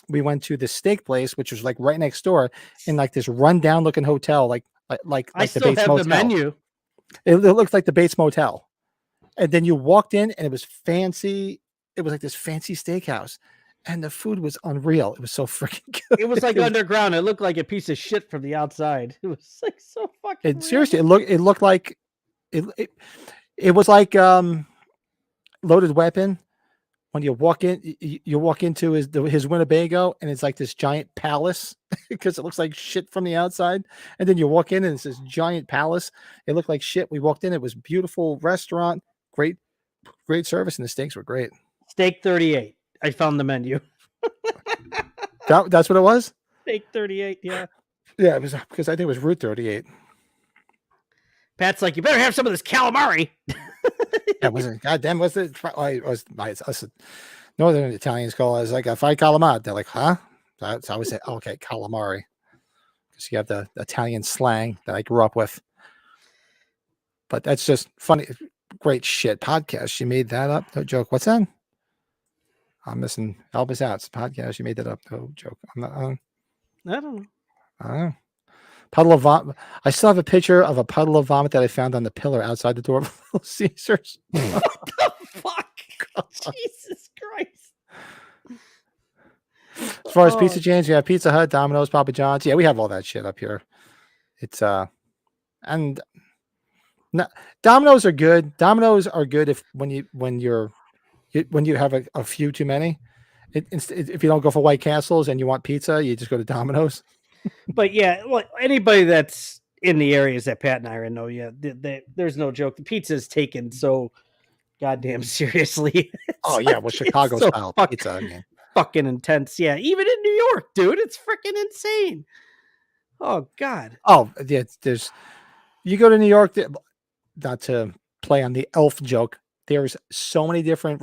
we went to the steak place, which was like right next door in like this rundown looking hotel, like I the still Bates have Motel. the menu. It looked like the Bates Motel. And then you walked in and it was fancy. It was like this fancy steakhouse. And the food was unreal. It was so freaking good. It was like underground. It looked like a piece of shit from the outside. It was like so fucking. And seriously, it looked like it was like Loaded Weapon. When you walk in, you walk into his Winnebago, and it's like this giant palace because it looks like shit from the outside. And then you walk in, and it's this giant palace. It looked like shit. We walked in; it was a beautiful restaurant, great service, and the steaks were great. Steak 38. I found the menu. That's what it was. Steak 38. Yeah. Yeah, it was because I think it was Route 38. Pat's like, you better have some of this calamari. Yeah, wasn't goddamn. Was it? Was us Northern Italians call it? It's like a fried calamari. They're like, huh? So I always say, okay, calamari, because you have the Italian slang that I grew up with. But that's just funny. Great shit podcast. She made that up. No joke. What's that? I'm missing. Help us out. It's a podcast. You made that up. No joke. I'm not. I don't know. I don't know. Puddle of vomit. I still have a picture of a puddle of vomit that I found on the pillar outside the door of Little Caesars. What the fuck? Jesus Christ. As far as pizza chains, you have Pizza Hut, Domino's, Papa John's. Yeah, we have all that shit up here. It's and Domino's are good. Domino's are good when you have a few too many. If you don't go for White Castles and you want pizza, you just go to Domino's. But yeah, well, anybody that's in the areas that Pat and I are in, know, yeah, there's no joke. The pizza is taken so goddamn seriously. Oh yeah, well, Chicago style pizza. I mean, fucking intense. Yeah, even in New York, dude, it's freaking insane. Oh God. Oh yeah, you go to New York. Not to play on the elf joke, there's so many different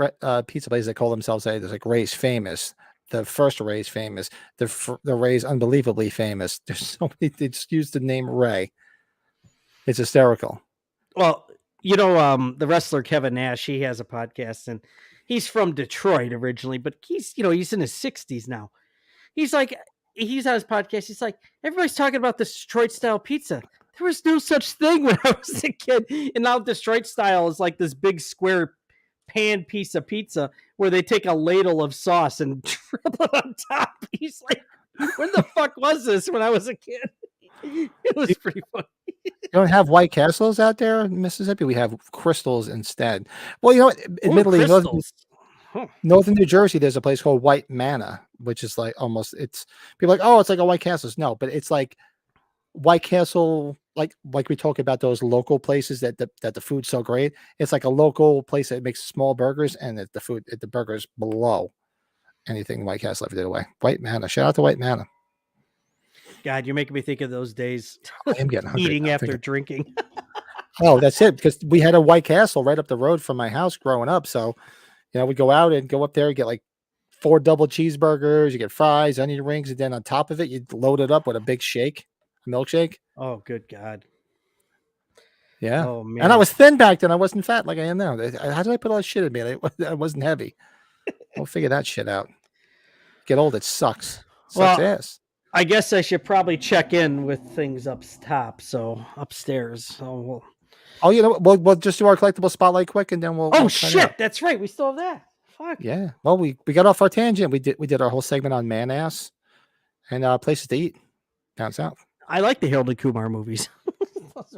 pizza places that call themselves. There's like Ray's Famous. The first Ray's Famous, the Ray's Unbelievably Famous. There's so many. They just use the name Ray. It's hysterical. Well, you know, the wrestler Kevin Nash, he has a podcast, and he's from Detroit originally, but he's in his 60s now. He's on his podcast. He's like, everybody's talking about this Detroit style pizza. There was no such thing when I was a kid, and now Detroit style is like this big square pan piece of pizza where they take a ladle of sauce and drip it on top. He's like, when the fuck was this when I was a kid? It was pretty funny. You don't have White Castles out there in Mississippi. We have Crystals instead. Well, you know what? Admittedly, Northern New Jersey, there's a place called White Manna, which is like almost, it's people are like, oh, it's like a White Castles. No, but it's like White Castle, like we talk about those local places that the food's so great. It's like a local place that makes small burgers, and the burgers below anything White Castle ever did away. White Manna. Shout out to White Manna. God, you're making me think of those days. I am getting hungry. Eating after drinking. Oh, that's it. Because we had a White Castle right up the road from my house growing up. So, we go out and go up there and get like 4 double cheeseburgers. You get fries, onion rings, and then on top of it, you load it up with a big shake, a milkshake. Oh, good God. Yeah. Oh, man. And I was thin back then. I wasn't fat like I am now. How did I put all this shit in me? I wasn't heavy. We'll figure that shit out. Get old, it sucks. Sucks ass. I guess I should probably check in with things up top. So upstairs. So we'll just do our collectible spotlight quick, and then we'll. Oh shit! That's right. We still have that. Fuck. Yeah. Well, we got off our tangent. We did our whole segment on man ass and places to eat down south. I like the Harold and Kumar movies.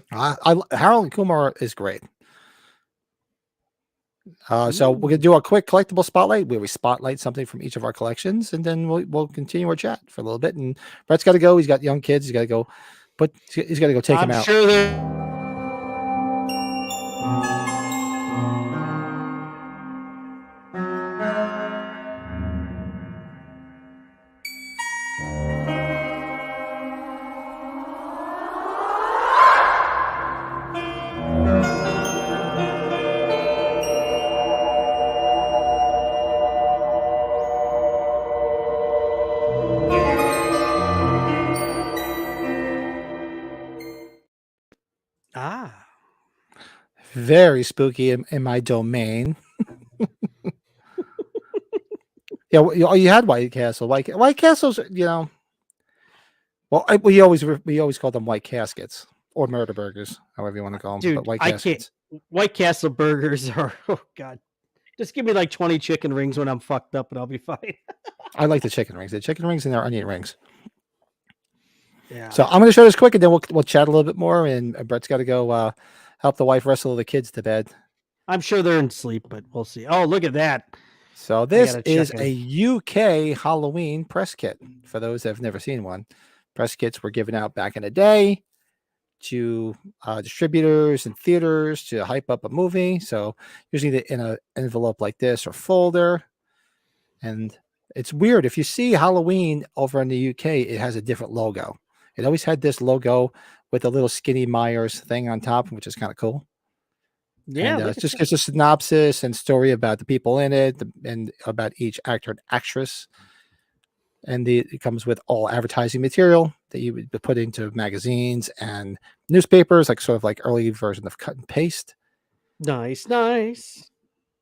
Harold and Kumar is great. So we're gonna do a quick collectible spotlight where we spotlight something from each of our collections, and then we'll continue our chat for a little bit. And Brett's got to go. He's got young kids. He's got to go, but he's got to go take them out. Sure. Very spooky in my domain. Yeah, you had White Castle. White Castles, well, we always call them white caskets or murder burgers, however you want to call them. Dude, But White I can't. Caskets. White Castle burgers are, oh God. Just give me like 20 chicken rings when I'm fucked up and I'll be fine. I like the chicken rings. The chicken rings and their onion rings. Yeah. So I'm going to show this quick, and then we'll chat a little bit more. And Brett's got to go help the wife wrestle the kids to bed. I'm sure they're in sleep, but we'll see. Oh, look at that. So this gotta is check a UK Halloween press kit. For those that have never seen one, press kits were given out back in the day to distributors and theaters to hype up a movie. So usually in an envelope like this or folder. And it's weird. If you see Halloween over in the UK, it has a different logo. It always had this logo with a little Skinny Myers thing on top, which is kind of cool. Yeah. And Look it at just that. gives a synopsis and story about the people in it and about each actor and actress. And it comes with all advertising material that you would put into magazines and newspapers, like sort of like early version of cut and paste. Nice, nice.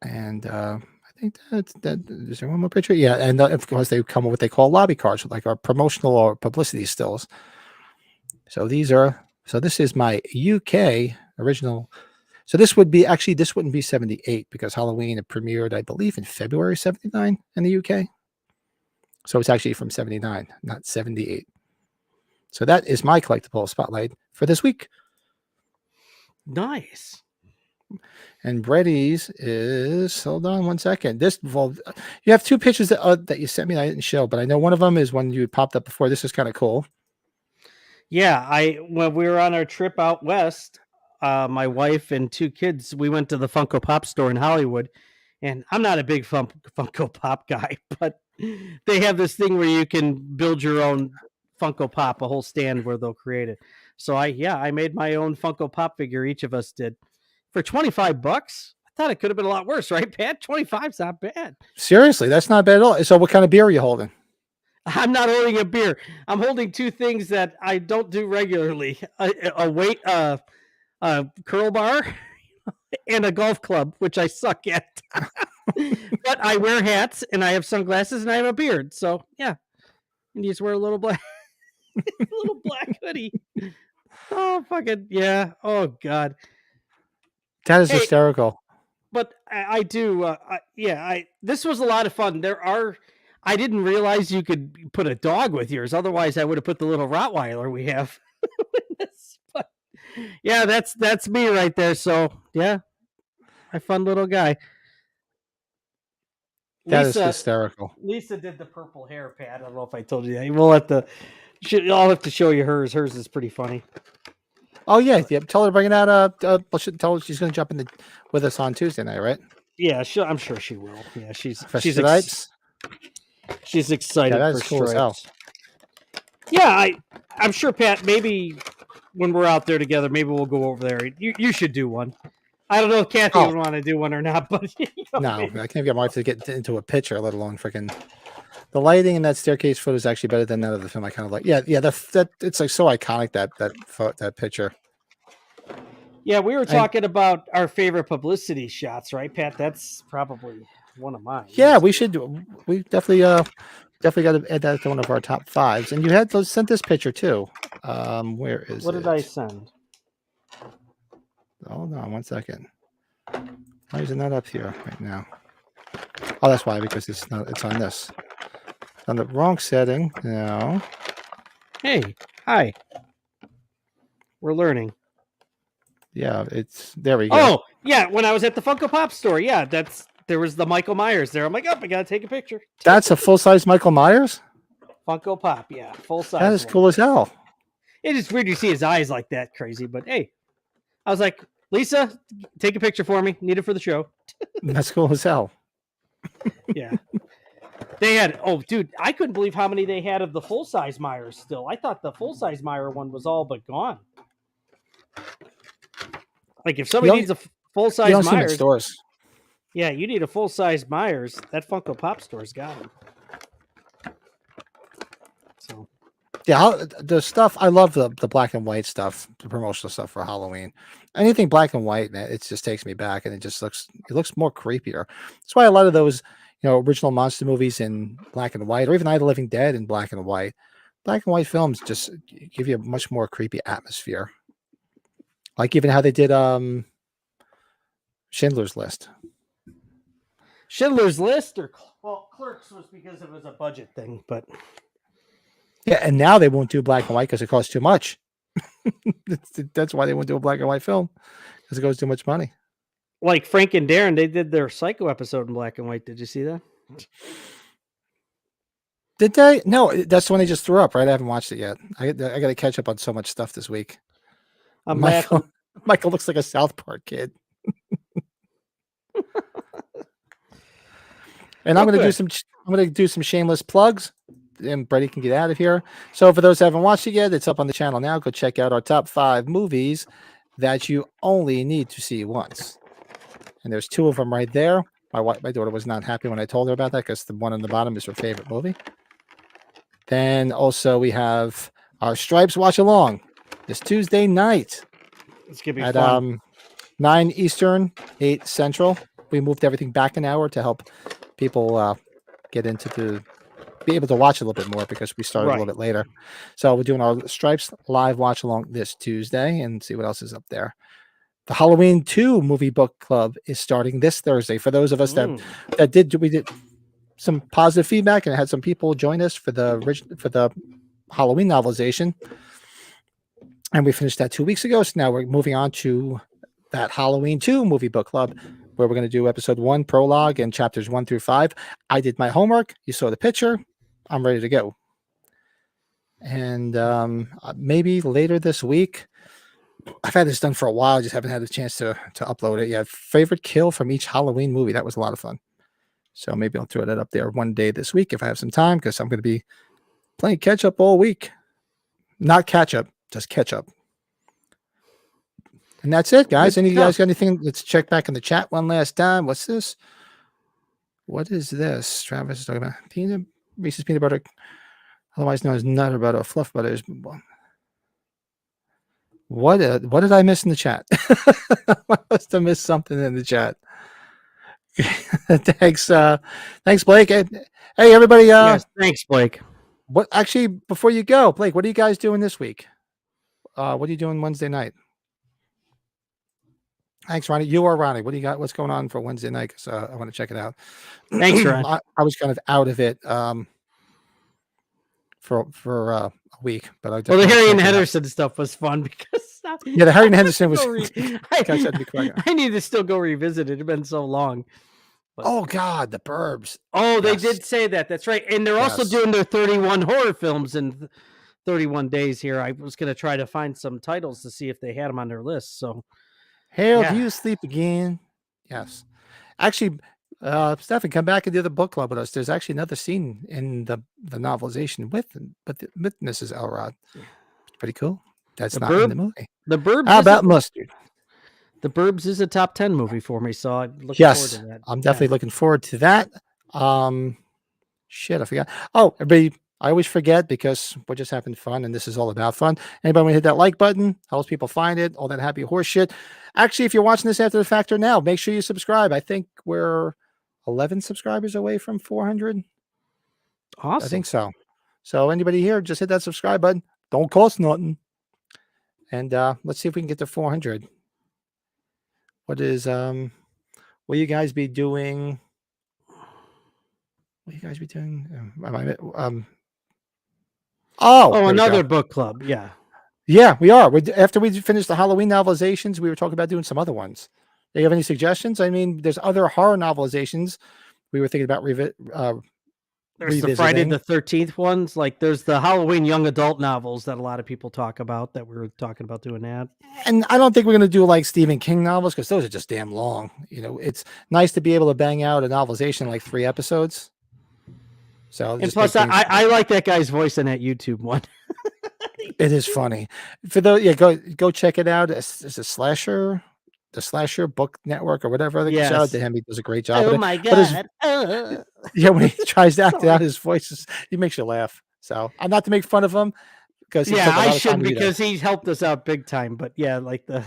And I think that is there one more picture? Yeah, and of course they come with what they call lobby cards, like our promotional or publicity stills. So this is my UK original. So this wouldn't be 78 because Halloween it premiered, I believe, in February 79 in the UK. So it's actually from 79, not 78. So that is my collectible spotlight for this week. Nice. And Brady's is, hold on one second. You have two pictures that you sent me I didn't show, but I know one of them is one you popped up before. This is kind of cool. Yeah, when we were on our trip out west, my wife and two kids, we went to the Funko Pop store in Hollywood, and I'm not a big Funko Pop guy, but they have this thing where you can build your own Funko Pop, a whole stand where they'll create it. So I made my own Funko Pop figure. Each of us did for $25. I thought it could have been a lot worse, right, Pat? 25's not bad. Seriously, that's not bad at all. So what kind of beer are you holding? I'm not holding a beer. I'm holding two things that I don't do regularly: a curl bar and a golf club, which I suck at. But I wear hats and I have sunglasses and I have a beard. So yeah, and you just wear a little black, little black hoodie. Oh fucking yeah! Oh god, That is hey, hysterical. but I do. This was a lot of fun. I didn't realize you could put a dog with yours. Otherwise, I would have put the little Rottweiler we have. But yeah, that's me right there. So yeah, my fun little guy. That is hysterical. Lisa did the purple hair, Pat. I don't know if I told you that. We'll have to. I'll have to show you hers. Hers is pretty funny. Oh yeah. Tell her to bring it out. Tell her she's going to jump with us on Tuesday night, right? Yeah, I'm sure she will. Yeah, she's Stripes. She's excited Yeah, for that's cool as hell. Stripes. Yeah, I'm sure, Pat. Maybe when we're out there together, maybe we'll go over there. You should do one. I don't know if Kathy would want to do one or not, but no, I can't get my wife to get into a picture, let alone freaking. The lighting in that staircase photo is actually better than that of the film. I kind of like, yeah. That it's like so iconic that picture. Yeah, we were talking about our favorite publicity shots, right, Pat? That's probably one of mine. Yeah, we should. We definitely got to add that to one of our top fives. And you had sent this picture too. Where is it? What did I send? Hold on one second. Why is it not up here right now? Oh, that's why, because it's not. It's on this. It's on the wrong setting. No. Hey, hi. We're learning. Yeah, it's there. We go. Oh, yeah. When I was at the Funko Pop store, yeah, there was the Michael Myers there. I'm like, I gotta take a picture. That's a full size Michael Myers. Funko Pop, yeah, full size. That is cool as hell. It is weird to see his eyes like that, crazy. But hey, I was like, Lisa, take a picture for me. Need it for the show. That's cool as hell. Yeah. They had, oh, dude, I couldn't believe how many they had of the full size Myers still. I thought the full size Meyer one was all but gone. Like if somebody needs a full size Myers, stores. Yeah, you need a full size Myers. That Funko Pop store's got them. So, yeah, the stuff I love the black and white stuff, the promotional stuff for Halloween. Anything black and white, it just takes me back, and it looks more creepier. That's why a lot of those, original monster movies in black and white, or even Night of the Living Dead in black and white. Black and white films just give you a much more creepy atmosphere. Like even how they did Schindler's List. Schindler's List or Clerks was because it was a budget thing, but Yeah, and now they won't do black and white because it costs too much. That's why they won't do a black and white film, because it goes too much money. like Frank and Darren, they did their Psycho episode in black and white. Did you see that? Did they? No, that's the one they just threw up, right? I haven't watched it yet. I got to catch up on so much stuff this week. I'm laughing. Michael looks like a South Park kid. And I'm going to do some shameless plugs, and Brady can get out of here. So for those who haven't watched it yet, it's up on the channel now. Go check out our top 5 movies that you only need to see once. And there's 2 of them right there. My daughter was not happy when I told her about that, because the one on the bottom is her favorite movie. Then also we have our Stripes Watch Along this Tuesday night. It's gonna be at fun. 9 Eastern, 8 Central. We moved everything back an hour to help people be able to watch a little bit more, because we started a little bit later. So we're doing our Stripes live watch along this Tuesday, and see what else is up there. The Halloween 2 movie book club is starting this Thursday. For those of us that we did some positive feedback and had some people join us for the Halloween novelization. And we finished that 2 weeks ago. So now we're moving on to that Halloween 2 movie book club, where we're going to do episode 1 prologue and chapters 1 through 5. I did my homework. You saw the picture. I'm ready to go. And maybe later this week, I've had this done for a while. I just haven't had a chance to upload it. Yeah, favorite kill from each Halloween movie. That was a lot of fun. So maybe I'll throw that up there one day this week if I have some time, because I'm going to be playing catch up all week. Not catch up, just catch up. And that's it, guys. Any of you guys got anything? Let's check back in the chat one last time. What's this? What is this? Travis is talking about Reese's peanut butter, otherwise known as Nutter Butter or Fluff Butter. What did I miss in the chat? I must have missed something in the chat. Thanks, Blake. Hey, everybody. Yes, thanks, Blake. What actually, before you go, Blake, what are you guys doing this week? What are you doing Wednesday night? Thanks, Ronnie. You are Ronnie. What do you got? What's going on for Wednesday night? Because I want to check it out. Thanks, Ron. I was kind of out of it for a week, but the Harry and Henderson stuff was fun, because the Harry and Henderson was. I need to still go revisit it. It's been so long. But, oh God, the Burbs. Oh, they did say that. That's right. And they're also doing their 31 horror films in 31 days here. I was going to try to find some titles to see if they had them on their list. So, Harold, do you sleep again? Yes. Actually, Stefan, come back and do the book club with us. There's actually another scene in the novelization with Mrs. Elrod. It's pretty cool. That's not in the movie. The Burbs. How about Mustard? The Burbs is a top 10 movie for me, so I'm looking forward to that. I'm definitely looking forward to that. Shit, I forgot. Oh, everybody, I always forget, because we're just having fun, and this is all about fun. Anybody want to hit that like button? Helps people find it, all that happy horse shit. Actually, if you're watching this after the fact or now, make sure you subscribe. I think we're 11 subscribers away from 400. Awesome. I think so. So anybody here, just hit that subscribe button. Don't cost nothing. And let's see if we can get to 400. What is will you guys be doing? What will you guys be doing? Another book club. Yeah. Yeah, we are. After we finish the Halloween novelizations, we were talking about doing some other ones. Do you have any suggestions? I mean, there's other horror novelizations we were thinking about there's the Friday the 13th ones. Like there's the Halloween young adult novels that a lot of people talk about, that we were talking about doing that. And I don't think we're going to do like Stephen King novels, because those are just damn long. You know, it's nice to be able to bang out a novelization in like 3 episodes. So, and plus I like that guy's voice in that YouTube one. It is funny. For those, go check it out. It's a Slasher. The Slasher Book Network or whatever. Shout out to him. He does a great job. Oh my God. When he tries to act out his voices, he makes you laugh. So I'm not to make fun of him, because I should, because he's helped us out big time. But like the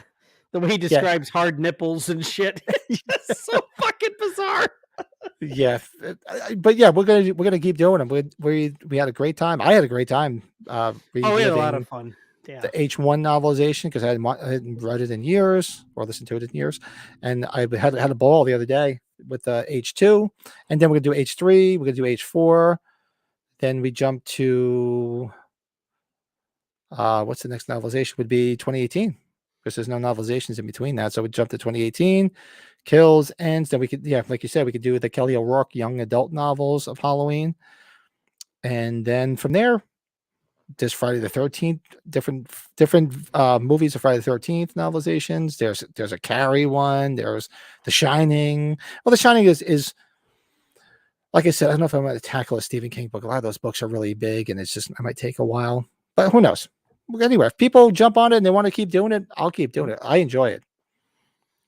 way he describes hard nipples and shit, it's so fucking bizarre. But we're gonna keep doing them. We had a great time. I had a great time. We had a lot of fun. Yeah. the H1 novelization because I hadn't read it in years or listened to it in years, and I had a ball the other day with the H2, and then we're gonna do H3, we're gonna do H4, then we jump to what's the next novelization would be 2018 because there's no novelizations in between that, so we jump to 2018, kills, ends, then we could like you said we could do the Kelly O'Rourke young adult novels of Halloween, and then from there there's Friday the 13th, different movies of Friday the 13th novelizations. There's a Carrie one. There's The Shining. Well, The Shining is like I said, I don't know if I'm going to tackle a Stephen King book. A lot of those books are really big, and it's just it might take a while. But who knows? Anyway, if people jump on it and they want to keep doing it, I'll keep doing it. I enjoy it,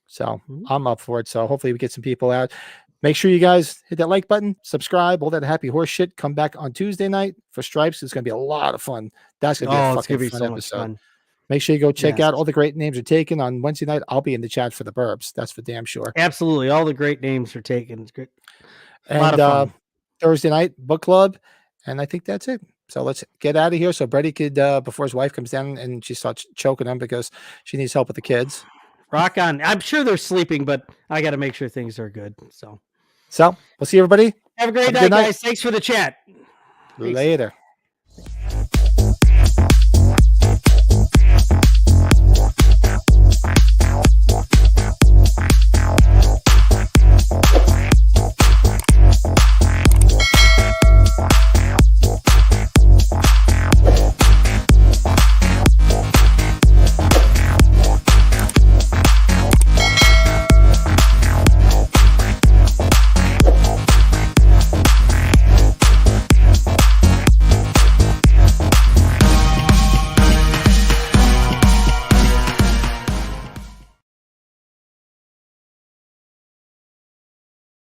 so I'm up for it. So hopefully we get some people out. Make sure you guys hit that like button, subscribe, all that happy horse shit. Come back on Tuesday night for Stripes. It's going to be a lot of fun. That's going to be a fucking fun episode. Fun. Make sure you go check out all the great names are taken on Wednesday night. I'll be in the chat for the Burbs. That's for damn sure. Absolutely. All the great names are taken. It's great. And Thursday night, book club. And I think that's it. So let's get out of here so Brady could, before his wife comes down and she starts choking him because she needs help with the kids. Rock on. I'm sure they're sleeping, but I got to make sure things are good. So we'll see everybody. Have a great night, guys. Thanks for the chat. Later.